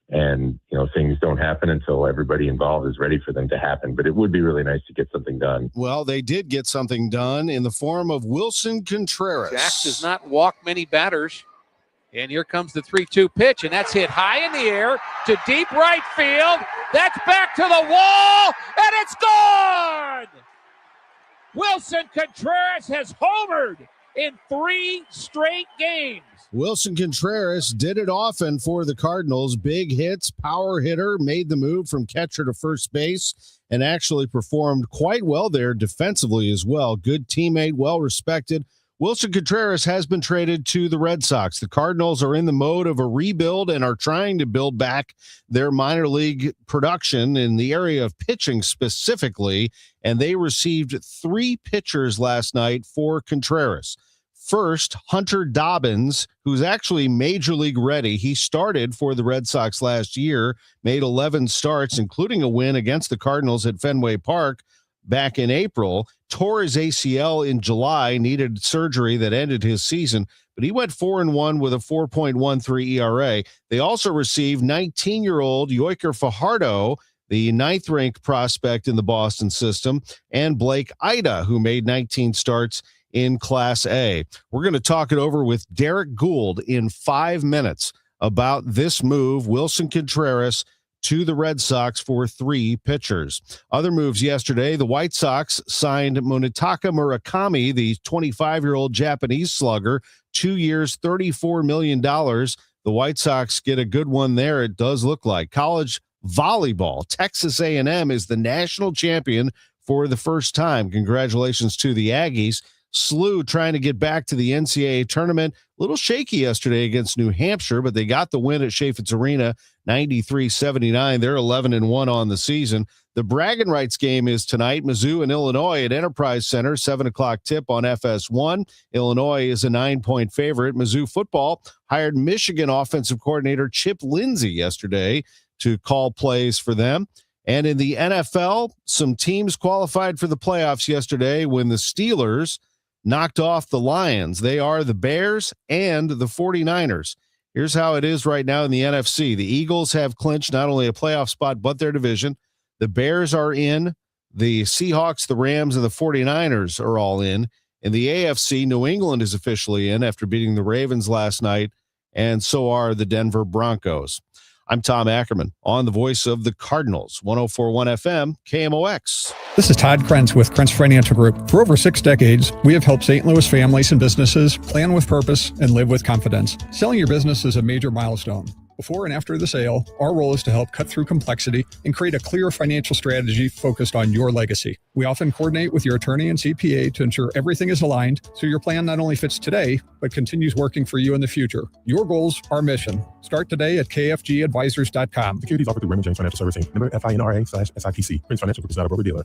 And, things don't happen until everybody involved is ready for them to happen. But it would be really nice to get something done. Well, they did get something done in the form of Wilson Contreras. Jack does not walk many batters. And here comes the 3-2 pitch, and that's hit high in the air to deep right field. That's back to the wall, and it's gone! Wilson Contreras has homered in 3 straight games. Wilson Contreras did it often for the Cardinals. Big hits, power hitter, made the move from catcher to first base, and actually performed quite well there defensively as well. Good teammate, well respected. Wilson Contreras has been traded to the Red Sox. The Cardinals are in the mode of a rebuild and are trying to build back their minor league production in the area of pitching specifically, and they received 3 pitchers last night for Contreras. First, Hunter Dobbins, who's actually major league ready. He started for the Red Sox last year, made 11 starts, including a win against the Cardinals at Fenway Park back in April. Tore his ACL in July, needed surgery that ended his season, but he went 4-1 with a 4.13 ERA. They also received 19-year-old Yoiker Fajardo, the 9th-ranked prospect in the Boston system, and Blake Ida, who made 19 starts in Class A. We're going to talk it over with Derek Gould in 5 minutes about this move, Wilson Contreras to the Red Sox for 3 pitchers. Other moves yesterday, the White Sox signed Munetaka Murakami, the 25-year-old Japanese slugger, 2 years, $34 million. The White Sox get a good one there, it does look like. College volleyball, Texas A&M is the national champion for the first time. Congratulations to the Aggies. SLU trying to get back to the NCAA tournament. A little shaky yesterday against New Hampshire, but they got the win at Chaffetz Arena, 93-79. They're 11-1 on the season. The bragging rights game is tonight. Mizzou and Illinois at Enterprise Center, 7 o'clock tip on FS1. Illinois is a 9-point favorite. Mizzou football hired Michigan offensive coordinator Chip Lindsey yesterday to call plays for them. And in the NFL, some teams qualified for the playoffs yesterday when the Steelers knocked off the Lions. They are the Bears and the 49ers. Here's how it is right now in the NFC. The Eagles have clinched not only a playoff spot, but their division. The Bears are in. The Seahawks, the Rams, and the 49ers are all in. In the AFC, New England is officially in after beating the Ravens last night, and so are the Denver Broncos. I'm Tom Ackerman on the voice of the Cardinals, 104.1 FM, KMOX. This is Todd Krentz with Krentz Financial Group. For over 6 decades, we have helped St. Louis families and businesses plan with purpose and live with confidence. Selling your business is a major milestone. Before and after the sale, our role is to help cut through complexity and create a clear financial strategy focused on your legacy. We often coordinate with your attorney and CPA to ensure everything is aligned so your plan not only fits today, but continues working for you in the future. Your goals, our mission. Start today at kfgadvisors.com. Securities offered through Raymond James Financial Servicing. Member FINRA/SIPC. Prince Financial Group is not a broker-dealer.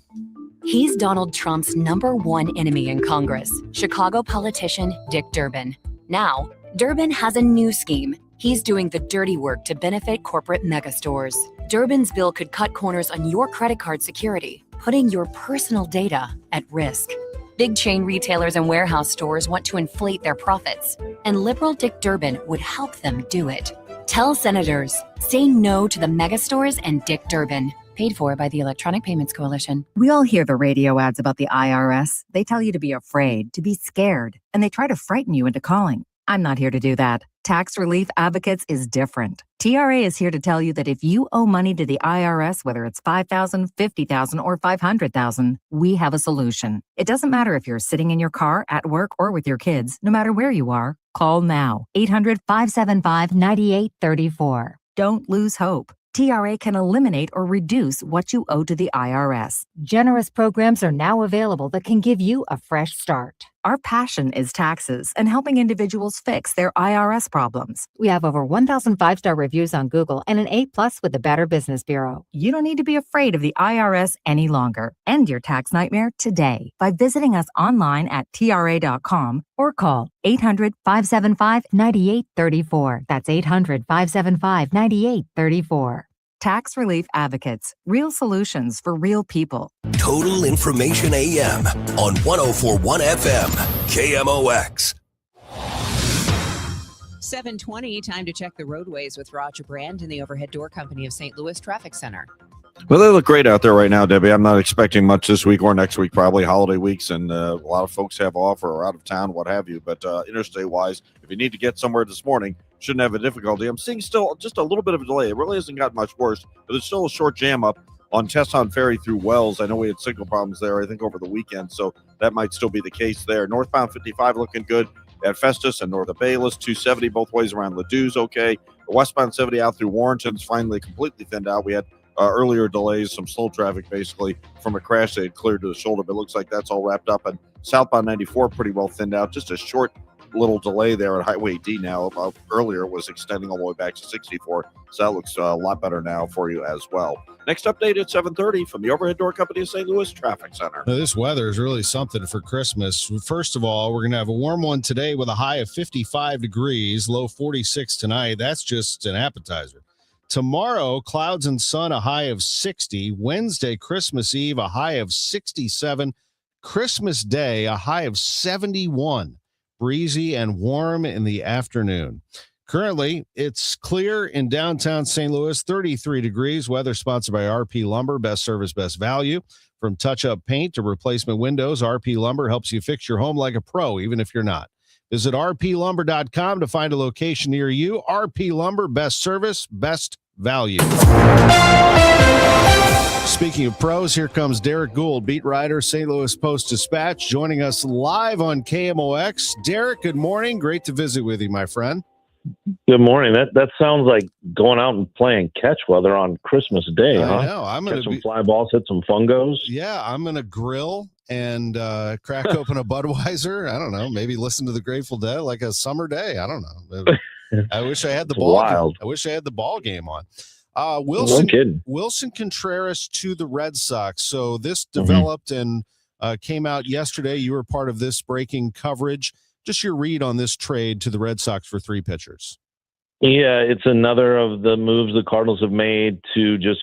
He's Donald Trump's #1 enemy in Congress, Chicago politician Dick Durbin. Now, Durbin has a new scheme. He's doing the dirty work to benefit corporate megastores. Durbin's bill could cut corners on your credit card security, putting your personal data at risk. Big chain retailers and warehouse stores want to inflate their profits, and liberal Dick Durbin would help them do it. Tell senators, say no to the megastores and Dick Durbin. Paid for by the Electronic Payments Coalition. We all hear the radio ads about the IRS. They tell you to be afraid, to be scared, and they try to frighten you into calling. I'm not here to do that. Tax Relief Advocates is different. TRA is here to tell you that if you owe money to the IRS, whether it's $5,000, $50,000, or $500,000, we have a solution. It doesn't matter if you're sitting in your car, at work, or with your kids. No matter where you are, call now. 800-575-9834. Don't lose hope. TRA can eliminate or reduce what you owe to the IRS. Generous programs are now available that can give you a fresh start. Our passion is taxes and helping individuals fix their IRS problems. We have over 1,000 5-star reviews on Google and an A+ with the Better Business Bureau. You don't need to be afraid of the IRS any longer. End your tax nightmare today by visiting us online at TRA.com or call 800-575-9834. That's 800-575-9834. Tax Relief Advocates. Real solutions for real people. Total Information AM on 104.1 FM, KMOX. 7:20, time to check the roadways with Roger Brand in the Overhead Door Company of St. Louis Traffic Center. Well, they look great out there right now, Debbie. I'm not expecting much this week or next week, probably holiday weeks, and a lot of folks have off or are out of town, what have you. But interstate-wise, if you need to get somewhere this morning, shouldn't have a difficulty. I'm seeing still just a little bit of a delay. It really hasn't gotten much worse, but there's still a short jam up on Tesson Ferry through Wells. I know we had signal problems there, I think, over the weekend, so that might still be the case there. Northbound 55 looking good at Festus and north of Bayless. 270 both ways around Ladou's okay. The westbound 70 out through Warrenton's finally completely thinned out. We had earlier delays, some slow traffic basically from a crash they had cleared to the shoulder, but it looks like that's all wrapped up. And southbound 94 pretty well thinned out. Just a short little delay there at Highway D now. Earlier was extending all the way back to 64, so that looks a lot better now for you as well. Next update at 7:30 from the Overhead Door Company of St. Louis Traffic Center. Now, this weather is really something for Christmas. First of all, we're going to have a warm one today with a high of 55 degrees, low 46 tonight. That's just an appetizer. Tomorrow, clouds and sun, a high of 60. Wednesday, Christmas Eve, a high of 67. Christmas Day, a high of 71. Breezy and warm in the afternoon. Currently, it's clear in downtown St. Louis, 33 degrees. Weather sponsored by RP Lumber, best service, best value. From touch-up paint to replacement windows, RP Lumber helps you fix your home like a pro, even if you're not. Visit rplumber.com to find a location near you. RP Lumber, best service, best value. Speaking of pros, here comes Derek Gould, beat writer, St. Louis Post-Dispatch, joining us live on KMOX. Derek, good morning. Great to visit with you, my friend. Good morning. That sounds like going out and playing catch weather on Christmas Day, huh? I know. I'm going to some fly balls, hit some fungos. Yeah, I'm going to grill and crack open a Budweiser. I don't know. Maybe listen to the Grateful Dead like a summer day. I don't know. I wish I had the ball. Wild. I wish I had the ball game on. No kidding. Wilson Contreras to the Red Sox. So this developed and came out yesterday. You were part of this breaking coverage. Just your read on this trade to the Red Sox for 3 pitchers. Yeah, it's another of the moves the Cardinals have made to just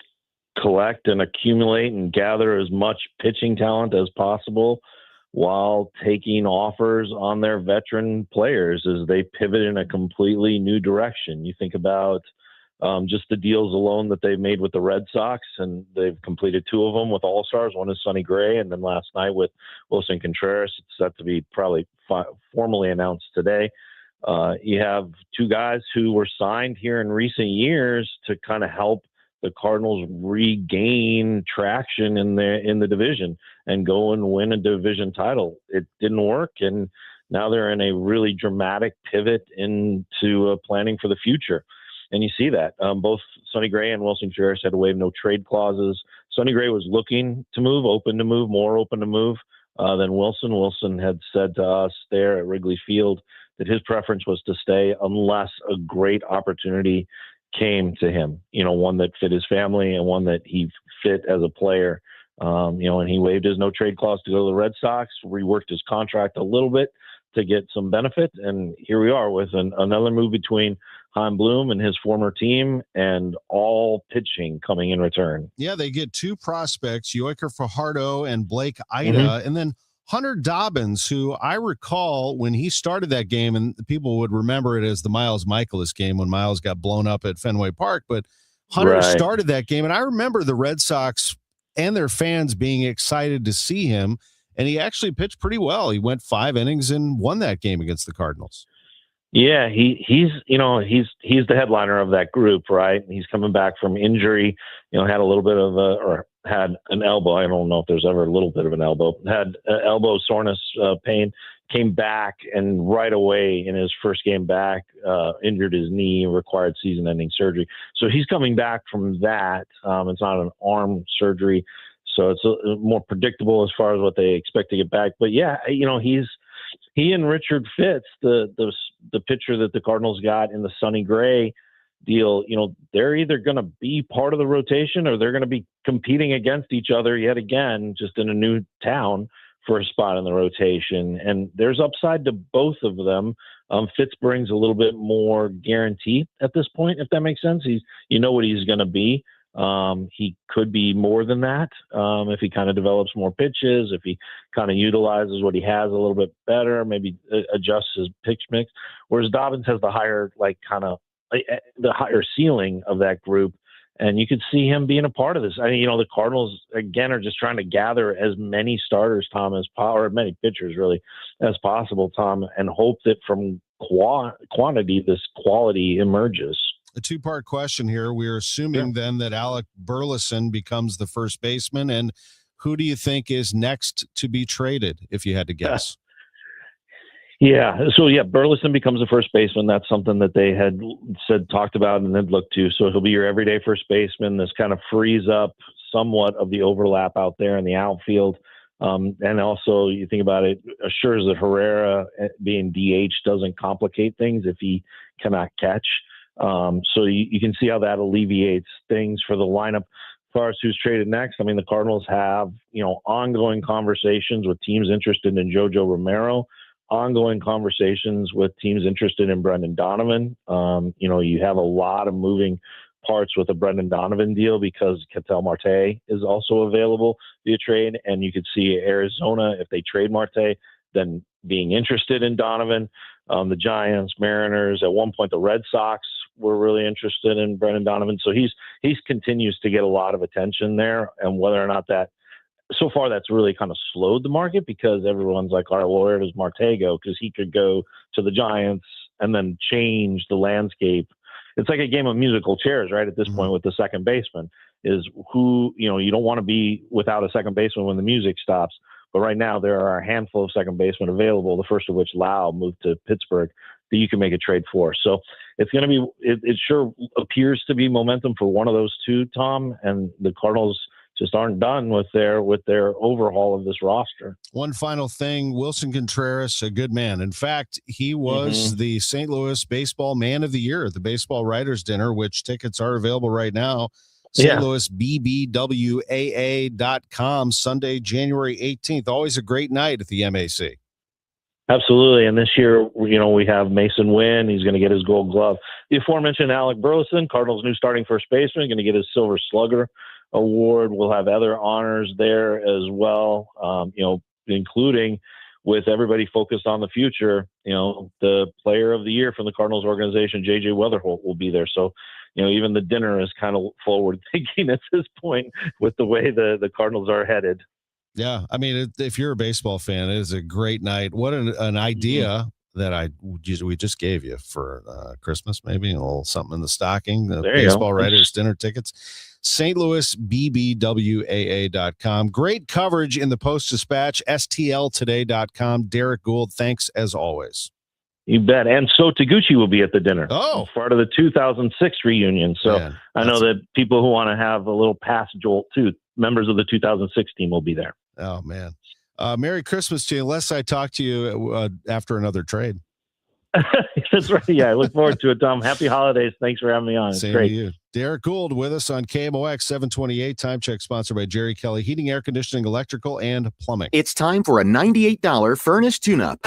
collect and accumulate and gather as much pitching talent as possible while taking offers on their veteran players as they pivot in a completely new direction. You think about Just the deals alone that they've made with the Red Sox, and they've completed 2 of them with All-Stars. One is Sonny Gray, and then last night with Wilson Contreras. It's set to be probably formally announced today. You have 2 guys who were signed here in recent years to kind of help the Cardinals regain traction in the division and go and win a division title. It didn't work, and now they're in a really dramatic pivot into planning for the future. And you see that both Sonny Gray and Wilson Contreras had to waive no trade clauses. Sonny Gray was looking to move, more open to move than Wilson. Wilson had said to us there at Wrigley Field that his preference was to stay unless a great opportunity came to him, one that fit his family and one that he fit as a player. And he waived his no trade clause to go to the Red Sox, reworked his contract a little bit to get some benefit. And here we are with another move between Chaim Bloom and his former team, and all pitching coming in return. Yeah, they get 2 prospects, Yoiker Fajardo and Blake Ida, and then Hunter Dobbins, who I recall when he started that game, and people would remember it as the Miles Michaelis game when Miles got blown up at Fenway Park, but Hunter started that game, and I remember the Red Sox and their fans being excited to see him, and he actually pitched pretty well. He went 5 innings and won that game against the Cardinals. Yeah, he's the headliner of that group, right? He's coming back from injury, had a little bit of had an elbow. I don't know if there's ever a little bit of an elbow. Had elbow soreness pain, came back, and right away in his first game back, injured his knee, required season-ending surgery. So he's coming back from that. It's not an arm surgery, so it's more predictable as far as what they expect to get back. But yeah, he and Richard Fitz, the pitcher that the Cardinals got in the Sonny Gray deal, they're either going to be part of the rotation or they're going to be competing against each other yet again, just in a new town for a spot in the rotation. And there's upside to both of them. Fitz brings a little bit more guarantee at this point, if that makes sense. What he's going to be. He could be more than that if he kind of develops more pitches, if he kind of utilizes what he has a little bit better, maybe adjusts his pitch mix. Whereas Dobbins has the higher, the higher ceiling of that group, and you could see him being a part of this. The Cardinals again are just trying to gather as many starters, Tom, or many pitchers really as possible, Tom, and hope that from quantity this quality emerges. A 2-part question here. We're assuming then that Alec Burleson becomes the first baseman, and who do you think is next to be traded, if you had to guess? Burleson becomes the first baseman. That's something that they had talked about and had looked to. So he'll be your everyday first baseman. This kind of frees up somewhat of the overlap out there in the outfield. And also, you think about it, assures that Herrera being DH doesn't complicate things if he cannot catch. So you can see how that alleviates things for the lineup. As far as who's traded next, the Cardinals have, ongoing conversations with teams interested in Jojo Romero, ongoing conversations with teams interested in Brendan Donovan. You have a lot of moving parts with the Brendan Donovan deal because Ketel Marte is also available via trade. And you could see Arizona, if they trade Marte, then being interested in Donovan. The Giants, Mariners, at one point the Red Sox were really interested in Brendan Donovan. So he's continues to get a lot of attention there. And whether or not that, so far that's really kind of slowed the market because everyone's like, all right, well, where does Marte go? Because he could go to the Giants and then change the landscape. It's like a game of musical chairs, right? At this point with the second baseman is who, you don't want to be without a second baseman when the music stops. But right now there are a handful of second basemen available, the first of which Lau moved to Pittsburgh, that you can make a trade for. So it's going to be, it sure appears to be momentum for one of those two, Tom, and the Cardinals just aren't done with their overhaul of this roster. One final thing, Wilson Contreras, a good man. In fact, he was the St. Louis Baseball Man of the Year at the Baseball Writers Dinner, which tickets are available right now. St. Louis BBWAA.com, Sunday, January 18th. Always a great night at the MAC. Absolutely. And this year, we have Mason Wynn. He's going to get his Gold Glove. The aforementioned Alec Burleson, Cardinals' new starting first baseman, going to get his Silver Slugger Award. We'll have other honors there as well, including with everybody focused on the future. The Player of the Year from the Cardinals organization, J.J. Weatherholt, will be there. So even the dinner is kind of forward thinking at this point with the way the Cardinals are headed. Yeah, I mean, if you're a baseball fan, it is a great night. What an idea that we just gave you for Christmas, maybe a little something in the stocking. The baseball writers dinner tickets. St. Louis BBWAA.com. Great coverage in the Post-Dispatch. STLtoday.com. Derek Gould, thanks as always. You bet. And so Taguchi will be at the dinner. Oh, part of the 2006 reunion. So man, I know that people who want to have a little past jolt too, members of the 2006 team will be there. Oh man. Merry Christmas to you, unless I talk to you after another trade. That's right. Yeah, I look forward to it, Tom. Happy holidays. Thanks for having me on. Same great. To you. Derek Gould with us on KMOX 728. Time check sponsored by Jerry Kelly Heating, Air Conditioning, Electrical, and Plumbing. It's time for a $98 furnace tune-up.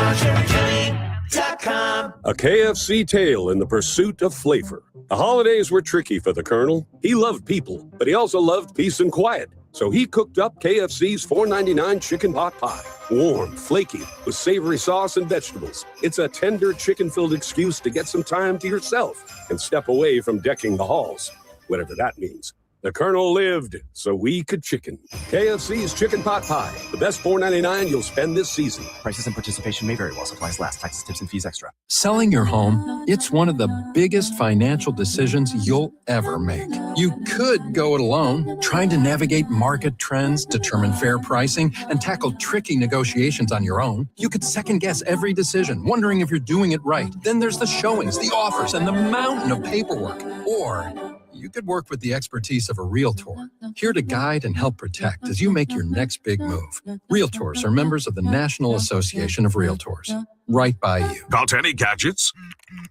A KFC tale in the pursuit of flavor. The holidays were tricky for the Colonel. He loved people, but he also loved peace and quiet. So he cooked up KFC's $4.99 chicken pot pie. Warm, flaky, with savory sauce and vegetables. It's a tender chicken-filled excuse to get some time to yourself and step away from decking the halls, whatever that means. The Colonel lived so we could chicken. KFC's chicken pot pie. The best $4.99 you'll spend this season. Prices and participation may vary while supplies last. Taxes, tips, and fees extra. Selling your home, it's one of the biggest financial decisions you'll ever make. You could go it alone, trying to navigate market trends, determine fair pricing, and tackle tricky negotiations on your own. You could second guess every decision, wondering if you're doing it right. Then there's the showings, the offers, and the mountain of paperwork. Or you could work with the expertise of a realtor, here to guide and help protect as you make your next big move. Realtors are members of the National Association of Realtors. Right by you. Got any gadgets?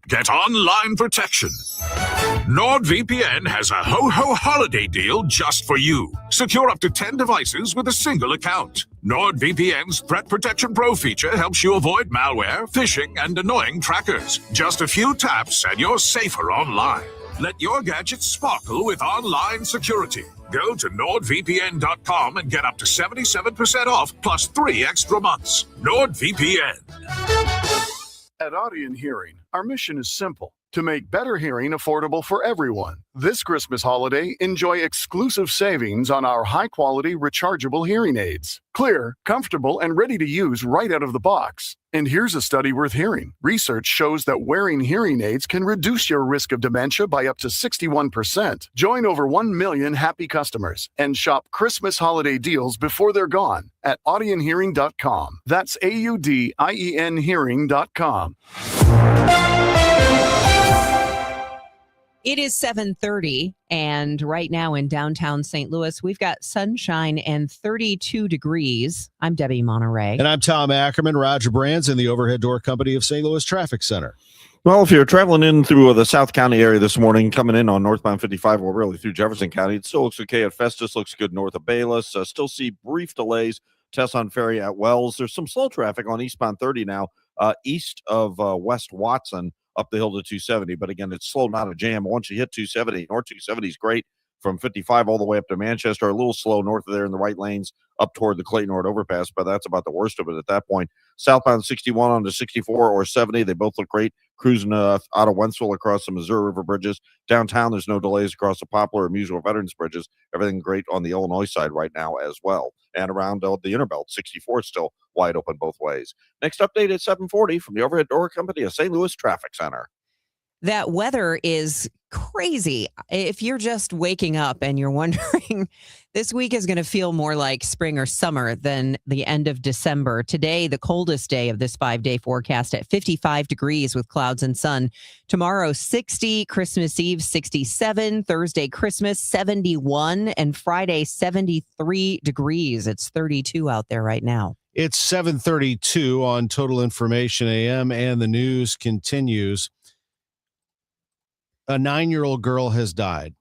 Get online protection. NordVPN has a ho-ho holiday deal just for you. Secure up to 10 devices with a single account. NordVPN's Threat Protection Pro feature helps you avoid malware, phishing, and annoying trackers. Just a few taps and you're safer online. Let your gadgets sparkle with online security. Go to NordVPN.com and get up to 77% off plus 3 extra months. NordVPN. At Audion Hearing, our mission is simple: to make better hearing affordable for everyone. This Christmas holiday, enjoy exclusive savings on our high-quality rechargeable hearing aids. Clear, comfortable, and ready to use right out of the box. And here's a study worth hearing. Research shows that wearing hearing aids can reduce your risk of dementia by up to 61%. Join over 1 million happy customers and shop Christmas holiday deals before they're gone at audionhearing.com. That's AUDIEN hearing.com. It is 7:30, and right now in downtown St. Louis, we've got sunshine and 32 degrees. I'm Debbie Monterrey. And I'm Tom Ackerman. Roger Brands in the Overhead Door Company of St. Louis Traffic Center. Well, if you're traveling in through the South County area this morning, coming in on northbound 55 or really through Jefferson County, it still looks okay at Festus, looks good north of Bayless. Still see brief delays. Tesson Ferry at Wells. There's some slow traffic on eastbound 30 now, east of West Watson, up the hill to 270. But again, it's slow, not a jam. Once you hit 270, north 270 is great from 55 all the way up to Manchester. A little slow north of there in the right lanes up toward the Clayton Road overpass, but that's about the worst of it at that point. Southbound 61 onto 64 or 70, they both look great. Cruising out of Wentzville across the Missouri River bridges. Downtown, there's no delays across the Poplar or Musel Veterans bridges. Everything great on the Illinois side right now as well. And around the Interbelt, 64 is still wide open both ways. Next update at 7:40 from the Overhead Door Company of St. Louis Traffic Center. That weather is crazy. If you're just waking up and you're wondering, this week is going to feel more like spring or summer than the end of December. Today, the coldest day of this 5-day forecast at 55 degrees with clouds and sun. Tomorrow, 60, Christmas Eve, 67, Thursday, Christmas, 71, and Friday, 73 degrees. It's 32 out there right now. It's 7:32 on Total Information AM, and the news continues. A 9-year-old girl has died,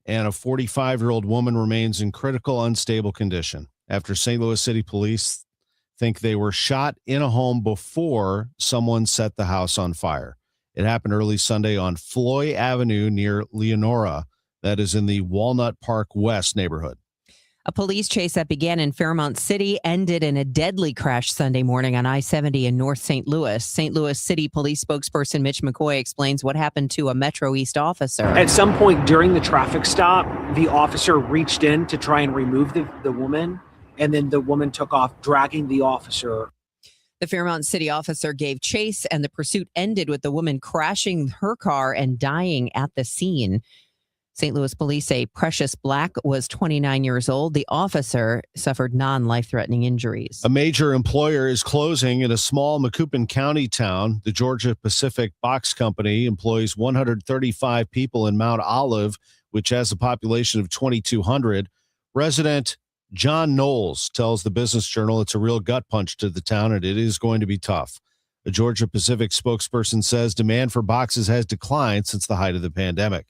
and a 45-year-old woman remains in critical, unstable condition after St. Louis City Police think they were shot in a home before someone set the house on fire. It happened early Sunday on Floy Avenue near Leonora, that is in the Walnut Park West neighborhood. A police chase that began in Fairmount City ended in a deadly crash Sunday morning on I-70 in North St. Louis. St. Louis City Police spokesperson Mitch McCoy explains what happened to a Metro East officer. At some point during the traffic stop, the officer reached in to try and remove the woman, and then the woman took off, dragging the officer. The Fairmount City officer gave chase, and the pursuit ended with the woman crashing her car and dying at the scene. St. Louis police say Precious Black was 29 years old. The officer suffered non-life-threatening injuries. A major employer is closing in a small Macoupin County town. The Georgia Pacific Box Company employs 135 people in Mount Olive, which has a population of 2,200. Resident John Knowles tells the Business Journal it's a real gut punch to the town, and it is going to be tough. A Georgia Pacific spokesperson says demand for boxes has declined since the height of the pandemic.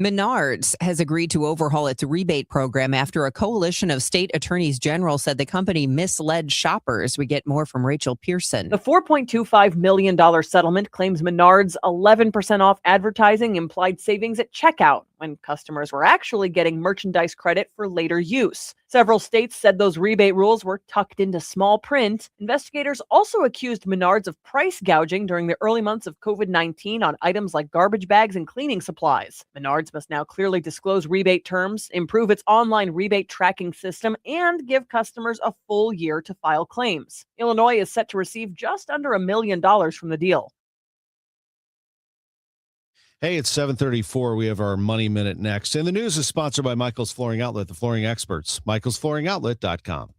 Menards has agreed to overhaul its rebate program after a coalition of state attorneys general said the company misled shoppers. We get more from Rachel Pearson. The $4.25 million settlement claims Menards' 11% off advertising implied savings at checkout when customers were actually getting merchandise credit for later use. Several states said those rebate rules were tucked into small print. Investigators also accused Menards of price gouging during the early months of COVID-19 on items like garbage bags and cleaning supplies. Menards must now clearly disclose rebate terms, improve its online rebate tracking system, and give customers a full year to file claims. Illinois is set to receive just under $1 million from the deal. Hey, it's 7:34. We have our Money Minute next. And the news is sponsored by Michael's Flooring Outlet, the flooring experts. michaelsflooringoutlet.com.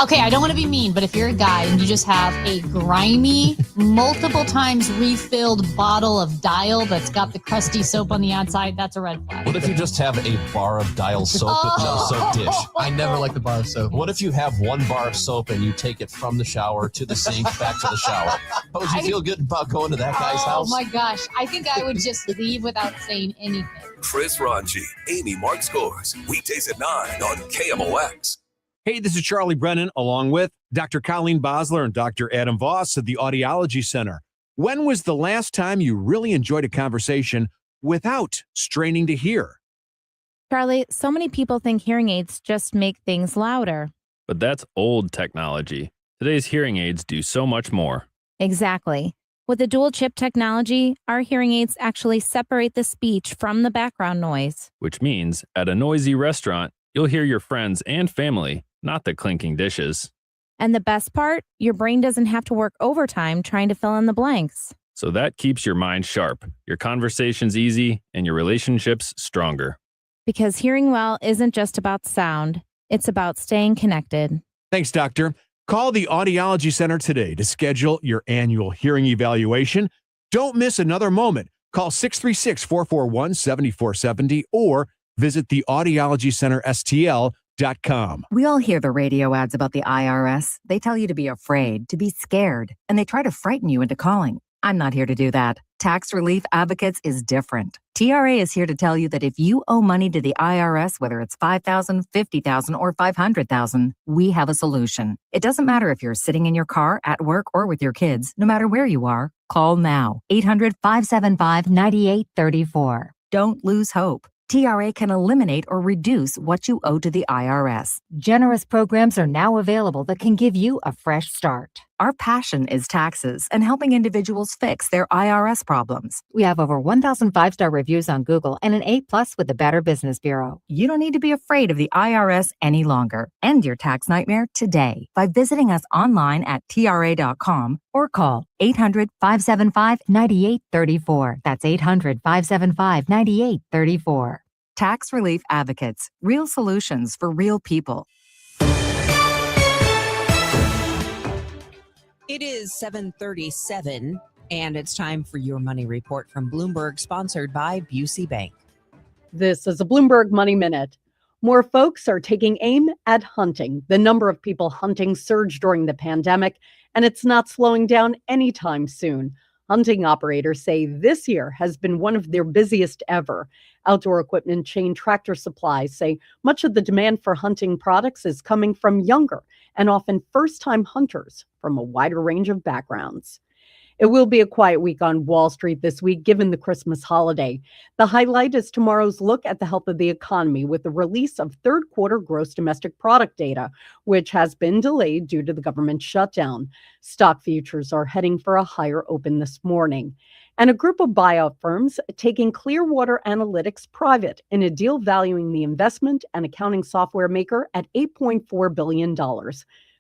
Okay, I don't want to be mean, but if you're a guy and you just have a grimy, multiple times refilled bottle of Dial that's got the crusty soap on the outside, that's a red flag. What if you just have a bar of Dial soap with no soap dish? I never like the bar of soap. What if you have one bar of soap and you take it from the shower to the sink, back to the shower? How would you feel good about going to that guy's house? Oh my gosh, I think I would just leave without saying anything. Chris Ranji, Amy Mark Scores, weekdays at 9 on KMOX. Hey, this is Charlie Brennan, along with Dr. Colleen Bosler and Dr. Adam Voss at the Audiology Center. When was the last time you really enjoyed a conversation without straining to hear? Charlie, so many people think hearing aids just make things louder. But that's old technology. Today's hearing aids do so much more. Exactly. With the dual chip technology, our hearing aids actually separate the speech from the background noise. Which means at a noisy restaurant, you'll hear your friends and family, not the clinking dishes. And the best part, your brain doesn't have to work overtime trying to fill in the blanks. So that keeps your mind sharp, your conversations easy, and your relationships stronger. Because hearing well isn't just about sound, it's about staying connected. Thanks, Doctor. Call the Audiology Center today to schedule your annual hearing evaluation. Don't miss another moment. Call 636-441-7470 or visit the audiologycenterstl.com. We all hear the radio ads about the IRS. They tell you to be afraid, to be scared, and they try to frighten you into calling. I'm not here to do that. Tax Relief Advocates is different. TRA is here to tell you that if you owe money to the IRS, whether it's $5,000, $50,000, or $500,000, we have a solution. It doesn't matter if you're sitting in your car, at work, or with your kids. No matter where you are, call now. 800-575-9834. Don't lose hope. TRA can eliminate or reduce what you owe to the IRS. Generous programs are now available that can give you a fresh start. Our passion is taxes and helping individuals fix their IRS problems. We have over 1,000 five-star reviews on Google and an A+ with the Better Business Bureau. You don't need to be afraid of the IRS any longer. End your tax nightmare today by visiting us online at TRA.com or call 800-575-9834. That's 800-575-9834. Tax Relief Advocates. Real solutions for real people. It is 7:37, and it's time for your money report from Bloomberg, sponsored by Busey Bank. This is a Bloomberg Money Minute. More folks are taking aim at hunting. The number of people hunting surged during the pandemic, and it's not slowing down anytime soon. Hunting operators say this year has been one of their busiest ever. Outdoor equipment chain Tractor Supply say much of the demand for hunting products is coming from younger and often first-time hunters from a wider range of backgrounds. It will be a quiet week on Wall Street this week, given the Christmas holiday. The highlight is tomorrow's look at the health of the economy with the release of third quarter gross domestic product data, which has been delayed due to the government shutdown. Stock futures are heading for a higher open this morning. And a group of buyout firms taking Clearwater Analytics private in a deal valuing the investment and accounting software maker at $8.4 billion.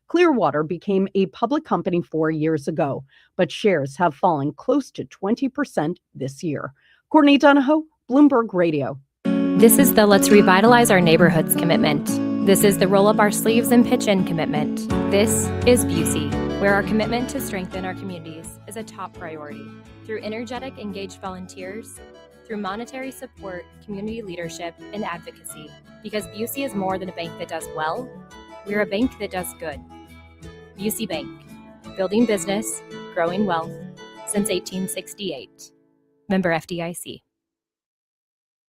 Clearwater became a public company 4 years ago, but shares have fallen close to 20% this year. Courtney Donahoe, Bloomberg Radio. This is the Let's Revitalize Our Neighborhoods commitment. This is the Roll Up Our Sleeves and Pitch In commitment. This is Busey, where our commitment to strengthen our communities is a top priority. Through energetic, engaged volunteers, through monetary support, community leadership, and advocacy. Because Busey is more than a bank that does well, we're a bank that does good. Busey Bank, building business, growing wealth, since 1868. Member FDIC.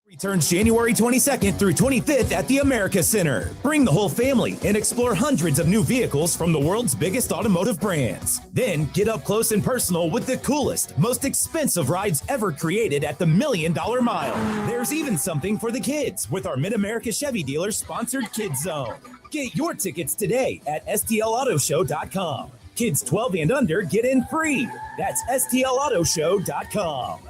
Returns January 22nd through 25th at the America Center. Bring the whole family and explore hundreds of new vehicles from the world's biggest automotive brands. Then get up close and personal with the coolest, most expensive rides ever created at the $1 Million Mile. There's even something for the kids with our Mid-America Chevy dealers sponsored Kids Zone. Get your tickets today at stlautoshow.com. Kids 12 and under get in free. That's stlautoshow.com.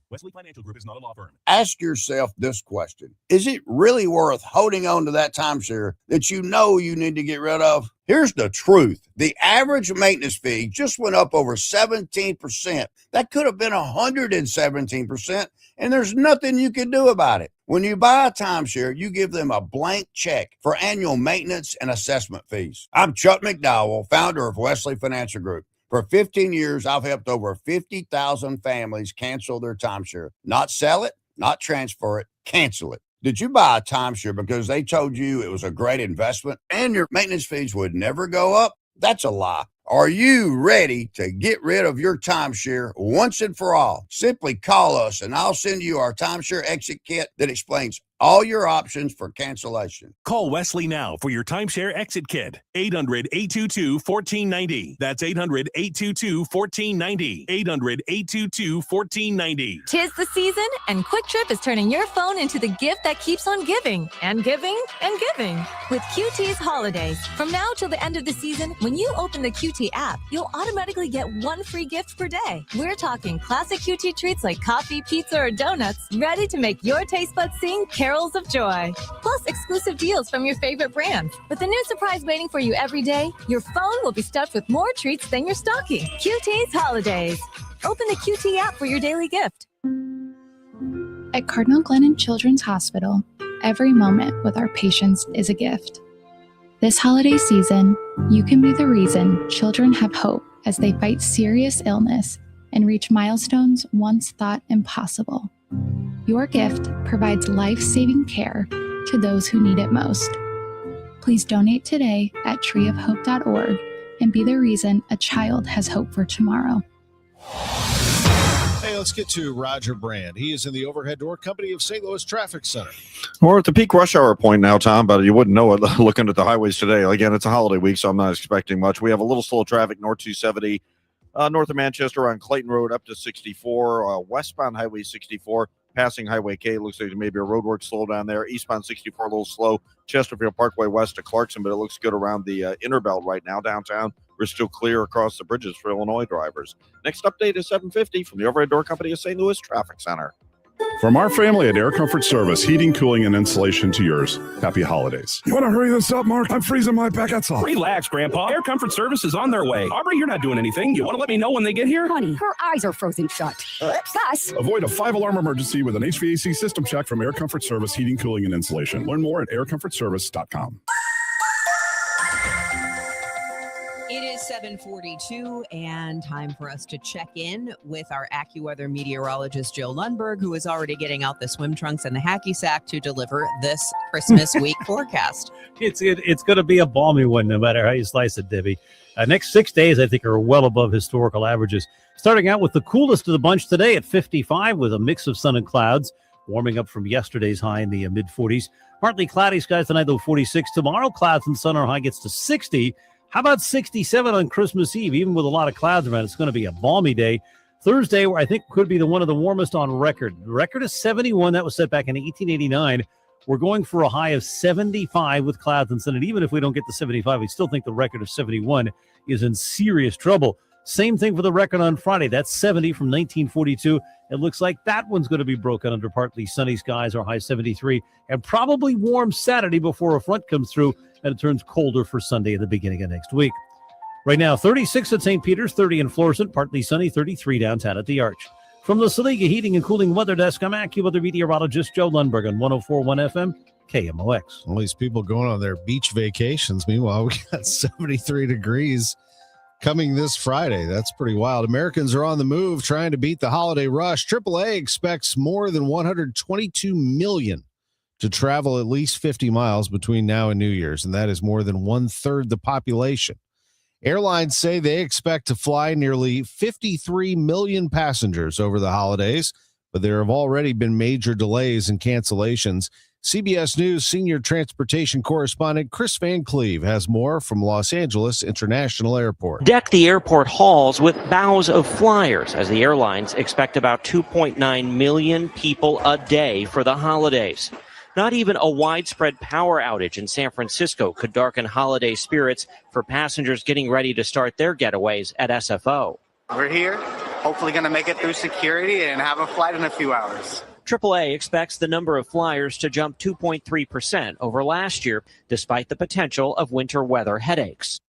Wesley Financial Group is not a law firm. Ask yourself this question. Is it really worth holding on to that timeshare that you know you need to get rid of? Here's the truth. The average maintenance fee just went up over 17%. That could have been 117%, and there's nothing you can do about it. When you buy a timeshare, you give them a blank check for annual maintenance and assessment fees. I'm Chuck McDowell, founder of Wesley Financial Group. For 15 years, I've helped over 50,000 families cancel their timeshare. Not sell it, not transfer it, cancel it. Did you buy a timeshare because they told you it was a great investment and your maintenance fees would never go up? That's a lie. Are you ready to get rid of your timeshare once and for all? Simply call us and I'll send you our timeshare exit kit that explains all your options for cancellation. Call Wesley now for your timeshare exit kit. 800-822-1490. That's 800-822-1490. 800-822-1490. 'Tis the season, and Quick Trip is turning your phone into the gift that keeps on giving and giving and giving with QT's holidays. From now till the end of the season, when you open the QT app, you'll automatically get one free gift per day. We're talking classic QT treats like coffee, pizza, or donuts, ready to make your taste buds sing carols of joy. Plus exclusive deals from your favorite brands. With a new surprise waiting for you every day, your phone will be stuffed with more treats than your stocking. QT's Holidays. Open the QT app for your daily gift. At Cardinal Glennon Children's Hospital, every moment with our patients is a gift. This holiday season, you can be the reason children have hope as they fight serious illness and reach milestones once thought impossible. Your gift provides life-saving care to those who need it most. Please donate today at treeofhope.org and be the reason a child has hope for tomorrow. Hey, let's get to Roger Brand. He is in the Overhead Door Company of St. Louis Traffic Center. We're at the peak rush hour point now, Tom, but you wouldn't know it looking at the highways today. Again, it's a holiday week, so I'm not expecting much. We have a little slow traffic north 270, north of Manchester on Clayton Road up to 64, westbound Highway 64. Passing Highway K, looks like maybe a roadwork slowdown there. Eastbound 64, a little slow. Chesterfield Parkway west to Clarkson, but it looks good around the inner belt right now downtown. We're still clear across the bridges for Illinois drivers. Next update is 750 from the Overhead Door Company of St. Louis Traffic Center. From our family at Air Comfort Service, heating, cooling, and insulation to yours. Happy holidays. You want to hurry this up, Mark? I'm freezing my baguettes off. Relax, Grandpa. Air Comfort Service is on their way. Aubrey, you're not doing anything. You want to let me know when they get here? Honey, her eyes are frozen shut. Plus, avoid a 5-alarm emergency with an HVAC system check from Air Comfort Service Heating, Cooling, and Insulation. Learn more at aircomfortservice.com. It is 7:42 and time for us to check in with our AccuWeather meteorologist, Joe Lundberg, who is already getting out the swim trunks and the hacky sack to deliver this Christmas week forecast. It's going to be a balmy one, no matter how you slice it, Debbie. Next 6 days, I think, are well above historical averages. Starting out with the coolest of the bunch today at 55 with a mix of sun and clouds, warming up from yesterday's high in the mid-40s. Partly cloudy skies tonight, though 46. Tomorrow, clouds and sun, our high gets to 60. How about 67 on Christmas Eve? Even with a lot of clouds around, it's going to be a balmy day. Thursday, where I think could be one of the warmest on record. The record is 71. That was set back in 1889. We're going for a high of 75 with clouds and sun. And even if we don't get to 75, we still think the record of 71 is in serious trouble. Same thing for the record on Friday. That's 70 from 1942. It looks like that one's going to be broken under partly sunny skies, our high 73, and probably warm Saturday before a front comes through and it turns colder for Sunday at the beginning of next week. Right now, 36 at St. Peter's, 30 in Florissant, partly sunny, 33 downtown at the Arch. From the Saliga Heating and Cooling Weather Desk, I'm AccuWeather meteorologist Joe Lundberg on 104.1 FM, KMOX. All these people going on their beach vacations. Meanwhile, we got 73 degrees coming this Friday. That's pretty wild. Americans are on the move trying to beat the holiday rush. AAA expects more than 122 million to travel at least 50 miles between now and New Year's, and that is more than 1/3 the population. Airlines say they expect to fly nearly 53 million passengers over the holidays, but there have already been major delays and cancellations. CBS News senior transportation correspondent Chris Van Cleve has more from Los Angeles International Airport. Deck the airport halls with boughs of flyers as the airlines expect about 2.9 million people a day for the holidays. Not even a widespread power outage in San Francisco could darken holiday spirits for passengers getting ready to start their getaways at SFO. We're here, hopefully going to make it through security and have a flight in a few hours. AAA expects the number of flyers to jump 2.3% over last year, despite the potential of winter weather headaches.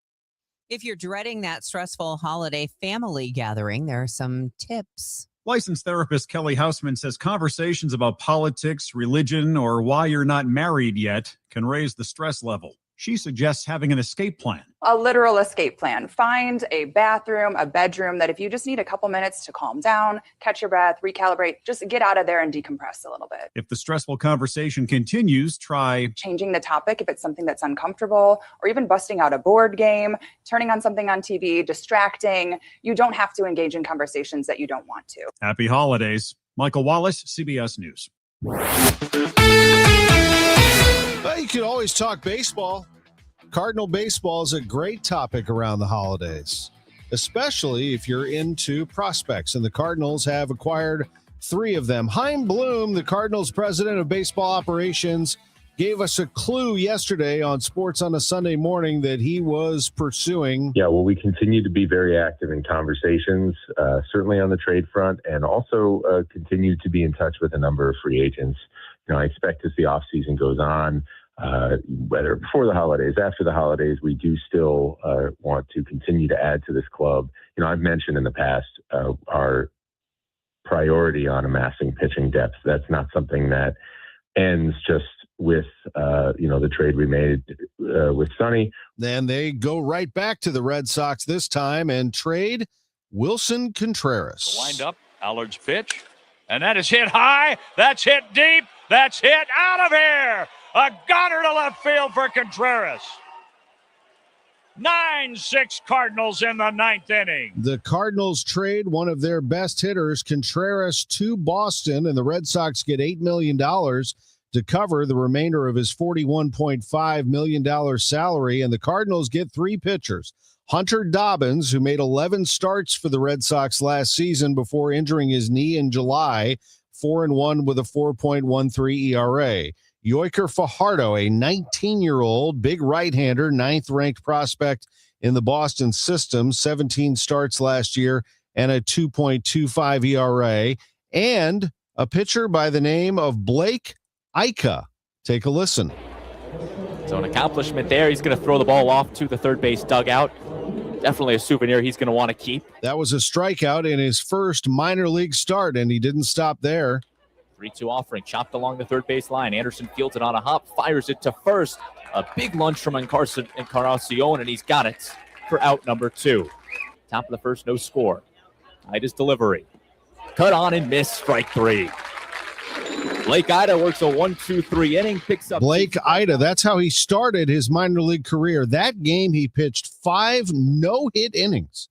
If you're dreading that stressful holiday family gathering, there are some tips. Licensed therapist Kelly Hausman says conversations about politics, religion, or why you're not married yet can raise the stress level. She suggests having an escape plan. A literal escape plan. Find a bathroom, a bedroom that if you just need a couple minutes to calm down, catch your breath, recalibrate, just get out of there and decompress a little bit. If the stressful conversation continues, try changing the topic if it's something that's uncomfortable, or even busting out a board game, turning on something on TV, distracting. You don't have to engage in conversations that you don't want to. Happy holidays. Michael Wallace, CBS News. Well, you can always talk baseball. Cardinal baseball is a great topic around the holidays, especially if you're into prospects, and the Cardinals have acquired 3 of them. Chaim Bloom, the Cardinals president of baseball operations, gave us a clue yesterday on Sports on a Sunday Morning that he was pursuing. Yeah, well, we continue to be very active in conversations, certainly on the trade front, and also continue to be in touch with a number of free agents. I expect as the offseason goes on, whether before the holidays, after the holidays, we do still want to continue to add to this club. I've mentioned in the past our priority on amassing pitching depth. That's not something that ends just with, the trade we made with Sonny. Then they go right back to the Red Sox this time and trade Wilson Contreras. Wind up, Allard's pitch, and that is hit high. That's hit deep. That's hit out of here. A gunner to left field for Contreras. 9-6 Cardinals in the 9th inning. The Cardinals trade one of their best hitters, Contreras, to Boston, and the Red Sox get $8 million to cover the remainder of his $41.5 million salary, and the Cardinals get 3 pitchers. Hunter Dobbins, who made 11 starts for the Red Sox last season before injuring his knee in July, 4-1 with a 4.13 ERA. Yoiker Fajardo, a 19-year-old big right-hander, 9th-ranked prospect in the Boston system, 17 starts last year and a 2.25 ERA. And a pitcher by the name of Blake Ica. Take a listen. So an accomplishment there. He's going to throw the ball off to the third base dugout. Definitely a souvenir he's going to want to keep. That was a strikeout in his first minor league start, and he didn't stop there. 3-2 offering, chopped along the third base line. Anderson fields it on a hop, fires it to first. A big lunge from Encarnacion, and he's got it for out number 2. Top of the first, no score. Tied his delivery. Cut on and miss, strike 3. Blake Ida works a 1-2-3 inning, picks up. Blake Ida, that's how he started his minor league career. That game, he pitched 5 no-hit innings.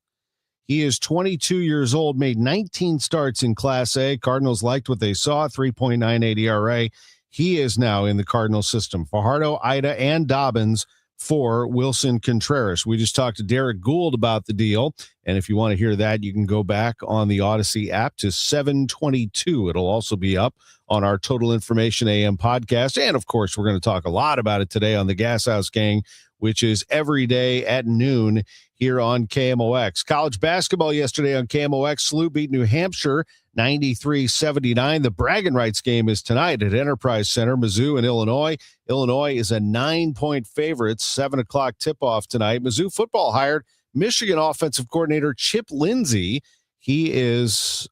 He is 22 years old, made 19 starts in Class A. Cardinals liked what they saw, 3.98 ERA. He is now in the Cardinal system. Fajardo, Ida, and Dobbins for Wilson Contreras. We just talked to Derek Gould about the deal, and if you want to hear that, you can go back on the Odyssey app to 722. It'll also be up on our Total Information AM podcast, and of course, we're going to talk a lot about it today on the Gas House Gang, which is every day at noon here on KMOX. College basketball yesterday on KMOX. SLU beat New Hampshire 93-79. The bragging rights game is tonight at Enterprise Center, Mizzou and Illinois. Illinois is a 9-point favorite, 7 o'clock tip-off tonight. Mizzou football hired Michigan offensive coordinator Chip Lindsey. He is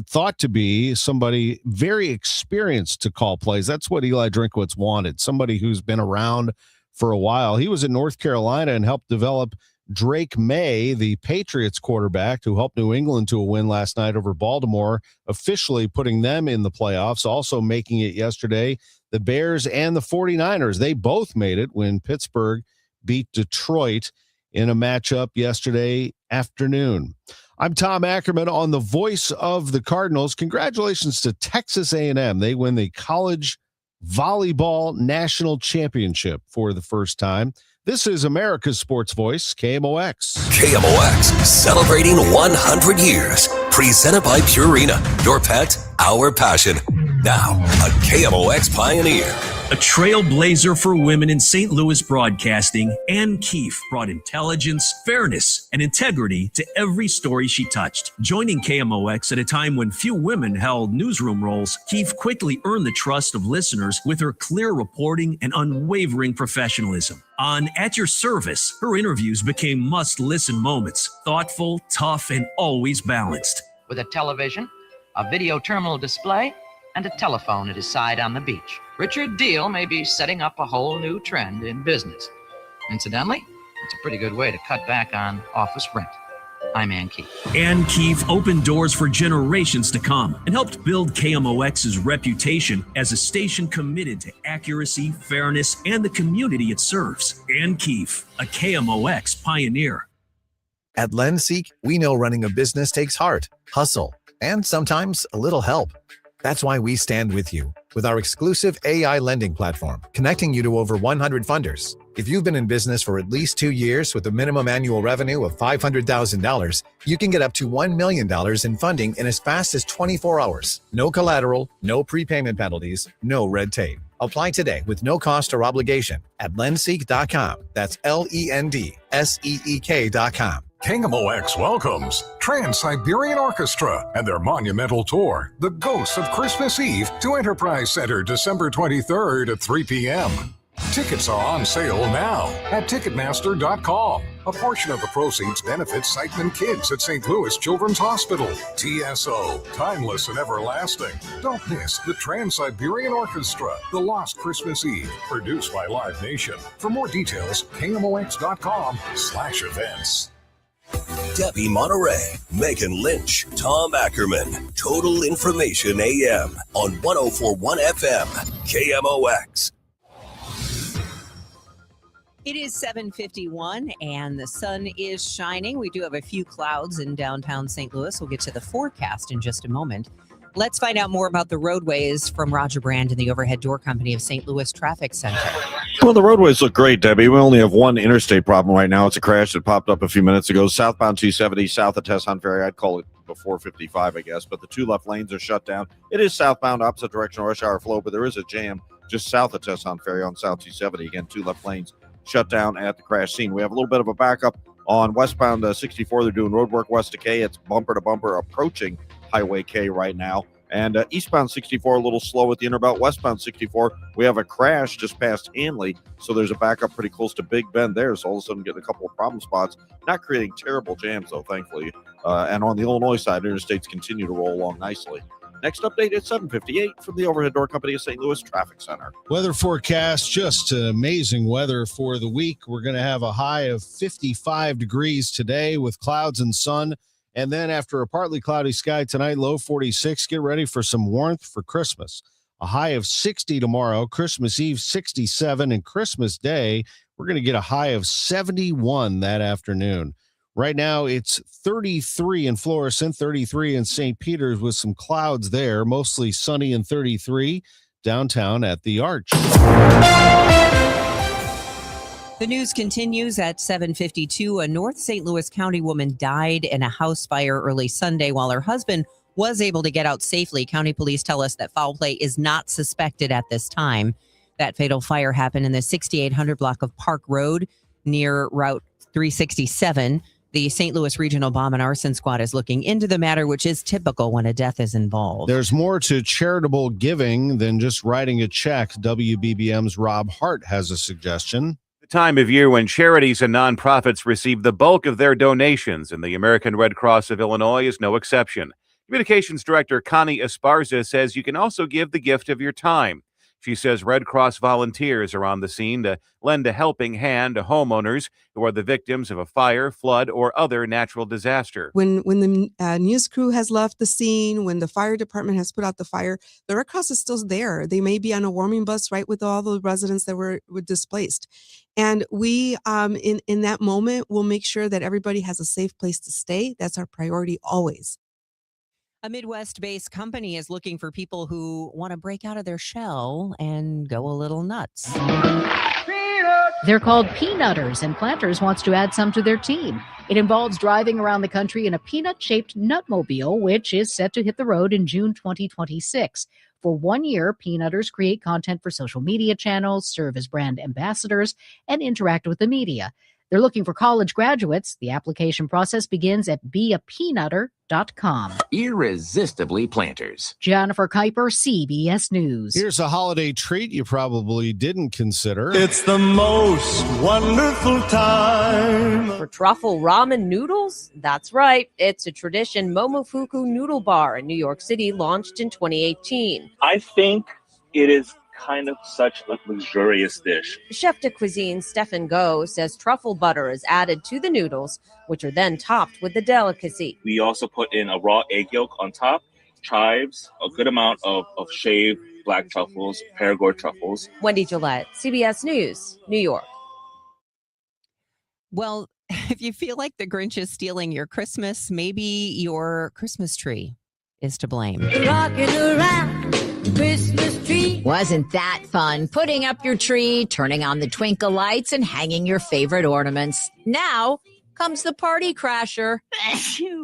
thought to be somebody very experienced to call plays. That's what Eli Drinkwitz wanted, somebody who's been around for a while. He was in North Carolina and helped develop Drake May, the Patriots quarterback, who helped New England to a win last night over Baltimore, officially putting them in the playoffs, also making it yesterday. The Bears and the 49ers, they both made it when Pittsburgh beat Detroit in a matchup yesterday afternoon. I'm Tom Ackerman on the voice of the Cardinals. Congratulations to Texas A&M. They win the college volleyball national championship for the first time. This is America's Sports Voice, KMOX. KMOX, celebrating 100 years. Presented by Purina, your pet, our passion. Now, a KMOX pioneer. A trailblazer for women in St. Louis broadcasting, Ann Keefe brought intelligence, fairness, and integrity to every story she touched. Joining KMOX at a time when few women held newsroom roles, Keefe quickly earned the trust of listeners with her clear reporting and unwavering professionalism. On At Your Service, her interviews became must-listen moments, thoughtful, tough, and always balanced. With a television, a video terminal display, and a telephone at his side on the beach, Richard Deal may be setting up a whole new trend in business. Incidentally, it's a pretty good way to cut back on office rent. I'm Ann Keefe. Ann Keefe opened doors for generations to come and helped build KMOX's reputation as a station committed to accuracy, fairness, and the community it serves. Ann Keefe, a KMOX pioneer. At LendSeek, we know running a business takes heart, hustle, and sometimes a little help. That's why we stand with you with our exclusive AI lending platform, connecting you to over 100 funders. If you've been in business for at least 2 years with a minimum annual revenue of $500,000, you can get up to $1 million in funding in as fast as 24 hours. No collateral, no prepayment penalties, no red tape. Apply today with no cost or obligation at lendseek.com. That's LENDSEEK.com. KMOX welcomes Trans-Siberian Orchestra and their monumental tour, The Ghosts of Christmas Eve, to Enterprise Center December 23rd at 3 p.m. Tickets are on sale now at Ticketmaster.com. A portion of the proceeds benefits Siteman Kids at St. Louis Children's Hospital. TSO, timeless and everlasting. Don't miss the Trans-Siberian Orchestra, The Lost Christmas Eve, produced by Live Nation. For more details, KMOX.com/events. Debbie Monterrey, Megan Lynch, Tom Ackerman. Total Information AM on 104.1 FM, KMOX. It is 7:51 and the sun is shining. We do have a few clouds in downtown St. Louis. We'll get to the forecast in just a moment. Let's find out more about the roadways from Roger Brand and the Overhead Door Company of St. Louis Traffic Center. Well, the roadways look great, Debbie. We only have one interstate problem right now. It's a crash that popped up a few minutes ago. Southbound 270 south of Tesson Ferry. I'd call it before 55, I guess. But the two left lanes are shut down. It is southbound, opposite direction rush hour flow, but there is a jam just south of Tesson Ferry on South 270. Again, two left lanes shut down at the crash scene. We have a little bit of a backup on westbound 64. They're doing road work west of K. It's bumper to bumper approaching Highway K right now. And eastbound 64, a little slow at the Interbelt. Westbound 64, we have a crash just past Hanley, so there's a backup pretty close to Big Bend there. So all of a sudden getting a couple of problem spots. Not creating terrible jams, though, thankfully. And on the Illinois side, interstates continue to roll along nicely. Next update at 7:58 from the Overhead Door Company of St. Louis Traffic Center. Weather forecast, just amazing weather for the week. We're going to have a high of 55 degrees today with clouds and sun. And then after a partly cloudy sky tonight, low 46. Get ready for some warmth for Christmas. A high of 60 tomorrow, Christmas Eve 67, and Christmas Day, we're going to get a high of 71 that afternoon. Right now, it's 33 in Florissant, 33 in St. Peter's with some clouds there, mostly sunny and 33 downtown at the Arch. The news continues at 7:52. A North St. Louis County woman died in a house fire early Sunday while her husband was able to get out safely. County police tell us that foul play is not suspected at this time. That fatal fire happened in the 6800 block of Park Road near Route 367. The St. Louis Regional Bomb and Arson Squad is looking into the matter, which is typical when a death is involved. There's more to charitable giving than just writing a check. WBBM's Rob Hart has a suggestion. The time of year when charities and nonprofits receive the bulk of their donations, and the American Red Cross of Illinois is no exception. Communications Director Connie Esparza says you can also give the gift of your time. She says Red Cross volunteers are on the scene to lend a helping hand to homeowners who are the victims of a fire, flood, or other natural disaster. When the news crew has left the scene, when the fire department has put out the fire, the Red Cross is still there. They may be on a warming bus right with all the residents that were displaced. And we, in that moment, will make sure that everybody has a safe place to stay. That's our priority always. A Midwest-based company is looking for people who want to break out of their shell and go a little nuts. They're called Peanutters, and Planters wants to add some to their team. It involves driving around the country in a peanut-shaped nutmobile, which is set to hit the road in June 2026. For 1 year, Peanutters create content for social media channels, serve as brand ambassadors, and interact with the media. They're looking for college graduates. The application process begins at beapeanutter.com. Irresistibly Planters. Jennifer Kuiper, CBS News. Here's a holiday treat you probably didn't consider. It's the most wonderful time. For truffle ramen noodles? That's right. It's a tradition Momofuku Noodle Bar in New York City launched in 2018. I think it is kind of such a luxurious dish. Chef de cuisine Stefan Go says truffle butter is added to the noodles, which are then topped with the delicacy. We also put in a raw egg yolk on top, chives, a good amount of shaved black truffles, Perigord truffles. Wendy Gillette, CBS News, New York. Well, if you feel like the Grinch is stealing your Christmas, maybe your Christmas tree is to blame. Rocking around the Christmas tree. Wasn't that fun? Putting up your tree, turning on the twinkle lights, and hanging your favorite ornaments. Now comes the party crasher.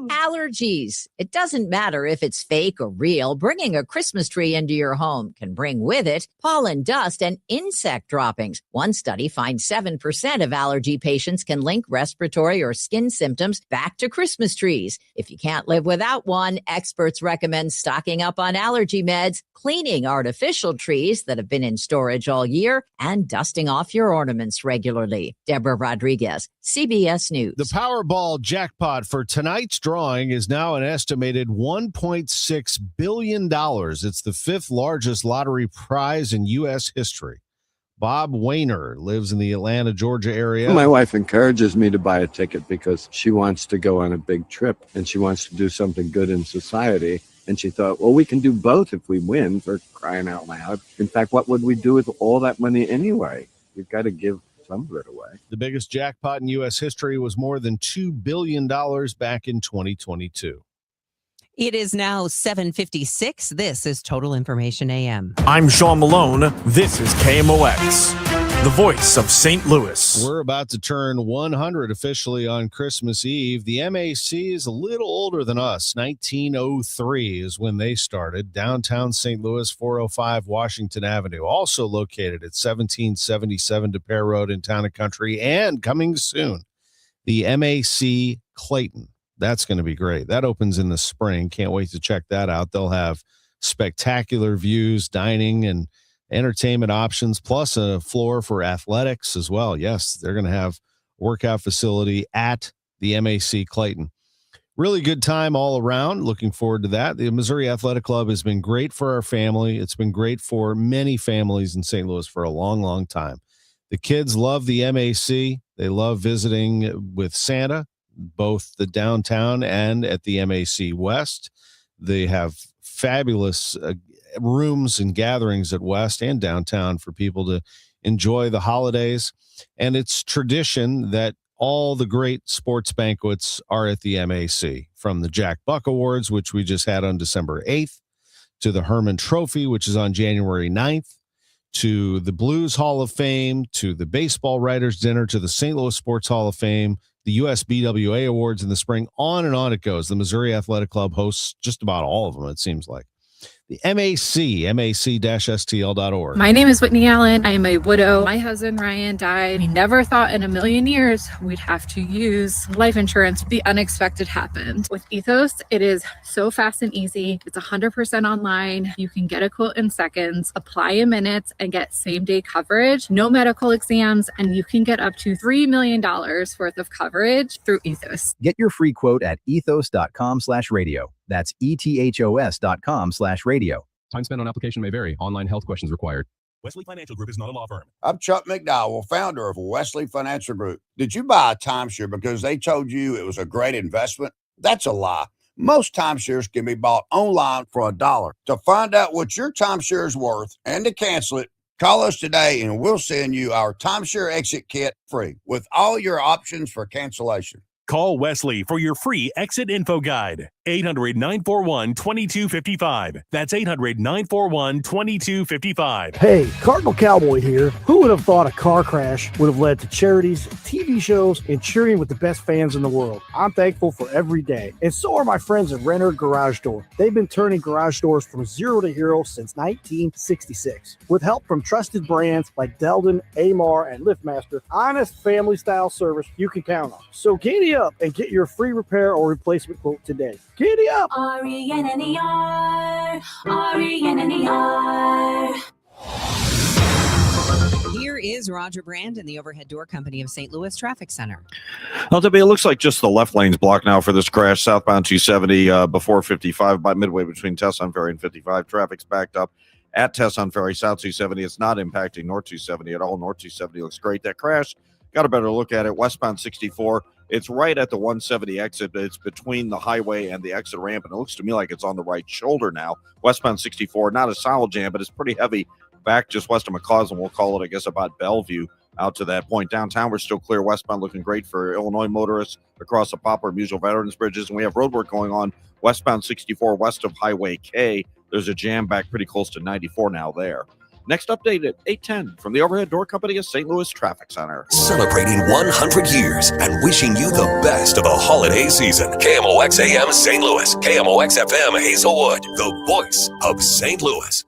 Allergies. It doesn't matter if it's fake or real. Bringing a Christmas tree into your home can bring with it pollen, dust, and insect droppings. One study finds 7% of allergy patients can link respiratory or skin symptoms back to Christmas trees. If you can't live without one, experts recommend stocking up on allergy meds, cleaning artificial trees that have been in storage all year, and dusting off your ornaments regularly. Deborah Rodriguez, CBS News. The Powerball jackpot for tonight's drawing is now an estimated $1.6 billion. It's the fifth largest lottery prize in U.S. history. Bob Wayner lives in the Atlanta, Georgia area. My wife encourages me to buy a ticket because she wants to go on a big trip and she wants to do something good in society. And she thought, well, we can do both if we win, for crying out loud. In fact, what would we do with all that money anyway? We've got to give some of it away. The biggest jackpot in U.S. history was more than $2 billion back in 2022. It is now 7:56. This is Total Information AM. I'm Sean Malone. This is KMOX, the voice of St. Louis. We're about to turn 100 officially on Christmas Eve. The MAC is a little older than us. 1903 is when they started. Downtown St. Louis, 405 Washington Avenue. Also located at 1777 DePere Road in Town and Country. And coming soon, the MAC Clayton. That's going to be great. That opens in the spring. Can't wait to check that out. They'll have spectacular views, dining, and entertainment options, plus a floor for athletics as well. Yes, they're going to have workout facility at the MAC Clayton. Really good time all around. Looking forward to that. The Missouri Athletic Club has been great for our family. It's been great for many families in St. Louis for a long, long time. The kids love the MAC. They love visiting with Santa, both the downtown and at the MAC West. They have fabulous rooms and gatherings at West and downtown for people to enjoy the holidays. And it's tradition that all the great sports banquets are at the MAC, from the Jack Buck Awards, which we just had on December 8th, to the Herman Trophy, which is on January 9th, to the Blues Hall of Fame, to the Baseball Writers Dinner, to the St. Louis Sports Hall of Fame, the USBWA Awards in the spring. On and on it goes. The Missouri Athletic Club hosts just about all of them, it seems like. The mac-stl.org. My name is Whitney Allen. I am a widow. My husband, Ryan, died. We never thought in a million years we'd have to use life insurance. The unexpected happened. With Ethos, it is so fast and easy. It's 100% online. You can get a quote in seconds, apply in minutes, and get same-day coverage. No medical exams, and you can get up to $3 million worth of coverage through Ethos. Get your free quote at ethos.com/radio. That's ethos.com/radio. Time spent on application may vary. Online health questions required. Wesley Financial Group is not a law firm. I'm Chuck McDowell, founder of Wesley Financial Group. Did you buy a timeshare because they told you it was a great investment? That's a lie. Most timeshares can be bought online for $1. To find out what your timeshare is worth and to cancel it, call us today and we'll send you our timeshare exit kit free with all your options for cancellation. Call Wesley for your free exit info guide. 800-941-2255. That's 800-941-2255. Hey, Cardinal Cowboy here. Who would have thought a car crash would have led to charities, TV shows, and cheering with the best fans in the world? I'm thankful for every day. And so are my friends at Renner Garage Door. They've been turning garage doors from zero to hero since 1966. With help from trusted brands like Delden, Amar, and LiftMaster, honest family-style service you can count on. So giddy up and get your free repair or replacement quote today. Giddy up! RENNER, RENNER. Here is Roger Brand and the Overhead Door Company of St. Louis Traffic Center. Well, Debbie, it looks like just the left lane's blocked now for this crash. Southbound 270 before 55, by midway between Tesson Ferry and 55. Traffic's backed up at Tesson Ferry. South 270, it's not impacting North 270 at all. North 270 looks great. That crash, got a better look at it. Westbound 64, it's right at the 170 exit. It's between the highway and the exit ramp, and it looks to me like it's on the right shoulder now. Westbound 64, not a solid jam, but it's pretty heavy back just west of McCausland. We'll call it, I guess, about Bellevue out to that point. Downtown, we're still clear. Westbound looking great for Illinois motorists across the Poplar Musial Veterans Bridges, and we have road work going on westbound 64 west of Highway K. There's a jam back pretty close to 94 now there. Next update at 8:10 from the Overhead Door Company of St. Louis Traffic Center. Celebrating 100 years and wishing you the best of the holiday season. KMOX AM St. Louis. KMOX FM Hazelwood. The voice of St. Louis.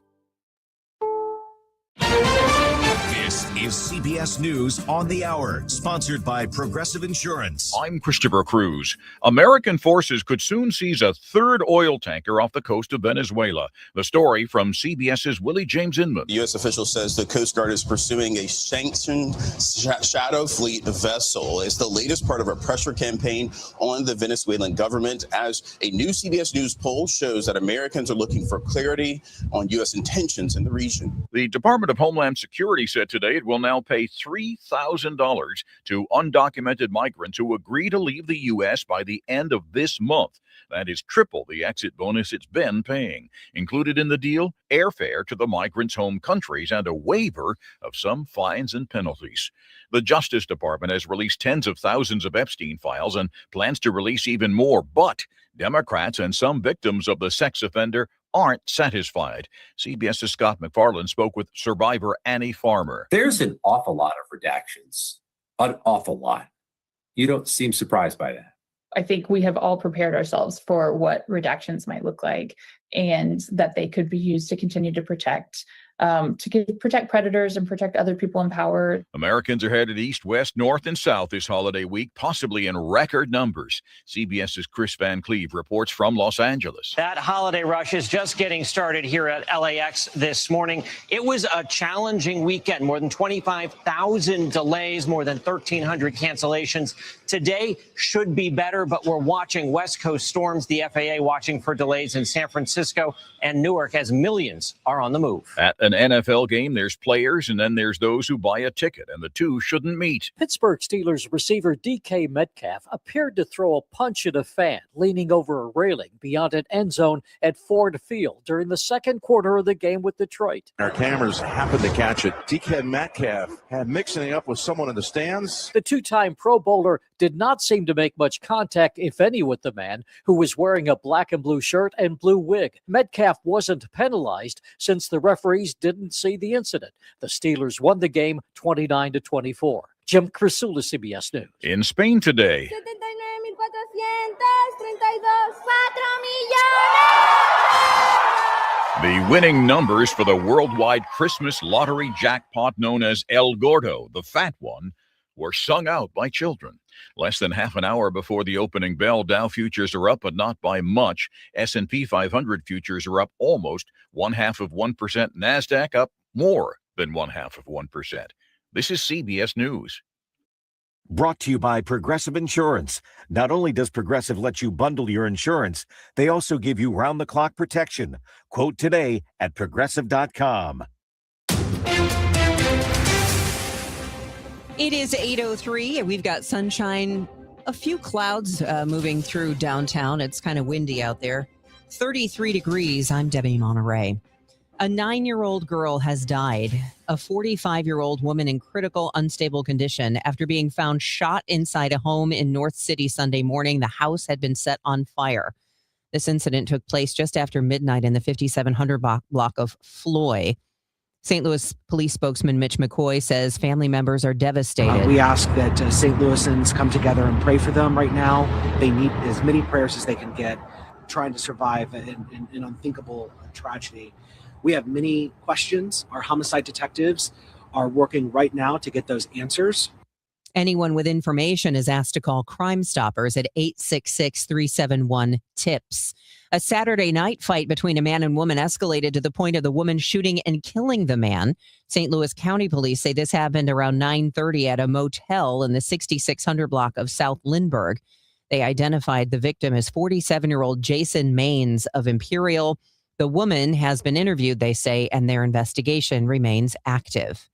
This is CBS News on the Hour, sponsored by Progressive Insurance. I'm Christopher Cruz. American forces could soon seize a third oil tanker off the coast of Venezuela. The story from CBS's Willie James Inman. The U.S. official says the Coast Guard is pursuing a sanctioned shadow fleet vessel. It's the latest part of a pressure campaign on the Venezuelan government, as a new CBS News poll shows that Americans are looking for clarity on U.S. intentions in the region. The Department of Homeland Security said today it will now pay $3,000 to undocumented migrants who agree to leave the U.S. by the end of this month. That is triple the exit bonus it's been paying. Included in the deal, airfare to the migrants' home countries and a waiver of some fines and penalties. The Justice Department has released tens of thousands of Epstein files and plans to release even more, but Democrats and some victims of the sex offender aren't satisfied. CBS's Scott McFarland spoke with survivor Annie Farmer. There's an awful lot of redactions, an awful lot. You don't seem surprised by that. I think we have all prepared ourselves for what redactions might look like, and that they could be used to continue to protect predators and protect other people in power. Americans are headed east, west, north, and south this holiday week, possibly in record numbers. CBS's Chris Van Cleve reports from Los Angeles. That holiday rush is just getting started here at LAX this morning. It was a challenging weekend, more than 25,000 delays, more than 1,300 cancellations. Today should be better, but we're watching West Coast storms, the FAA watching for delays in San Francisco and Newark as millions are on the move. At an NFL game, there's players and then there's those who buy a ticket, and the two shouldn't meet. Pittsburgh Steelers receiver DK Metcalf appeared to throw a punch at a fan leaning over a railing beyond an end zone at Ford Field during the second quarter of the game with Detroit. Our cameras happened to catch it. DK Metcalf had mixing up with someone in the stands. The two-time Pro Bowler did not seem to make much contact, if any, with the man who was wearing a black and blue shirt and blue wig. Metcalf wasn't penalized since the referees didn't see the incident. The Steelers won the game 29-24. Jim Crisula, CBS News. In Spain today, the winning numbers for the worldwide Christmas lottery jackpot known as El Gordo, the fat one, were sung out by children. Less than half an hour before the opening bell, Dow futures are up, but not by much. S&P 500 futures are up almost 0.5%. NASDAQ up more than 0.5%. This is CBS News. Brought to you by Progressive Insurance. Not only does Progressive let you bundle your insurance, they also give you round-the-clock protection. Quote today at Progressive.com. It is 8:03, and we've got sunshine, a few clouds moving through downtown. It's kind of windy out there. 33 degrees. I'm Debbie Monterrey. A 9-year-old girl has died. A 45-year-old woman in critical, unstable condition after being found shot inside a home in North City Sunday morning. The house had been set on fire. This incident took place just after midnight in the 5700 block of Floy. St. Louis police spokesman Mitch McCoy says family members are devastated. We ask that St. Louisans come together and pray for them right now. They need as many prayers as they can get, trying to survive an unthinkable tragedy. We have many questions. Our homicide detectives are working right now to get those answers. Anyone with information is asked to call Crime Stoppers at 866-371-TIPS. A Saturday night fight between a man and woman escalated to the point of the woman shooting and killing the man. St. Louis County Police say this happened around 9:30 at a motel in the 6600 block of South Lindbergh. They identified the victim as 47-year-old Jason Maines of Imperial. The woman has been interviewed, they say, and their investigation remains active.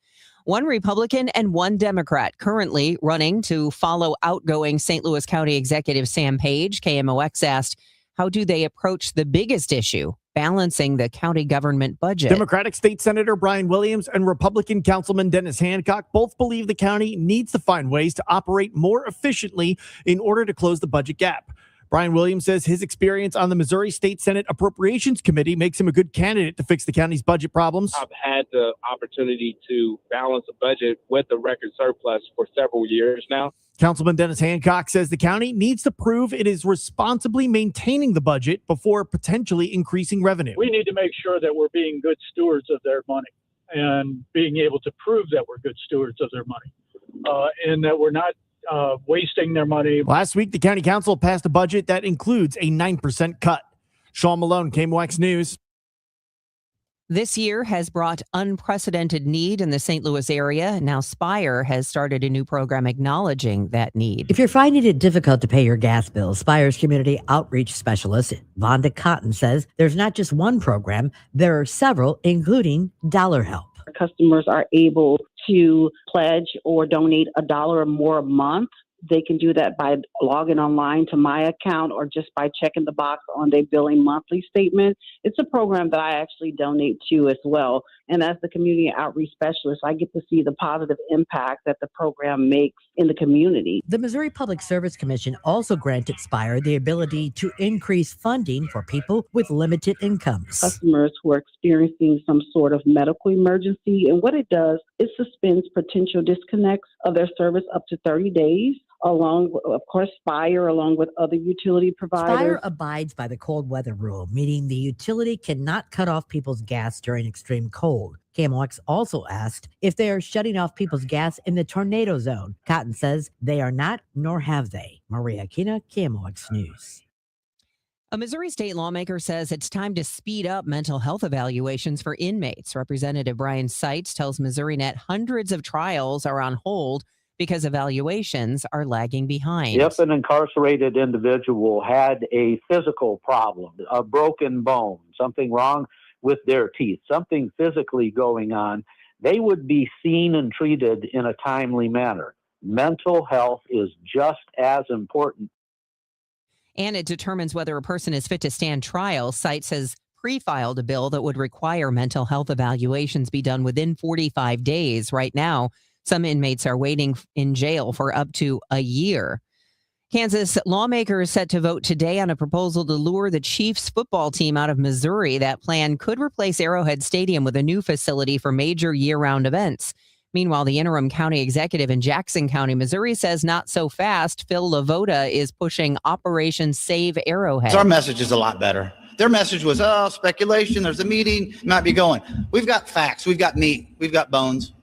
One Republican and one Democrat currently running to follow outgoing St. Louis County Executive Sam Page. KMOX asked, how do they approach the biggest issue, balancing the county government budget? Democratic State Senator Brian Williams and Republican Councilman Dennis Hancock both believe the county needs to find ways to operate more efficiently in order to close the budget gap. Brian Williams says his experience on the Missouri State Senate Appropriations Committee makes him a good candidate to fix the county's budget problems. I've had the opportunity to balance a budget with a record surplus for several years now. Councilman Dennis Hancock says the county needs to prove it is responsibly maintaining the budget before potentially increasing revenue. We need to make sure that we're being good stewards of their money and being able to prove that we're good stewards of their money and that we're not wasting their money. Last week, the county council passed a budget that includes a 9% cut. Sean Malone, KMOX News. This year has brought unprecedented need in the St. Louis area. Now Spire has started a new program acknowledging that need. If you're finding it difficult to pay your gas bill, Spire's community outreach specialist, Vonda Cotton, says there's not just one program, there are several, including Dollar Help. Customers are able to pledge or donate $1 or more a month. They can do that by logging online to my account or just by checking the box on their billing monthly statement. It's a program that I actually donate to as well. And as the community outreach specialist, I get to see the positive impact that the program makes in the community. The Missouri Public Service Commission also granted Spire the ability to increase funding for people with limited incomes. Customers who are experiencing some sort of medical emergency, and what it does, it suspends potential disconnects of their service up to 30 days. Along, of course, Spire, along with other utility providers. Spire abides by the cold weather rule, meaning the utility cannot cut off people's gas during extreme cold. KMOX also asked if they are shutting off people's gas in the tornado zone. Cotton says they are not, nor have they. Maria Aquina, KMOX News. A Missouri state lawmaker says it's time to speed up mental health evaluations for inmates. Representative Brian Seitz tells MissouriNet hundreds of trials are on hold because evaluations are lagging behind. If an incarcerated individual had a physical problem, a broken bone, something wrong with their teeth, something physically going on, they would be seen and treated in a timely manner. Mental health is just as important. And it determines whether a person is fit to stand trial. Seitz has pre-filed a bill that would require mental health evaluations be done within 45 days. Right now, some inmates are waiting in jail for up to a year. Kansas lawmakers set to vote today on a proposal to lure the Chiefs football team out of Missouri. That plan could replace Arrowhead Stadium with a new facility for major year-round events. Meanwhile, the interim county executive in Jackson County, Missouri, says not so fast. Phil Lavoda is pushing Operation Save Arrowhead. So our message is a lot better. Their message was, speculation, there's a meeting, might be going. We've got facts, we've got meat, we've got bones.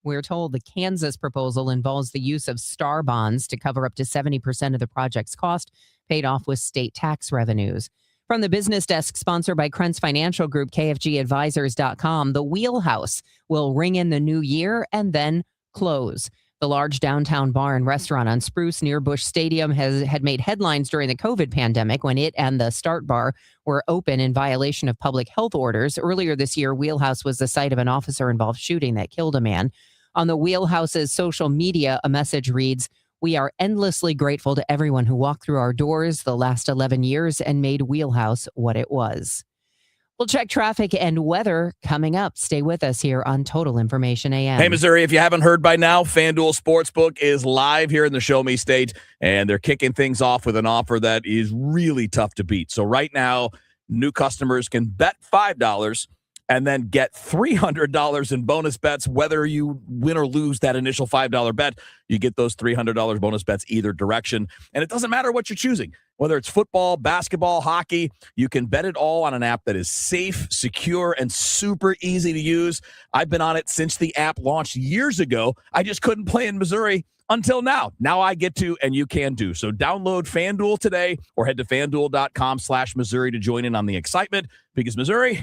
We're told the Kansas proposal involves the use of star bonds to cover up to 70% of the project's cost, paid off with state tax revenues. From the business desk, sponsored by Krentz Financial Group, KFGadvisors.com, the Wheelhouse will ring in the new year and then close. The large downtown bar and restaurant on Spruce near Busch Stadium had made headlines during the COVID pandemic when it and the Start Bar were open in violation of public health orders. Earlier this year, Wheelhouse was the site of an officer-involved shooting that killed a man. On the Wheelhouse's social media, a message reads, "We are endlessly grateful to everyone who walked through our doors the last 11 years and made Wheelhouse what it was." We'll check traffic and weather coming up. Stay with us here on Total Information AM. Hey, Missouri, if you haven't heard by now, FanDuel Sportsbook is live here in the Show Me State, and they're kicking things off with an offer that is really tough to beat. So right now, new customers can bet $5 and then get $300 in bonus bets. Whether you win or lose that initial $5 bet, you get those $300 bonus bets either direction. And it doesn't matter what you're choosing. Whether it's football, basketball, hockey, you can bet it all on an app that is safe, secure, and super easy to use. I've been on it since the app launched years ago. I just couldn't play in Missouri until now. Now I get to, and you can do. So download FanDuel today or head to FanDuel.com/Missouri to join in on the excitement, because Missouri,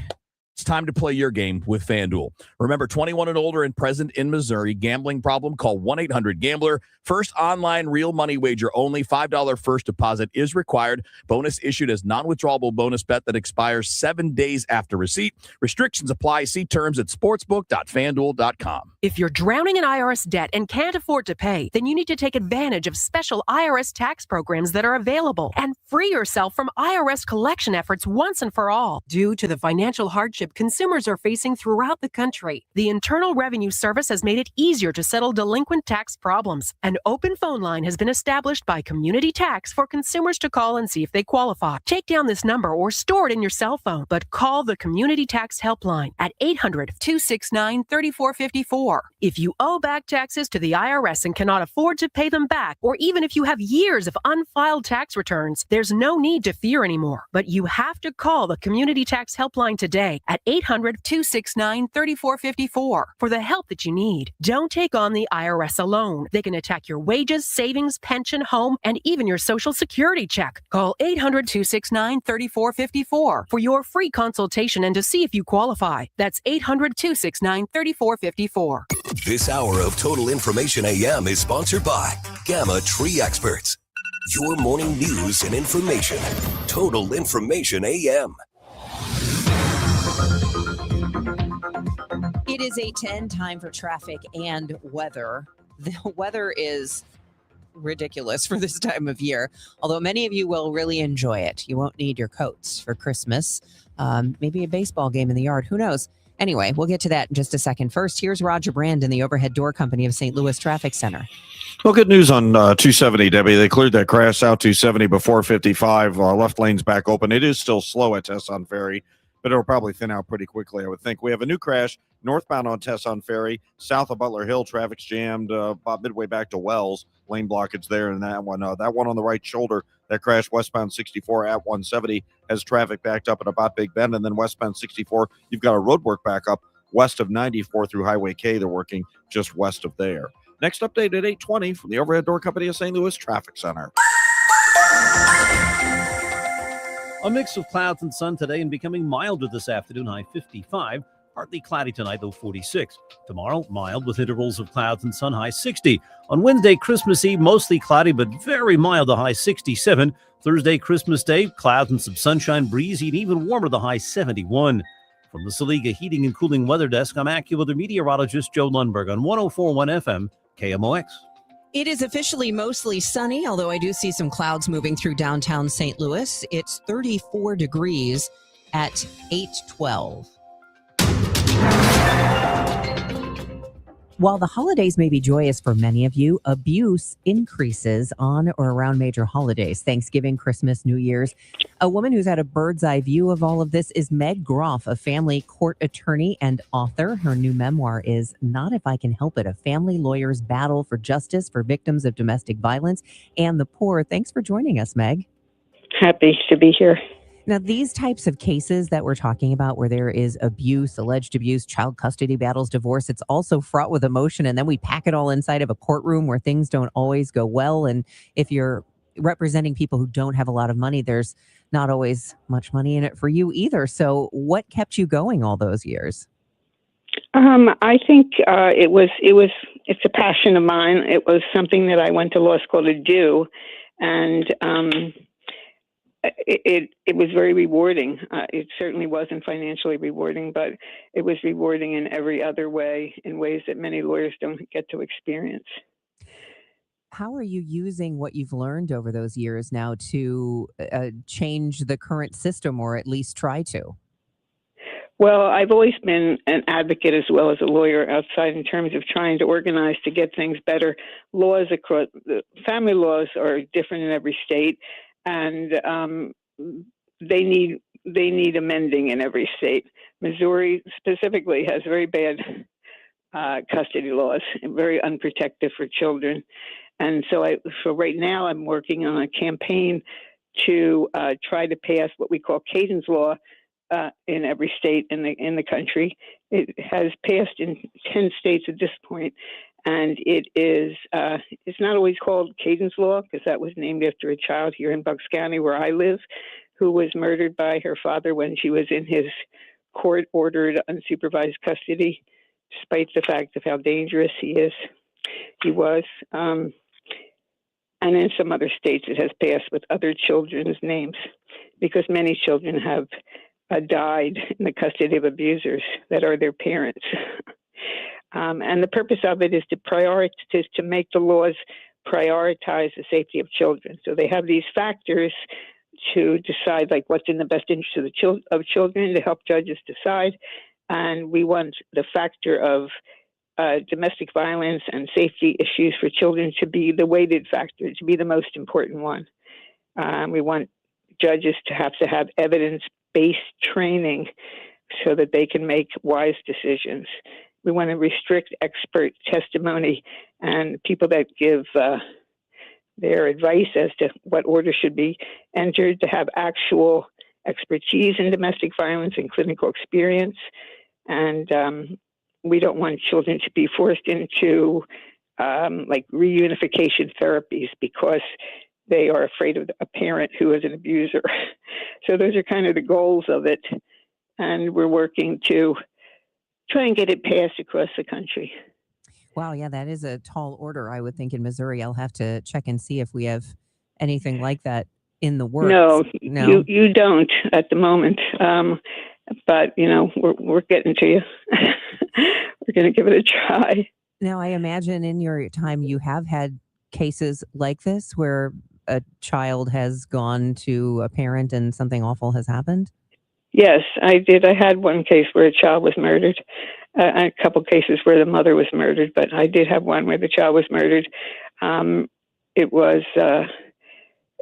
it's time to play your game with FanDuel. Remember, 21 and older and present in Missouri. Gambling problem? Call 1-800-GAMBLER. First online real money wager only. $5 first deposit is required. Bonus issued as non-withdrawable bonus bet that expires 7 days after receipt. Restrictions apply. See terms at sportsbook.fanduel.com. If you're drowning in IRS debt and can't afford to pay, then you need to take advantage of special IRS tax programs that are available and free yourself from IRS collection efforts once and for all. Due to the financial hardship consumers are facing throughout the country, the Internal Revenue Service has made it easier to settle delinquent tax problems. An open phone line has been established by Community Tax for consumers to call and see if they qualify. Take down this number or store it in your cell phone, but call the Community Tax Helpline at 800-269-3454. If you owe back taxes to the IRS and cannot afford to pay them back, or even if you have years of unfiled tax returns, there's no need to fear anymore. But you have to call the Community Tax Helpline today at 800-269-3454 for the help that you need. Don't take on the IRS alone. They can attack your wages, savings, pension, home, and even your Social Security check. Call 800-269-3454 for your free consultation and to see if you qualify. That's 800-269-3454. This hour of Total Information AM is sponsored by Gamma Tree Experts. Your morning news and information. Total Information AM. It is 8:10, time for traffic and weather. The weather is ridiculous for this time of year, although many of you will really enjoy it. You won't need your coats for Christmas. Maybe a baseball game in the yard. Who knows? Anyway, we'll get to that in just a second. First, here's Roger Brand in the Overhead Door Company of St. Louis Traffic Center. Well, good news on 270, Debbie. They cleared that crash out 270 before 55. Left lane's back open. It is still slow at Tesson Ferry, but it'll probably thin out pretty quickly, I would think. We have a new crash northbound on Tesson Ferry, south of Butler Hill. Traffic's jammed about midway back to Wells. Lane blockage there, and that one on the right shoulder, that crash westbound 64 at 170 has traffic backed up at about Big Bend, and then westbound 64, you've got a roadwork back up west of 94 through Highway K. They're working just west of there. Next update at 8:20 from the Overhead Door Company of St. Louis Traffic Center. A mix of clouds and sun today and becoming milder this afternoon, high 55. Partly cloudy tonight, though 46. Tomorrow, mild with intervals of clouds and sun, high 60. On Wednesday, Christmas Eve, mostly cloudy, but very mild, the high 67. Thursday, Christmas Day, clouds and some sunshine, breezy, and even warmer, the high 71. From the Saliga Heating and Cooling Weather Desk, I'm AccuWeather meteorologist Joe Lundberg on 104.1 FM, KMOX. It is officially mostly sunny, although I do see some clouds moving through downtown St. Louis. It's 34 degrees at 8:12. While the holidays may be joyous for many of you, abuse increases on or around major holidays, Thanksgiving, Christmas, New Year's. A woman who's had a bird's eye view of all of this is Meg Groff, a family court attorney and author. Her new memoir is Not If I Can Help It, a family lawyer's battle for justice for victims of domestic violence and the poor. Thanks for joining us, Meg. Happy to be here. Now, these types of cases that we're talking about where there is abuse, alleged abuse, child custody battles, divorce, it's also fraught with emotion. And then we pack it all inside of a courtroom where things don't always go well. And if you're representing people who don't have a lot of money, there's not always much money in it for you either. So what kept you going all those years? I think it's a passion of mine. It was something that I went to law school to do. And it was very rewarding. It certainly wasn't financially rewarding, but it was rewarding in every other way, in ways that many lawyers don't get to experience. How are you using what you've learned over those years now to change the current system, or at least try to? Well, I've always been an advocate as well as a lawyer outside in terms of trying to organize to get things better. Laws across the family laws are different in every state, and they need amending in every state. Missouri specifically has very bad custody laws and very unprotective for children. And so right now I'm working on a campaign to try to pass what we call Cadence law in every state in the country. It has passed in 10 states at this point. And it's not always called Cadence law because that was named after a child here in Bucks County where I live who was murdered by her father when she was in his court-ordered unsupervised custody, despite the fact of how dangerous he was. And in some other states it has passed with other children's names because many children have died in the custody of abusers that are their parents. And the purpose of it is to make the laws prioritize the safety of children. So they have these factors to decide like what's in the best interest of children to help judges decide. And we want the factor of domestic violence and safety issues for children to be the weighted factor, to be the most important one. We want judges to have evidence-based training so that they can make wise decisions. We want to restrict expert testimony and people that give their advice as to what order should be entered to have actual expertise in domestic violence and clinical experience. And we don't want children to be forced into like reunification therapies because they are afraid of a parent who is an abuser. So those are kind of the goals of it. And we're working to try and get it passed across the country. Wow, yeah, that is a tall order, I would think, in Missouri. I'll have to check and see if we have anything like that in the works. No. You don't at the moment. But, we're getting to you. We're going to give it a try. Now, I imagine in your time you have had cases like this where a child has gone to a parent and something awful has happened? Yes, I did. I had one case where a child was murdered, a couple cases where the mother was murdered, but I did have one where the child was murdered. It was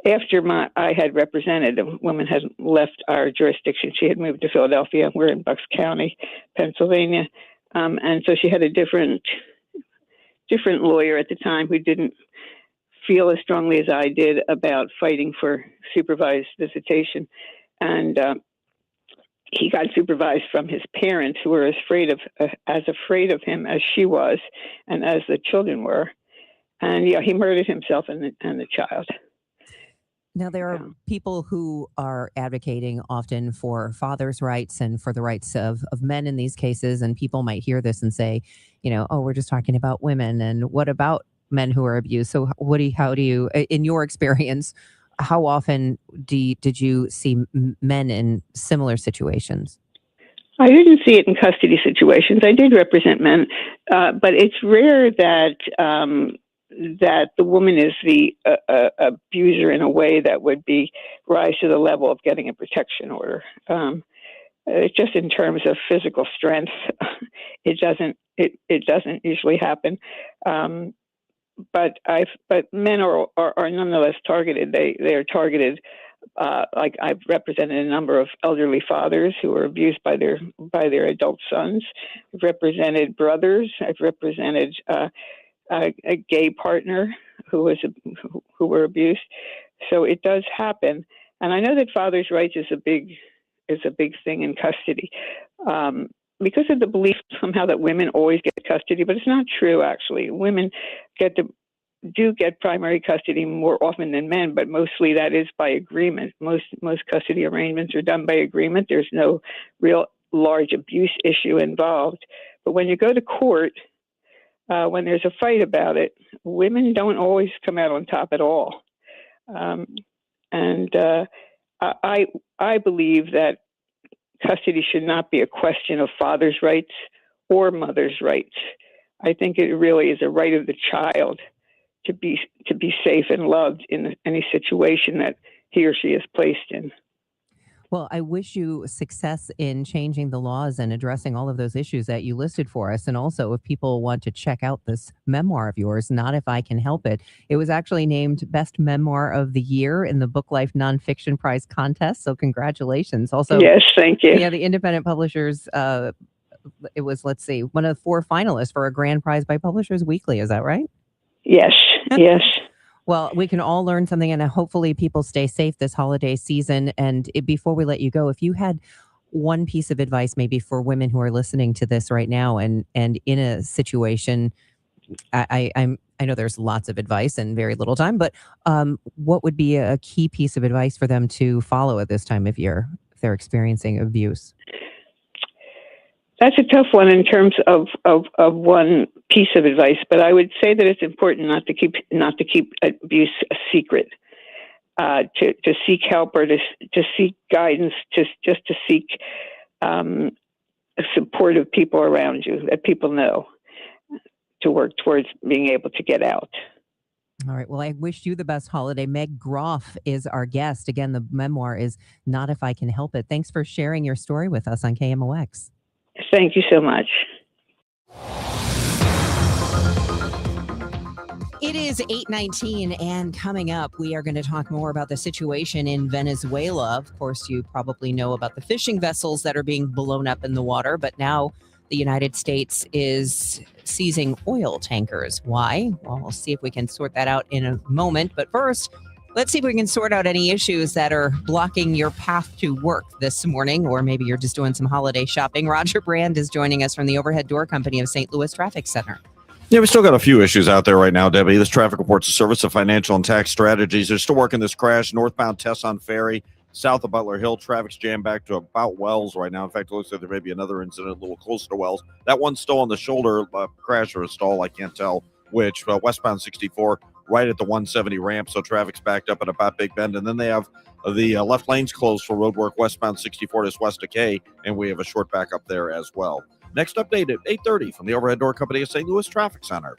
after I had represented, a woman had left our jurisdiction. She had moved to Philadelphia. We're in Bucks County, Pennsylvania. And so she had a different lawyer at the time who didn't feel as strongly as I did about fighting for supervised visitation. And he got supervised from his parents who were as afraid of him as she was and as the children were. And he murdered himself and the child. Now, there are people who are advocating often for fathers' rights and for the rights of men in these cases. And people might hear this and say, we're just talking about women. And what about men who are abused? So how do you, in your experience, how often did you see men in similar situations? I didn't see it in custody situations. I did represent men, but it's rare that the woman is the abuser in a way that would rise to the level of getting a protection order. just in terms of physical strength, it doesn't usually happen. But men are nonetheless targeted. They are targeted. Like I've represented a number of elderly fathers who were abused by their adult sons. I've represented brothers. I've represented a gay partner who were abused. So it does happen, and I know that fathers' rights is a big thing in custody, because of the belief somehow that women always get custody, but it's not true. Actually, women do get primary custody more often than men, but mostly that is by agreement. Most custody arrangements are done by agreement. There's no real large abuse issue involved. But when you go to court, when there's a fight about it, women don't always come out on top at all. I believe that custody should not be a question of father's rights or mother's rights. I think it really is a right of the child to be safe and loved in any situation that he or she is placed in. Well, I wish you success in changing the laws and addressing all of those issues that you listed for us. And also, if people want to check out this memoir of yours, Not If I Can Help It, it was actually named Best Memoir of the Year in the Book Life Nonfiction Prize contest. So congratulations. Also, yes, thank you. Yeah, the independent publishers, it was, let's see, one of the 4 finalists for a grand prize by Publishers Weekly. Is that right? Yes, yes. Well, we can all learn something, and hopefully people stay safe this holiday season. And before we let you go, if you had one piece of advice maybe for women who are listening to this right now and in a situation, I know there's lots of advice and very little time, but what would be a key piece of advice for them to follow at this time if they're experiencing abuse? That's a tough one in terms of one piece of advice, but I would say that it's important not to keep abuse a secret, to seek help or to seek guidance, to seek support of people around you that people know, to work towards being able to get out. All right. Well, I wish you the best holiday. Meg Groff is our guest. Again, the memoir is Not If I Can Help It. Thanks for sharing your story with us on KMOX. Thank you so much. It is 8:19, and coming up, we are going to talk more about the situation in Venezuela. Of course, you probably know about the fishing vessels that are being blown up in the water, but now the United States is seizing oil tankers. Why? Well, we'll see if we can sort that out in a moment. But first, let's see if we can sort out any issues that are blocking your path to work this morning, or maybe you're just doing some holiday shopping. Roger Brand is joining us from the Overhead Door Company of St. Louis Traffic Center. Yeah, we still got a few issues out there right now, Debbie. This traffic reports a service of financial and tax strategies. They're still working this crash northbound Tesson Ferry, south of Butler Hill. Traffic's jammed back to about Wells right now. In fact, it looks like there may be another incident a little closer to Wells. That one's still on the shoulder, crash or a stall. I can't tell which. Westbound 64, right at the 170 ramp, so traffic's backed up at about Big Bend. And then they have the left lanes closed for roadwork westbound 64 to west of K, and we have a short backup there as well. Next update at 8:30 from the Overhead Door Company of St. Louis Traffic Center.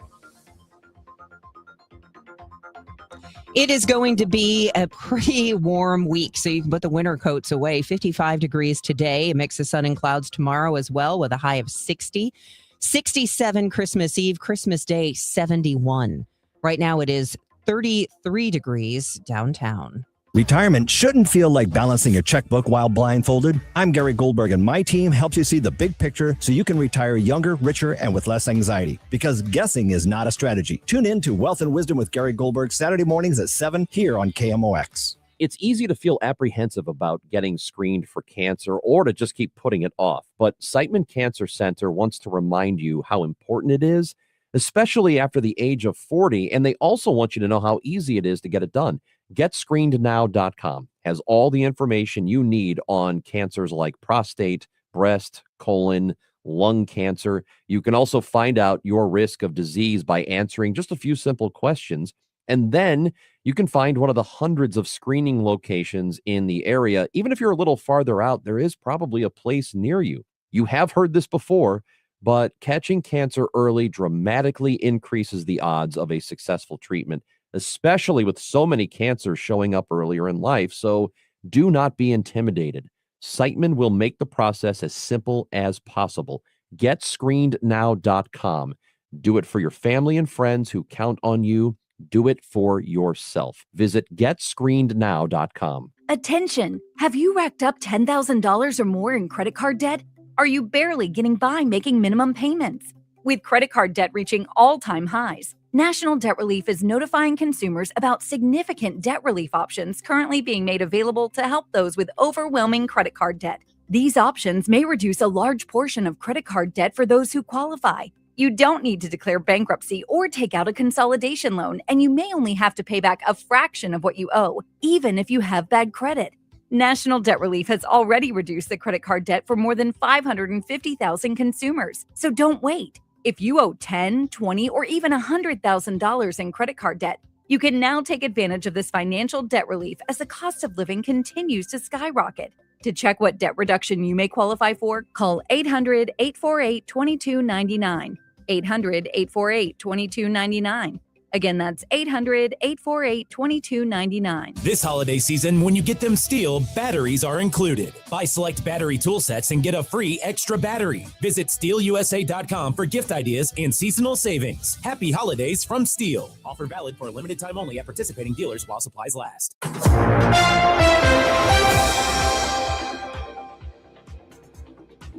It is going to be a pretty warm week, so you can put the winter coats away. 55 degrees today, a mix of sun and clouds tomorrow as well, with a high of 60. 67 Christmas Eve, Christmas Day, 71. Right now it is 33 degrees downtown. Retirement shouldn't feel like balancing a checkbook while blindfolded. I'm Gary Goldberg, and my team helps you see the big picture so you can retire younger, richer, and with less anxiety. Because guessing is not a strategy. Tune in to Wealth and Wisdom with Gary Goldberg Saturday mornings at 7 here on KMOX. It's easy to feel apprehensive about getting screened for cancer or to just keep putting it off. But Siteman Cancer Center wants to remind you how important it is, especially after the age of 40. And they also want you to know how easy it is to get it done. GetScreenedNow.com has all the information you need on cancers like prostate, breast, colon, lung cancer. You can also find out your risk of disease by answering just a few simple questions. And then you can find one of the hundreds of screening locations in the area. Even if you're a little farther out, there is probably a place near you. You have heard this before, but catching cancer early dramatically increases the odds of a successful treatment, especially with so many cancers showing up earlier in life. So do not be intimidated. Siteman will make the process as simple as possible. GetScreenedNow.com. Do it for your family and friends who count on you. Do it for yourself. Visit GetScreenedNow.com. Attention! Have you racked up $10,000 or more in credit card debt? Are you barely getting by making minimum payments? With credit card debt reaching all-time highs, National Debt Relief is notifying consumers about significant debt relief options currently being made available to help those with overwhelming credit card debt. These options may reduce a large portion of credit card debt for those who qualify. You don't need to declare bankruptcy or take out a consolidation loan, and you may only have to pay back a fraction of what you owe, even if you have bad credit. National Debt Relief has already reduced the credit card debt for more than 550,000 consumers, so don't wait. If you owe $10,000, $20,000, or even $100,000 in credit card debt, you can now take advantage of this financial debt relief as the cost of living continues to skyrocket. To check what debt reduction you may qualify for, call 800-848-2299. 800-848-2299. Again, that's 800-848-2299. This holiday season, when you get them STIHL, batteries are included. Buy select battery tool sets and get a free extra battery. Visit STIHLUSA.com for gift ideas and seasonal savings. Happy holidays from STIHL. Offer valid for a limited time only at participating dealers while supplies last.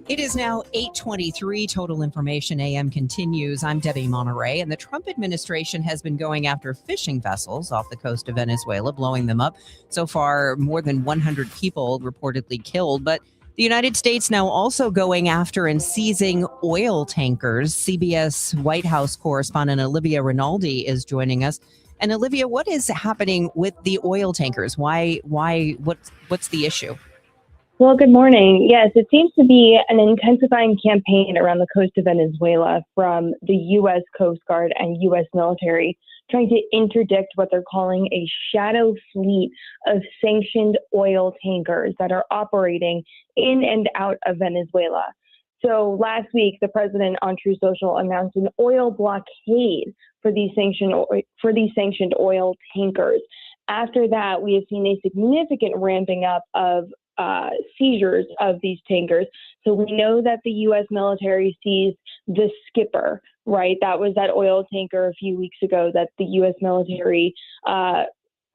It is now 8:23. Total Information AM continues. I'm Debbie Monterrey, and the Trump administration has been going after fishing vessels off the coast of Venezuela, blowing them up. So far, more than 100 people reportedly killed, but the United States now also going after and seizing oil tankers. CBS White House correspondent Olivia Rinaldi is joining us. And Olivia, what is happening with the oil tankers? What's the issue? Well, good morning. Yes, it seems to be an intensifying campaign around the coast of Venezuela from the U.S. Coast Guard and U.S. military, trying to interdict what they're calling a shadow fleet of sanctioned oil tankers that are operating in and out of Venezuela. So last week, the president on True Social announced an oil blockade for these sanctioned oil tankers. After that, we have seen a significant ramping up of seizures of these tankers. So we know that the U.S. military seized the Skipper, right? That was that oil tanker a few weeks ago that the U.S. military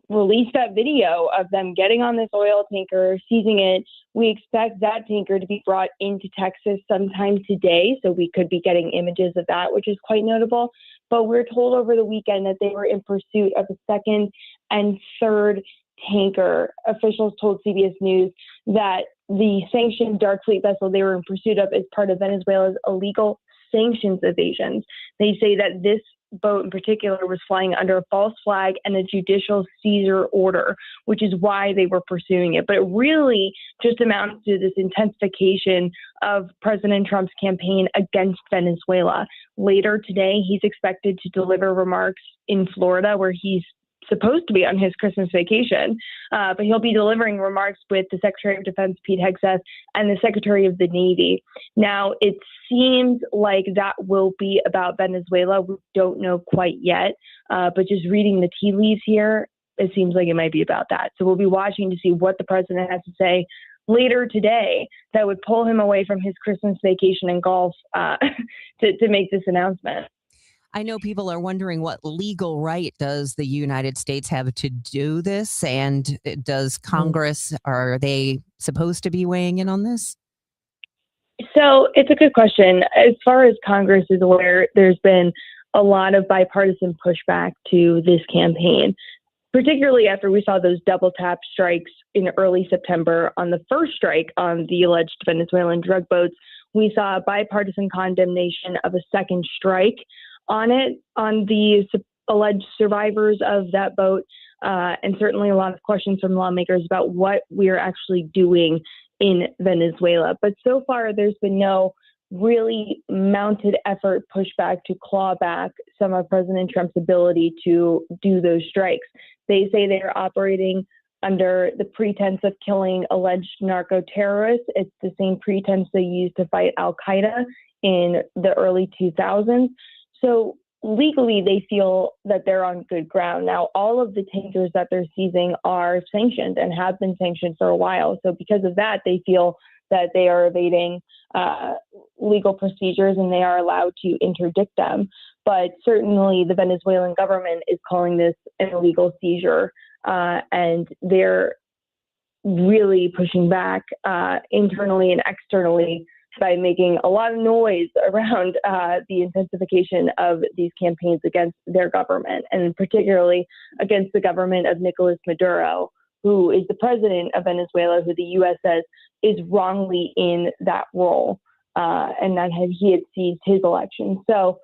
released that video of them getting on this oil tanker, seizing it. We expect that tanker to be brought into Texas sometime today. So we could be getting images of that, which is quite notable. But we're told over the weekend that they were in pursuit of a second and third tanker. Officials told CBS News that the sanctioned dark fleet vessel they were in pursuit of is part of Venezuela's illegal sanctions evasions. They say that this boat in particular was flying under a false flag and a judicial seizure order, which is why they were pursuing it. But it really just amounts to this intensification of President Trump's campaign against Venezuela. Later today, he's expected to deliver remarks in Florida, where he's supposed to be on his Christmas vacation, but he'll be delivering remarks with the Secretary of Defense, Pete Hegseth, and the Secretary of the Navy. Now, it seems like that will be about Venezuela. We don't know quite yet, but just reading the tea leaves here, it seems like it might be about that. So we'll be watching to see what the president has to say later today that would pull him away from his Christmas vacation and golf to make this announcement. I know people are wondering what legal right does the United States have to do this, and does Congress, are they supposed to be weighing in on this? So it's a good question. As far as Congress is aware, there's been a lot of bipartisan pushback to this campaign, particularly after we saw those double tap strikes in early September on the first strike on the alleged Venezuelan drug boats. We saw bipartisan condemnation of a second strike on the alleged survivors of that boat, and certainly a lot of questions from lawmakers about what we're actually doing in Venezuela. But so far, there's been no really mounted effort pushback to claw back some of President Trump's ability to do those strikes. They say they are operating under the pretense of killing alleged narco-terrorists. It's the same pretense they used to fight al-Qaeda in the early 2000s. So legally, they feel that they're on good ground. Now, all of the tankers that they're seizing are sanctioned and have been sanctioned for a while. So because of that, they feel that they are evading legal procedures and they are allowed to interdict them. But certainly the Venezuelan government is calling this an illegal seizure, and they're really pushing back internally and externally by making a lot of noise around the intensification of these campaigns against their government, and particularly against the government of Nicolas Maduro, who is the president of Venezuela, who the U.S. says is wrongly in that role, and that he had seized his election. So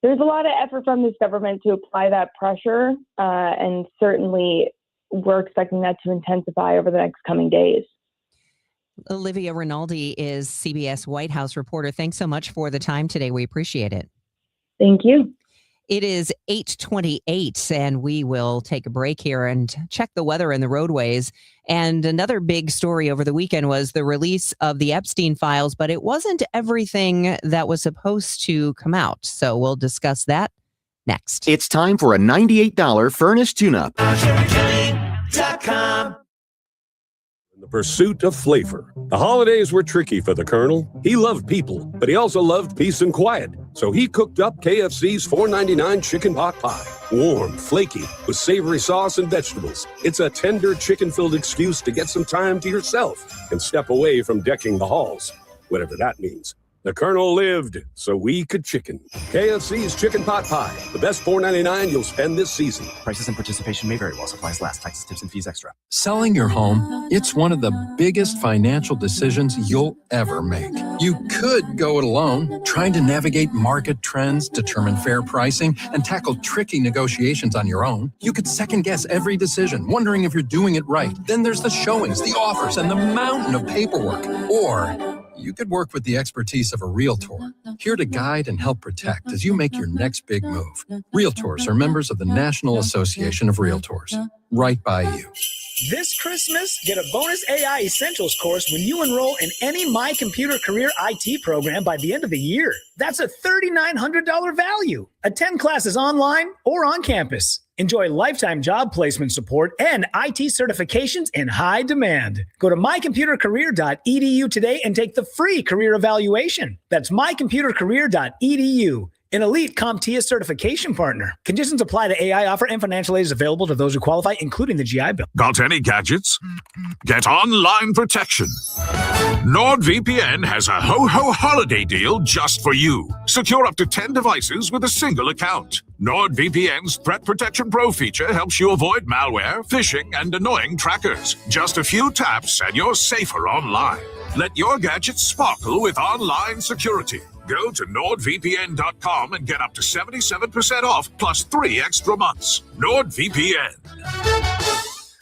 there's a lot of effort from this government to apply that pressure, and certainly we're expecting that to intensify over the next coming days. Olivia Rinaldi is CBS White House reporter. Thanks so much for the time today. We appreciate it. Thank you. It is 8:28, and we will take a break here and check the weather and the roadways. And another big story over the weekend was the release of the Epstein files, but it wasn't everything that was supposed to come out. So we'll discuss that next. It's time for a $98 furnace tune-up. The pursuit of flavor. The holidays were tricky for the Colonel. He loved people, but he also loved peace and quiet. So he cooked up KFC's $4.99 chicken pot pie. Warm, flaky, with savory sauce and vegetables. It's a tender chicken-filled excuse to get some time to yourself and step away from decking the halls, whatever that means. The Colonel lived so we could chicken. KFC's chicken pot pie. The best $4.99 you'll spend this season. Prices and participation may vary while supplies last. Taxes, tips, and fees extra. Selling your home, it's one of the biggest financial decisions you'll ever make. You could go it alone, trying to navigate market trends, determine fair pricing, and tackle tricky negotiations on your own. You could second guess every decision, wondering if you're doing it right. Then there's the showings, the offers, and the mountain of paperwork. Or you could work with the expertise of a realtor, here to guide and help protect as you make your next big move. Realtors are members of the National Association of Realtors. Right by you. This Christmas, get a bonus AI Essentials course when you enroll in any My Computer Career IT program by the end of the year. That's a $3,900 value. Attend classes online or on campus. Enjoy lifetime job placement support and IT certifications in high demand. Go to mycomputercareer.edu today and take the free career evaluation. That's mycomputercareer.edu. An elite CompTIA certification partner. Conditions apply to AI offer, and financial aid is available to those who qualify, including the GI Bill. Got any gadgets? Get online protection. NordVPN has a ho-ho holiday deal just for you. Secure up to 10 devices with a single account. NordVPN's Threat Protection Pro feature helps you avoid malware, phishing, and annoying trackers. Just a few taps and you're safer online. Let your gadgets sparkle with online security. Go to NordVPN.com and get up to 77% off plus 3 extra months. NordVPN.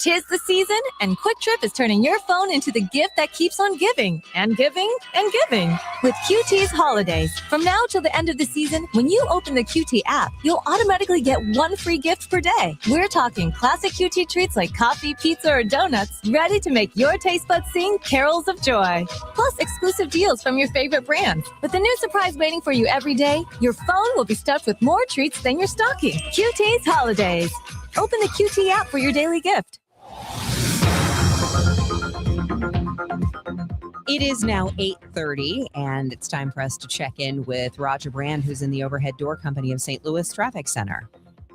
'Tis the season, and Quick Trip is turning your phone into the gift that keeps on giving and giving and giving with QT's Holidays. From now till the end of the season, when you open the QT app, you'll automatically get 1 free gift per day. We're talking classic QT treats like coffee, pizza, or donuts, ready to make your taste buds sing carols of joy. Plus exclusive deals from your favorite brands. With a new surprise waiting for you every day, your phone will be stuffed with more treats than your stocking. QT's Holidays. Open the QT app for your daily gift. It is now 8:30, and it's time for us to check in with Roger Brand, who's in the Overhead Door Company of St. Louis Traffic Center.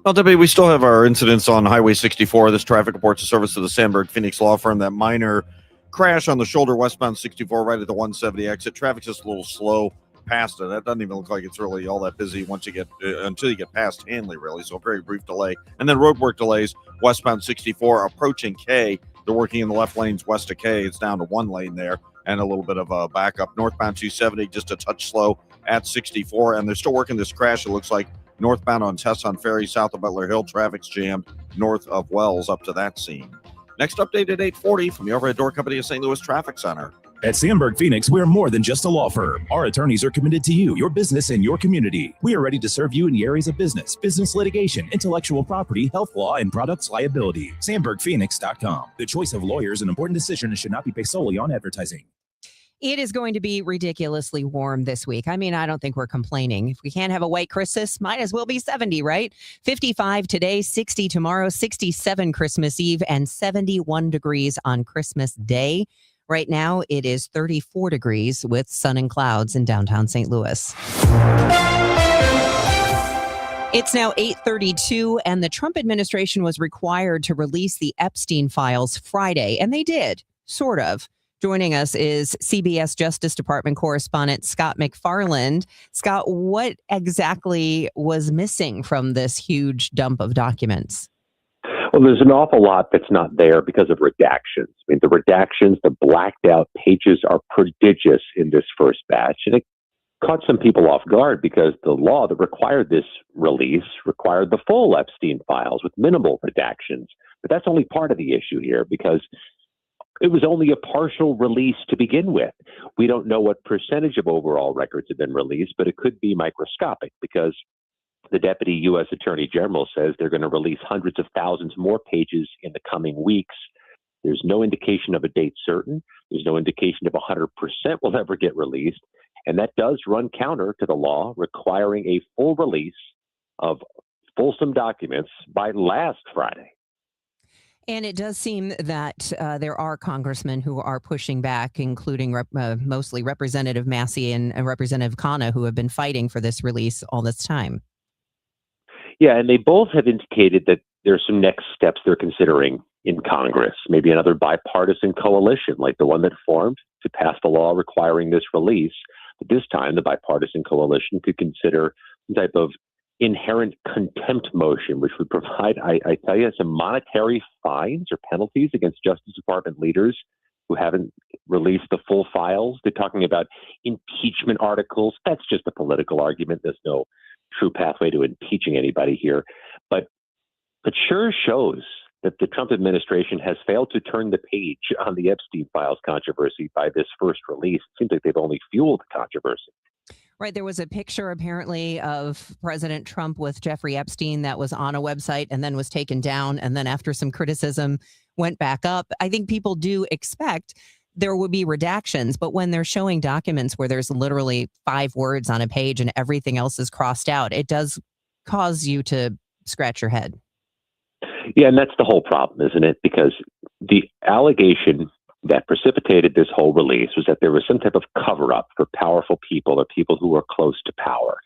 Well, Debbie, we still have our incidents on Highway 64. This traffic reports a service to the Sandberg Phoenix Law Firm. That minor crash on the shoulder westbound 64 right at the 170 exit. Traffic's just a little slow past it. That doesn't even look like it's really all that busy once you get until you get past Hanley, really. So a very brief delay. And then roadwork delays westbound 64 approaching K. They're working in the left lanes west of K. It's down to 1 lane there and a little bit of a backup. Northbound 270 just a touch slow at 64. And they're still working this crash. It looks like northbound on Tesson Ferry south of Butler Hill. Traffic's jammed north of Wells up to that scene. Next update at 8:40 from the Overhead Door Company of St. Louis Traffic Center. At Sandberg Phoenix, we're more than just a law firm. Our attorneys are committed to you, your business, and your community. We are ready to serve you in the areas of business litigation, intellectual property, health law, and products liability. SandbergPhoenix.com. The choice of lawyers is an important decision and should not be based solely on advertising. It is going to be ridiculously warm this week. I mean, I don't think we're complaining. If we can't have a white Christmas, might as well be 70, right? 55 today, 60 tomorrow, 67 Christmas Eve, and 71 degrees on Christmas Day. Right now, it is 34 degrees with sun and clouds in downtown St. Louis. It's now 8:32, and the Trump administration was required to release the Epstein files Friday, and they did, sort of. Joining us is CBS Justice Department correspondent Scott McFarland. Scott, what exactly was missing from this huge dump of documents? Well, there's an awful lot that's not there because of redactions. I mean, the redactions, the blacked out pages are prodigious in this first batch, and it caught some people off guard because the law that required this release required the full Epstein files with minimal redactions. But that's only part of the issue here because it was only a partial release to begin with. We don't know what percentage of overall records have been released, but it could be microscopic because the Deputy U.S. Attorney General says they're going to release hundreds of thousands more pages in the coming weeks. There's no indication of a date certain. There's no indication of 100% will ever get released. And that does run counter to the law requiring a full release of fulsome documents by last Friday. And it does seem that there are congressmen who are pushing back, including mostly Representative Massey and Representative Khanna, who have been fighting for this release all this time. Yeah, and they both have indicated that there's some next steps they're considering in Congress, maybe another bipartisan coalition like the one that formed to pass the law requiring this release. But this time, the bipartisan coalition could consider some type of inherent contempt motion, which would provide, I tell you, some monetary fines or penalties against Justice Department leaders who haven't released the full files. They're talking about impeachment articles. That's just a political argument. There's no true pathway to impeaching anybody here. But it sure shows that the Trump administration has failed to turn the page on the Epstein files controversy by this first release. It seems like they've only fueled the controversy. Right. There was a picture apparently of President Trump with Jeffrey Epstein that was on a website and then was taken down. And then after some criticism went back up. I think people do expect there would be redactions, but when they're showing documents where there's literally 5 words on a page and everything else is crossed out, it does cause you to scratch your head. Yeah, and that's the whole problem, isn't it? Because the allegation that precipitated this whole release was that there was some type of cover-up for powerful people or people who are close to power.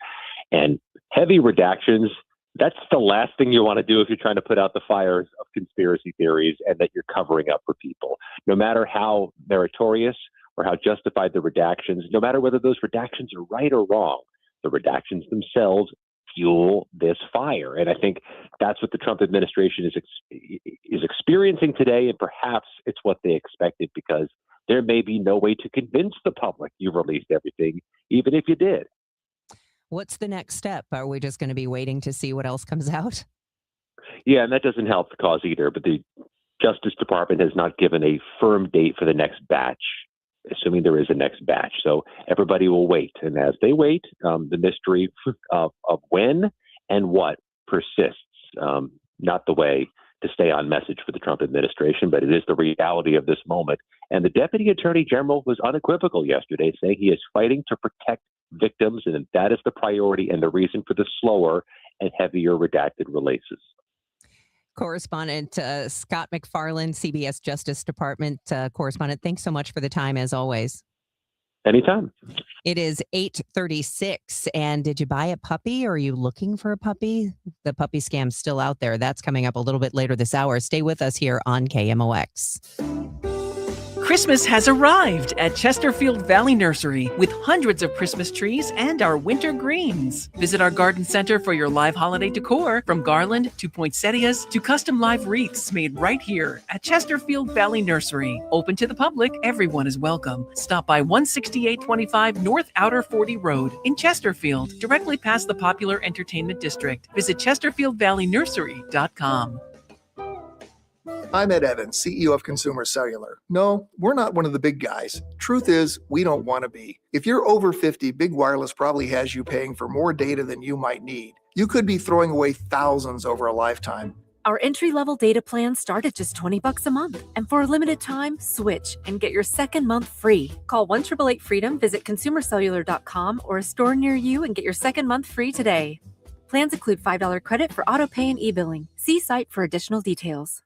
And heavy redactions, that's the last thing you want to do if you're trying to put out the fires of conspiracy theories and that you're covering up for people. No matter how meritorious or how justified the redactions, no matter whether those redactions are right or wrong, the redactions themselves fuel this fire. And I think that's what the Trump administration is experiencing today, and perhaps it's what they expected, because there may be no way to convince the public you released everything, even if you did. What's the next step? Are we just going to be waiting to see what else comes out? Yeah, and that doesn't help the cause either, but the Justice Department has not given a firm date for the next batch, assuming there is a next batch. So everybody will wait. And as they wait, the mystery of when and what persists. Not the way to stay on message for the Trump administration, but it is the reality of this moment. And the Deputy Attorney General was unequivocal yesterday, saying he is fighting to protect victims, and that is the priority and the reason for the slower and heavier redacted releases. Correspondent Scott McFarland, CBS Justice Department correspondent. Thanks so much for the time, as always. Anytime. It is 8:36. And did you buy a puppy, or are you looking for a puppy? The puppy scam's still out there. That's coming up a little bit later this hour. Stay with us here on KMOX. Christmas has arrived at Chesterfield Valley Nursery with hundreds of Christmas trees and our winter greens. Visit our garden center for your live holiday decor, from garland to poinsettias to custom live wreaths made right here at Chesterfield Valley Nursery. Open to the public, everyone is welcome. Stop by 16825 North Outer 40 Road in Chesterfield, directly past the popular entertainment district. Visit ChesterfieldValleyNursery.com. I'm Ed Evans, CEO of Consumer Cellular. No, we're not one of the big guys. Truth is, we don't want to be. If you're over 50, Big Wireless probably has you paying for more data than you might need. You could be throwing away thousands over a lifetime. Our entry-level data plans start at just $20 a month. And for a limited time, switch and get your second month free. Call 1-888-FREEDOM, visit consumercellular.com or a store near you and get your second month free today. Plans include $5 credit for auto pay and e-billing. See site for additional details.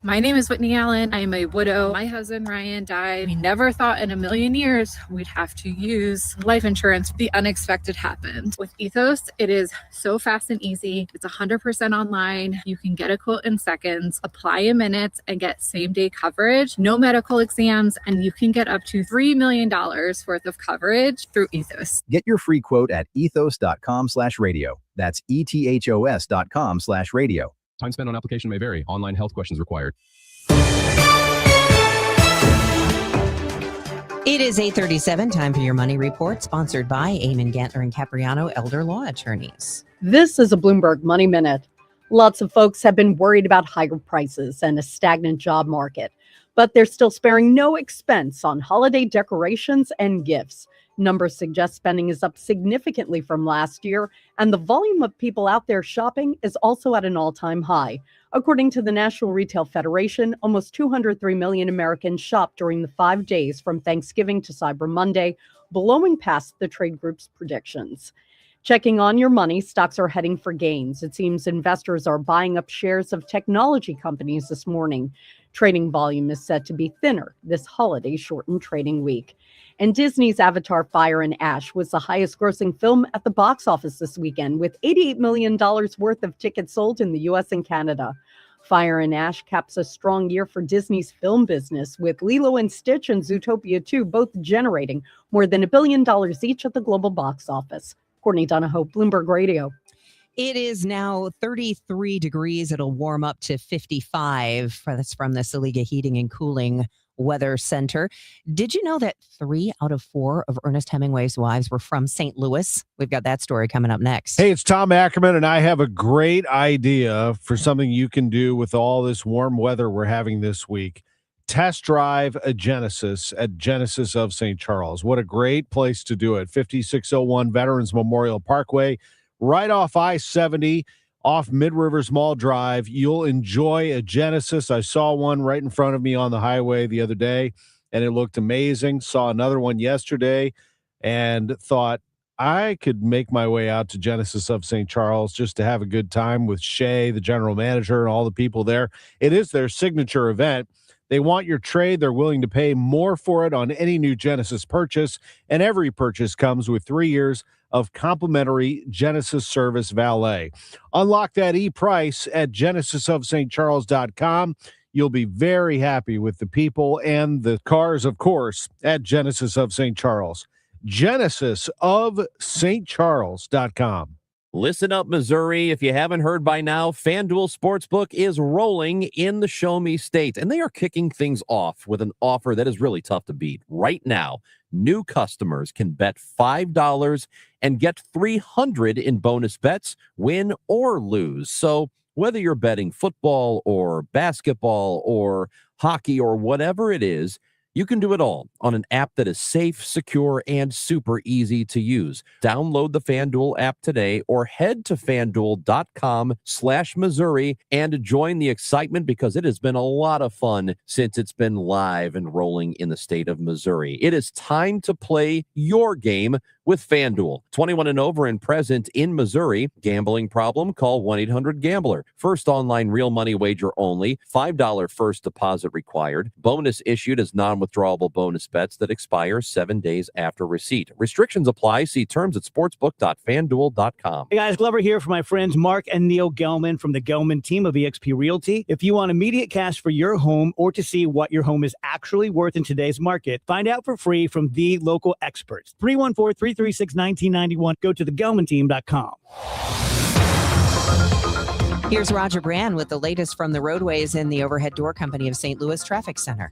My name is Whitney Allen. I am a widow. My husband, Ryan, died. We never thought in a million years we'd have to use life insurance. The unexpected happened. With Ethos, it is so fast and easy. It's 100% online. You can get a quote in seconds, apply in minutes, and get same-day coverage. No medical exams, and you can get up to $3 million worth of coverage through Ethos. Get your free quote at ethos.com/radio. That's ethos.com/radio. Time spent on application may vary. Online health questions required. It is 8:37. Time for your money report, sponsored by Eamon Gantler and Capriano Elder Law Attorneys. This is a Bloomberg Money Minute. Lots of folks have been worried about higher prices and a stagnant job market, but they're still sparing no expense on holiday decorations and gifts. Numbers suggest spending is up significantly from last year, and the volume of people out there shopping is also at an all-time high. According to the National Retail Federation, almost 203 million Americans shopped during the 5 days from Thanksgiving to Cyber Monday, blowing past the trade group's predictions. Checking on your money, stocks are heading for gains. It seems investors are buying up shares of technology companies this morning. Trading volume is set to be thinner this holiday-shortened trading week. And Disney's Avatar: Fire and Ash was the highest-grossing film at the box office this weekend, with $88 million worth of tickets sold in the U.S. and Canada. Fire and Ash caps a strong year for Disney's film business, with Lilo and Stitch and Zootopia 2 both generating more than $1 billion each at the global box office. Courtney Donahoe, Bloomberg Radio. It is now 33 degrees. It'll warm up to 55. That's from the Saliga Heating and Cooling Weather Center. Did you know that 3 out of 4 of Ernest Hemingway's wives were from St. Louis? We've got that story coming up next. Hey, it's Tom Ackerman, and I have a great idea for something you can do with all this warm weather we're having this week. Test drive a Genesis at Genesis of St. Charles. What a great place to do it. 5601 Veterans Memorial Parkway, right off I-70, off Mid-Rivers Mall Drive. You'll enjoy a Genesis. I saw one right in front of me on the highway the other day, and it looked amazing. Saw another one yesterday and thought I could make my way out to Genesis of St. Charles just to have a good time with Shay, the general manager, and all the people there. It is their signature event. They want your trade. They're willing to pay more for it on any new Genesis purchase, and every purchase comes with 3 years of complimentary Genesis service valet. Unlock that e-price at genesisofstcharles.com. You'll be very happy with the people and the cars, of course, at Genesis of St. Charles. genesisofstcharles.com. Listen up, Missouri. If you haven't heard by now, FanDuel Sportsbook is rolling in the Show Me State, and they are kicking things off with an offer that is really tough to beat. Right now, new customers can bet $5 and get $300 in bonus bets, win or lose. So whether you're betting football or basketball or hockey or whatever it is, you can do it all on an app that is safe, secure, and super easy to use. Download the FanDuel app today or head to FanDuel.com/Missouri and join the excitement, because it has been a lot of fun since it's been live and rolling in the state of Missouri. It is time to play your game with FanDuel. 21 and over and present in Missouri. Gambling problem? Call 1-800-GAMBLER. First online real money wager only. $5 first deposit required. Bonus issued as non-withdrawable bonus bets that expire 7 days after receipt. Restrictions apply. See terms at sportsbook.fanduel.com. Hey guys, Glover here for my friends Mark and Neil Gelman from the Gelman team of eXp Realty. If you want immediate cash for your home or to see what your home is actually worth in today's market, find out for free from the local experts. 314-336-1991. Go to thegelmanteam.com. Here's Roger Brand with the latest from the roadways in the Overhead Door Company of St. Louis Traffic Center.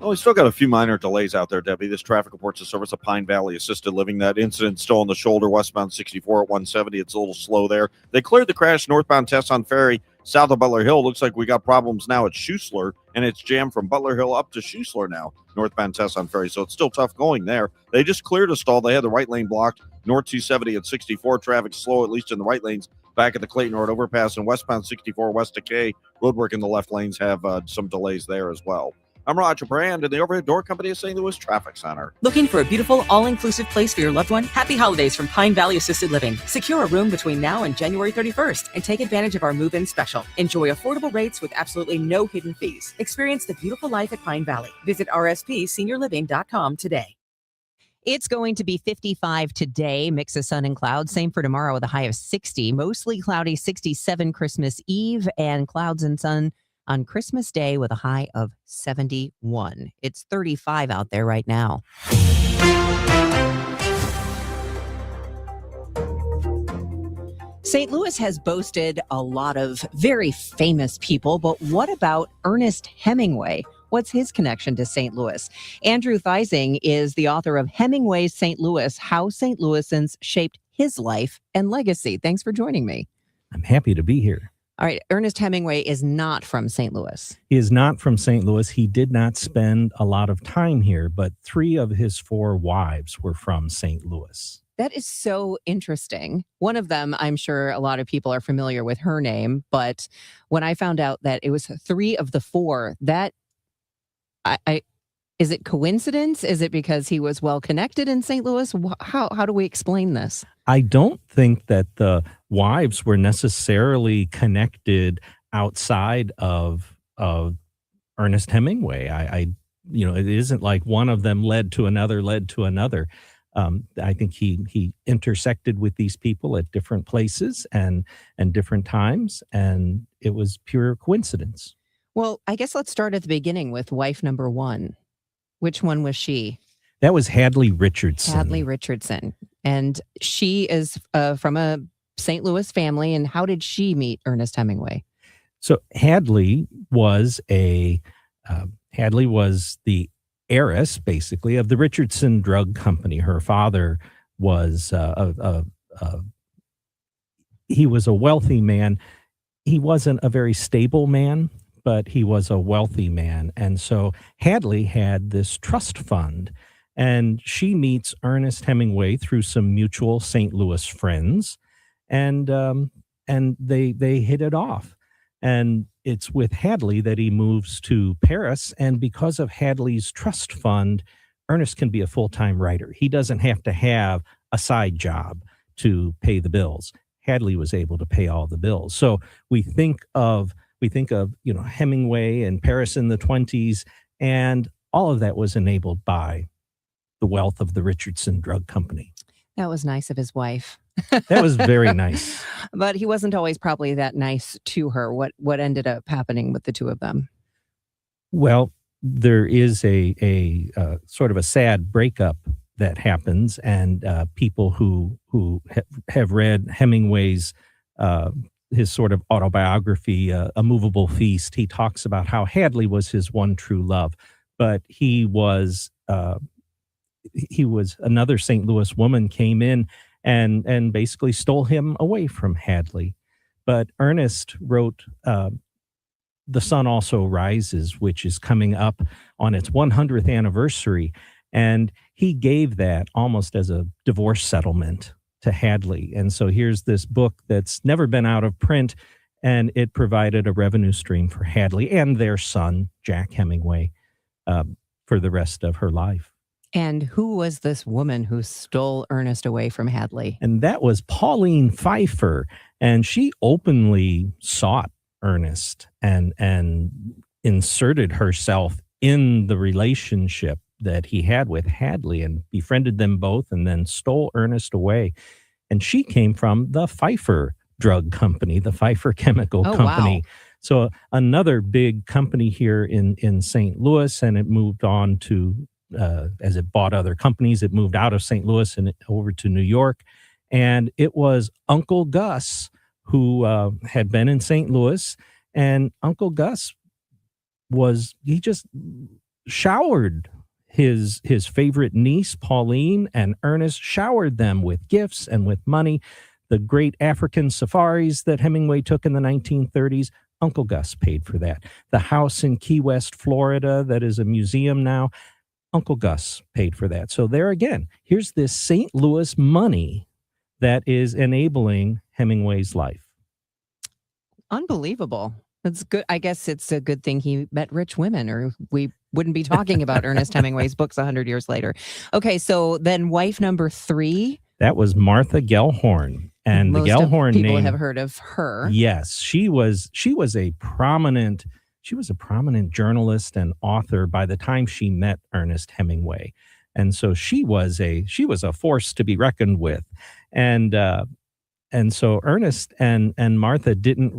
Oh, we still got a few minor delays out there, Debbie. This traffic reports the service of Pine Valley Assisted Living. That incident still on the shoulder, westbound 64 at 170. It's a little slow there. They cleared the crash northbound Tesson Ferry, south of Butler Hill. Looks like we got problems now at Schuessler, and it's jammed from Butler Hill up to Schuessler now, northbound Tesson Ferry. So it's still tough going there. They just cleared a stall. They had the right lane blocked. North 270 at 64. Traffic slow, at least in the right lanes. back at the Clayton Road overpass and westbound 64 west to K. Roadwork in the left lanes have some delays there as well. I'm Roger Brand in the Overhead Door Company of St. Louis Traffic Center. Looking for a beautiful, all-inclusive place for your loved one? Happy holidays from Pine Valley Assisted Living. Secure a room between now and January 31st and take advantage of our move-in special. Enjoy affordable rates with absolutely no hidden fees. Experience the beautiful life at Pine Valley. Visit rspseniorliving.com today. It's going to be 55 today, mix of sun and clouds. Same for tomorrow with a high of 60. Mostly cloudy, 67 Christmas Eve, and clouds and sun on Christmas Day with a high of 71. It's 35 out there right now. St. Louis has boasted a lot of very famous people, but what about Ernest Hemingway? What's his connection to St. Louis? Andrew Theising is the author of Hemingway's St. Louis, How St. Louisans Shaped His Life and Legacy. Thanks for joining me. I'm happy to be here. All right, Ernest Hemingway is not from St. Louis. He is not from St. Louis. He did not spend a lot of time here, but 3 of his 4 wives were from St. Louis. That is so interesting. One of them, I'm sure a lot of people are familiar with her name, but when I found out that it was 3 of the 4, that is it coincidence? Is it because he was well connected in St. Louis? How do we explain this? I don't think that the wives were necessarily connected outside of Ernest Hemingway. It isn't like one of them led to another. I think he intersected with these people at different places and different times, and it was pure coincidence. Well, I guess let's start at the beginning with wife number 1. Which one was she? That was Hadley Richardson. Hadley Richardson. And she is from a St. Louis family. And how did she meet Ernest Hemingway? So Hadley was the heiress, basically, of the Richardson Drug Company. Her father was he was a wealthy man. He wasn't a very stable man, but he was a wealthy man. And so Hadley had this trust fund, and she meets Ernest Hemingway through some mutual St. Louis friends, and they hit it off. And it's with Hadley that he moves to Paris. And because of Hadley's trust fund, Ernest can be a full-time writer. He doesn't have to have a side job to pay the bills. Hadley was able to pay all the bills. So we think of Hemingway and Paris in the 20s, and all of that was enabled by the wealth of the Richardson Drug Company. That was nice of his wife. That was very nice. But he wasn't always probably that nice to her. What ended up happening with the 2 of them? Well, there is a sort of a sad breakup that happens, and people who have read Hemingway's his sort of autobiography, A Movable Feast, he talks about how Hadley was his one true love, but he was another St. Louis woman came in and basically stole him away from Hadley. But Ernest wrote The Sun Also Rises, which is coming up on its 100th anniversary, and he gave that almost as a divorce settlement to Hadley. And so here's this book that's never been out of print, and it provided a revenue stream for Hadley and their son, Jack Hemingway, for the rest of her life. And who was this woman who stole Ernest away from Hadley? And that was Pauline Pfeiffer. And she openly sought Ernest and inserted herself in the relationship that he had with Hadley and befriended them both, and then stole Ernest away. And she came from the Pfeiffer Drug Company, the Pfeiffer Chemical Company. Wow. So another big company here in St. Louis, and it moved on to, as it bought other companies, it moved out of St. Louis and over to New York. And it was Uncle Gus who had been in St. Louis, and Uncle Gus he just showered his favorite niece, Pauline, and Ernest, showered them with gifts and with money. The great African safaris that Hemingway took in the 1930s, Uncle Gus paid for that. The house in Key West, Florida, that is a museum now, Uncle Gus paid for that. So there again, here's this St. Louis money that is enabling Hemingway's life. Unbelievable. That's good. I guess it's a good thing he met rich women, or we wouldn't be talking about Ernest Hemingway's books 100 years later. Okay, so then wife number 3. That was Martha Gellhorn. And Most the Gellhorn of people name, have heard of her. Yes, she was a prominent journalist and author by the time she met Ernest Hemingway. And so she was a force to be reckoned with. And so Ernest and Martha didn't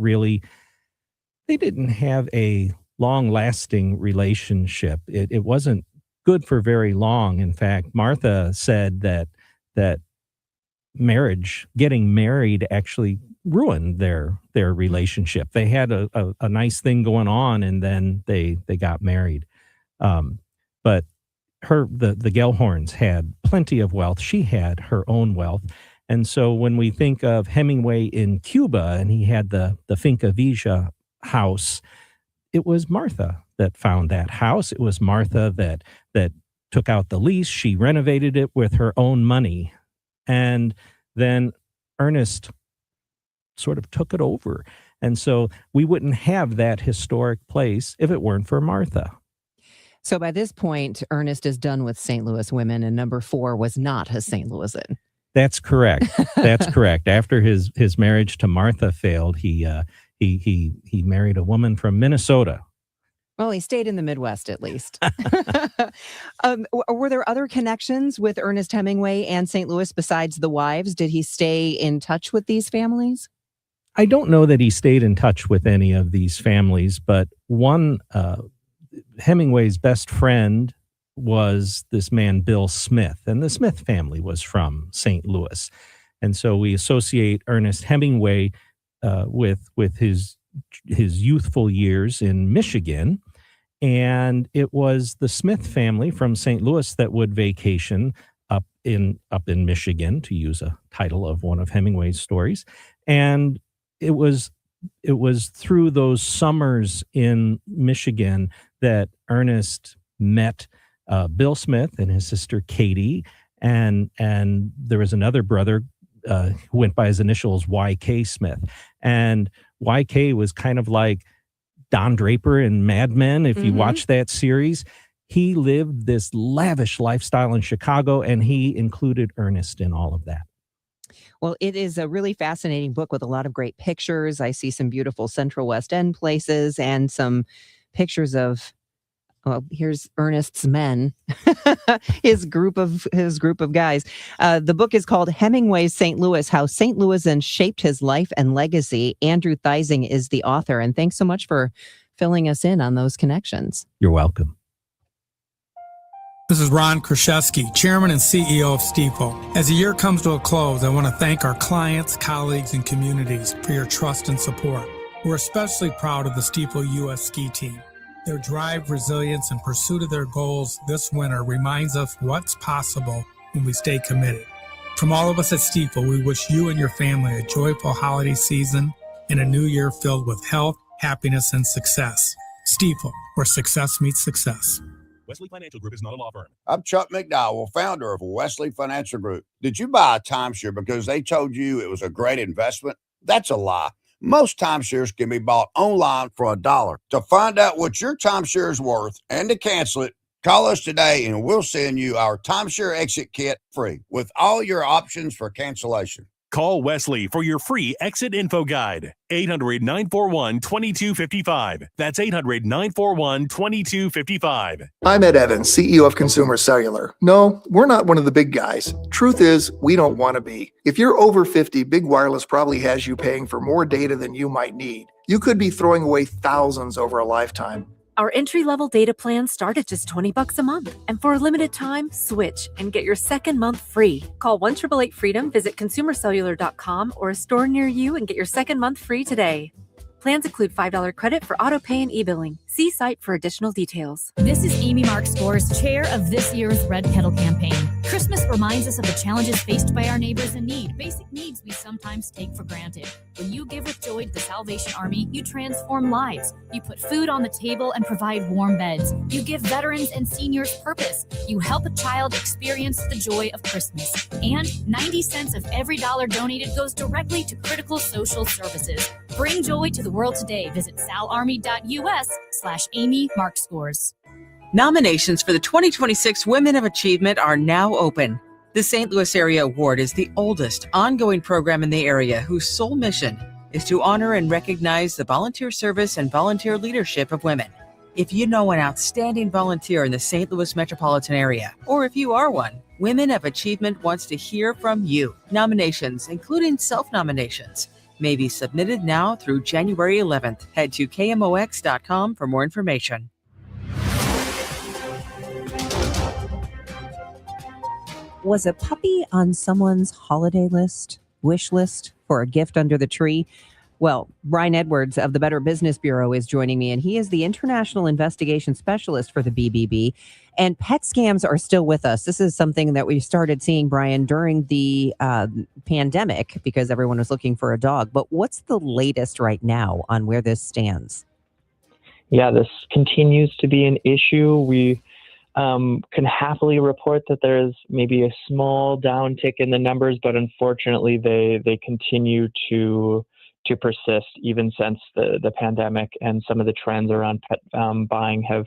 have a long-lasting relationship. It wasn't good for very long. In fact, Martha said that getting married actually ruined their relationship. They had a nice thing going on, and then they got married. But the Gellhorns had plenty of wealth. She had her own wealth. And so when we think of Hemingway in Cuba, and he had the Finca Vija house, it was Martha that found that house. It was Martha that took out the lease. She renovated it with her own money. And then Ernest sort of took it over. And so we wouldn't have that historic place if it weren't for Martha. So by this point, Ernest is done with St. Louis women, and number 4 was not a St. Louisan. That's correct. That's correct. After his marriage to Martha failed, he married a woman from Minnesota. Well, he stayed in the Midwest at least. Were there other connections with Ernest Hemingway and St. Louis besides the wives? Did he stay in touch with these families? I don't know that he stayed in touch with any of these families, but one Hemingway's best friend was this man, Bill Smith, and the Smith family was from St. Louis. And so we associate Ernest Hemingway with his youthful years in Michigan. And it was the Smith family from St. Louis that would vacation up in Michigan, to use a title of one of Hemingway's stories. And it was through those summers in Michigan that Ernest met Bill Smith and his sister Katie, and there was another brother who went by his initials YK Smith, and YK was kind of like Don Draper in Mad Men. If you watch that series, he lived this lavish lifestyle in Chicago, and he included Ernest in all of that. Well, it is a really fascinating book with a lot of great pictures. I see some beautiful Central West End places and some pictures of, well, here's Ernest's men, his group of guys. The book is called Hemingway's St. Louis, How St. Louisan Shaped His Life and Legacy. Andrew Theising is the author, and thanks so much for filling us in on those connections. You're welcome. This is Ron Kraszewski, Chairman and CEO of Stifel. As the year comes to a close, I want to thank our clients, colleagues, and communities for your trust and support. We're especially proud of the Stifel U.S. ski team. Their drive, resilience, and pursuit of their goals this winter reminds us what's possible when we stay committed. From all of us at Stifel, we wish you and your family a joyful holiday season and a new year filled with health, happiness, and success. Stifel, where success meets success. Wesley Financial Group is not a law firm. I'm Chuck McDowell, founder of Wesley Financial Group. Did you buy a timeshare because they told you it was a great investment? That's a lie. Most timeshares can be bought online for $1. To find out what your timeshare is worth and to cancel it, call us today and we'll send you our timeshare exit kit free with all your options for cancellation. Call Wesley for your free exit info guide. 800-941-2255. That's 800-941-2255. I'm Ed Evans, CEO of Consumer Cellular. No, we're not one of the big guys. Truth is, we don't want to be. If you're over 50, Big Wireless probably has you paying for more data than you might need. You could be throwing away thousands over a lifetime. Our entry-level data plans start at just $20 a month. And for a limited time, switch and get your second month free. Call 1-888-FREEDOM, visit consumercellular.com or a store near you and get your second month free today. Plans include $5 credit for auto pay and e-billing. See site for additional details. This is Amy Mark Scores, chair of this year's Red Kettle campaign. Christmas reminds us of the challenges faced by our neighbors in need, basic needs we sometimes take for granted. When you give with joy to the Salvation Army, you transform lives. You put food on the table and provide warm beds. You give veterans and seniors purpose. You help a child experience the joy of Christmas. And 90 cents of every dollar donated goes directly to critical social services. Bring joy to the world today. Visit salarmy.us/Amy Mark Scores. Nominations for the 2026 Women of Achievement are now open. The St. Louis Area Award is the oldest ongoing program in the area whose sole mission is to honor and recognize the volunteer service and volunteer leadership of women. If you know an outstanding volunteer in the St. Louis metropolitan area, or if you are one, Women of Achievement wants to hear from you. Nominations, including self-nominations, may be submitted now through January 11th. Head to KMOX.com for more information. Was a puppy on someone's holiday list, wish list for a gift under the tree? Well, Brian Edwards of the Better Business Bureau is joining me, and he is the International Investigation Specialist for the BBB. And pet scams are still with us. This is something that we started seeing, Brian, during the pandemic because everyone was looking for a dog. But what's the latest right now on where this stands? Yeah, this continues to be an issue. We can happily report that there's maybe a small downtick in the numbers, but unfortunately they continue to persist even since the pandemic, and some of the trends around pet buying have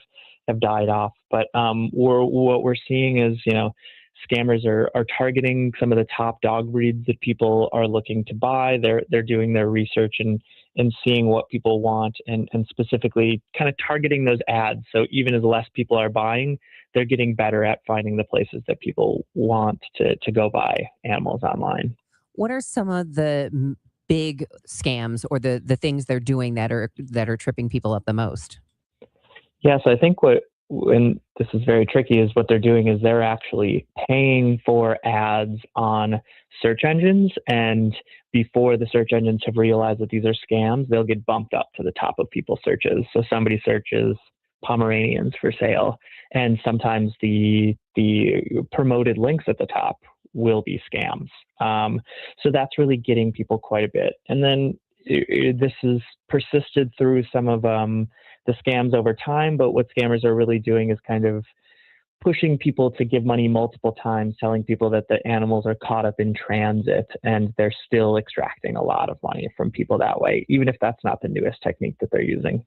died off. But what we're seeing is, scammers are targeting some of the top dog breeds that people are looking to buy. They're doing their research and seeing what people want, and specifically kind of targeting those ads. So even as less people are buying, they're getting better at finding the places that people want to go buy animals online. What are some of the big scams or the things they're doing that are tripping people up the most? Yeah, so I think and this is very tricky, is what they're doing is they're actually paying for ads on search engines, and before the search engines have realized that these are scams, they'll get bumped up to the top of people's searches. So somebody searches Pomeranians for sale, and sometimes the promoted links at the top will be scams. So that's really getting people quite a bit. And then this has persisted through some of the scams over time, but what scammers are really doing is kind of pushing people to give money multiple times, telling people that the animals are caught up in transit, and they're still extracting a lot of money from people that way, even if that's not the newest technique that they're using.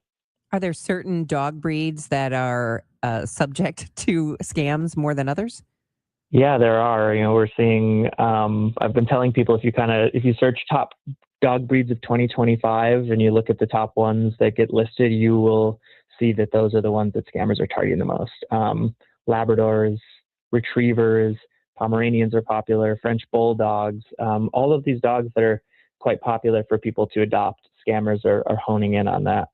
Are there certain dog breeds that are subject to scams more than others? Yeah, there are. We're seeing, I've been telling people, if you search top dog breeds of 2025 and you look at the top ones that get listed, you will see that those are the ones that scammers are targeting the most. Labradors, Retrievers, Pomeranians are popular, French Bulldogs, all of these dogs that are quite popular for people to adopt, scammers are honing in on that.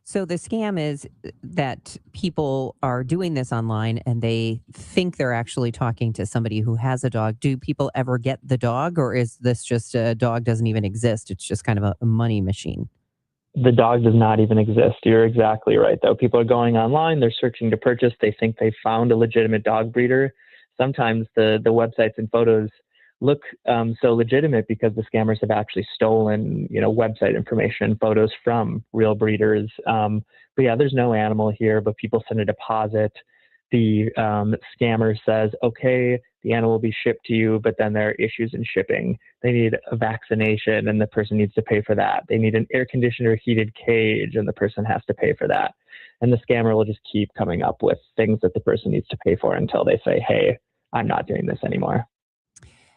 So the scam is that people are doing this online and they think they're actually talking to somebody who has a dog. Do people ever get the dog, or is this just a dog doesn't even exist? It's just kind of a money machine. The dog does not even exist. You're exactly right, though. People are going online, they're searching to purchase, they think they found a legitimate dog breeder. Sometimes the websites and photos look so legitimate because the scammers have actually stolen, website information, photos from real breeders. But yeah, there's no animal here, but people send a deposit. The scammer says, okay, the animal will be shipped to you, but then there are issues in shipping. They need a vaccination and the person needs to pay for that. They need an air conditioned or heated cage and the person has to pay for that. And the scammer will just keep coming up with things that the person needs to pay for until they say, hey, I'm not doing this anymore.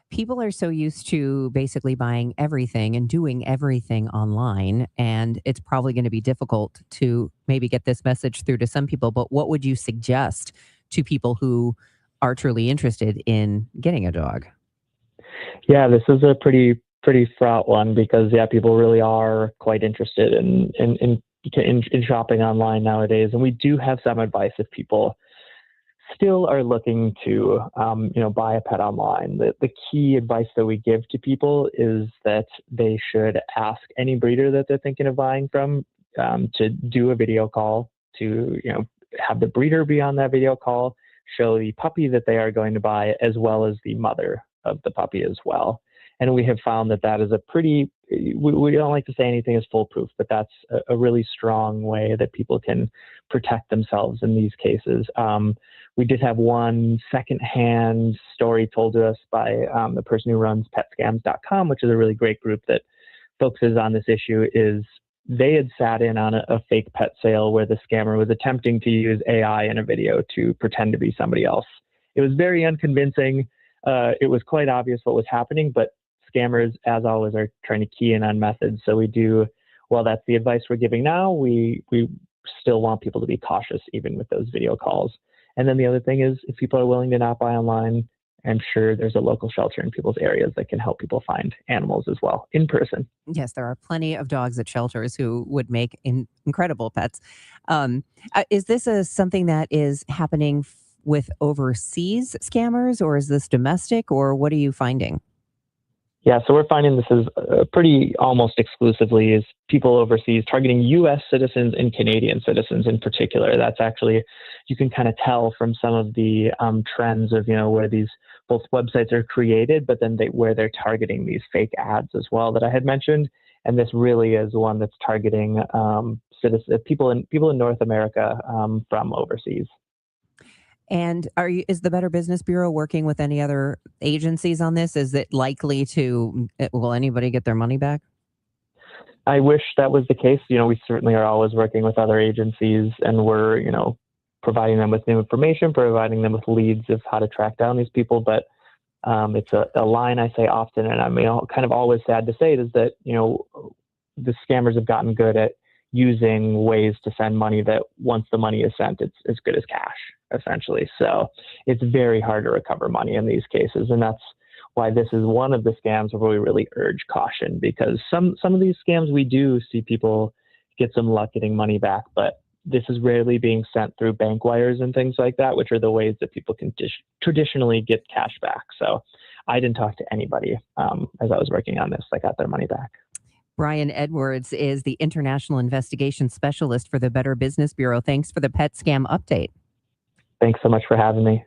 People are so used to basically buying everything and doing everything online, and it's probably going to be difficult to maybe get this message through to some people. But what would you suggest to people who are truly interested in getting a dog? Yeah, this is a pretty fraught one because people really are quite interested in shopping online nowadays, and we do have some advice if people still are looking to buy a pet online. The key advice that we give to people is that they should ask any breeder that they're thinking of buying from to do a video call, to have the breeder be on that video call, show the puppy that they are going to buy as well as the mother of the puppy as well. And we have found that that is a pretty, we don't like to say anything is foolproof, but that's a really strong way that people can protect themselves in these cases. We did have one secondhand story told to us by the person who runs petscams.com, which is a really great group that focuses on this issue. Is they had sat in on a fake pet sale where the scammer was attempting to use AI in a video to pretend to be somebody else. It was very unconvincing. It was quite obvious what was happening, but scammers, as always, are trying to key in on methods. So we do, while that's the advice we're giving now, we still want people to be cautious even with those video calls. And then the other thing is, if people are willing to not buy online, I'm sure there's a local shelter in people's areas that can help people find animals as well in person. Yes, there are plenty of dogs at shelters who would make incredible pets. Is this something that is happening with overseas scammers, or is this domestic, or what are you finding? Yeah, so we're finding this is pretty almost exclusively is people overseas targeting U.S. citizens and Canadian citizens in particular. That's actually, you can kind of tell from some of the trends of, where these both websites are created, but then where they're targeting these fake ads as well that I had mentioned. And this really is one that's targeting people in North America from overseas. And is the Better Business Bureau working with any other agencies on this? Is it likely will anybody get their money back? I wish that was the case. We certainly are always working with other agencies, and we're, providing them with new information, providing them with leads of how to track down these people. But it's a line I say often, and I'm kind of always sad to say it, is that, the scammers have gotten good at using ways to send money that once the money is sent, it's as good as cash, essentially. So it's very hard to recover money in these cases. And that's why this is one of the scams where we really urge caution, because some of these scams, we do see people get some luck getting money back, but this is rarely being sent through bank wires and things like that, which are the ways that people can traditionally get cash back. So I didn't talk to anybody as I was working on this that got their money back. Brian Edwards is the International Investigation Specialist for the Better Business Bureau. Thanks for the pet scam update. Thanks so much for having me.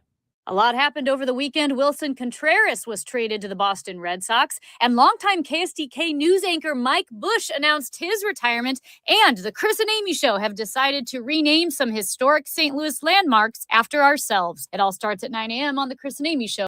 A lot happened over the weekend. Wilson Contreras was traded to the Boston Red Sox, and longtime KSTK news anchor Mike Bush announced his retirement, and the Chris and Amy Show have decided to rename some historic St. Louis landmarks after ourselves. It all starts at 9 a.m. on the Chris and Amy Show.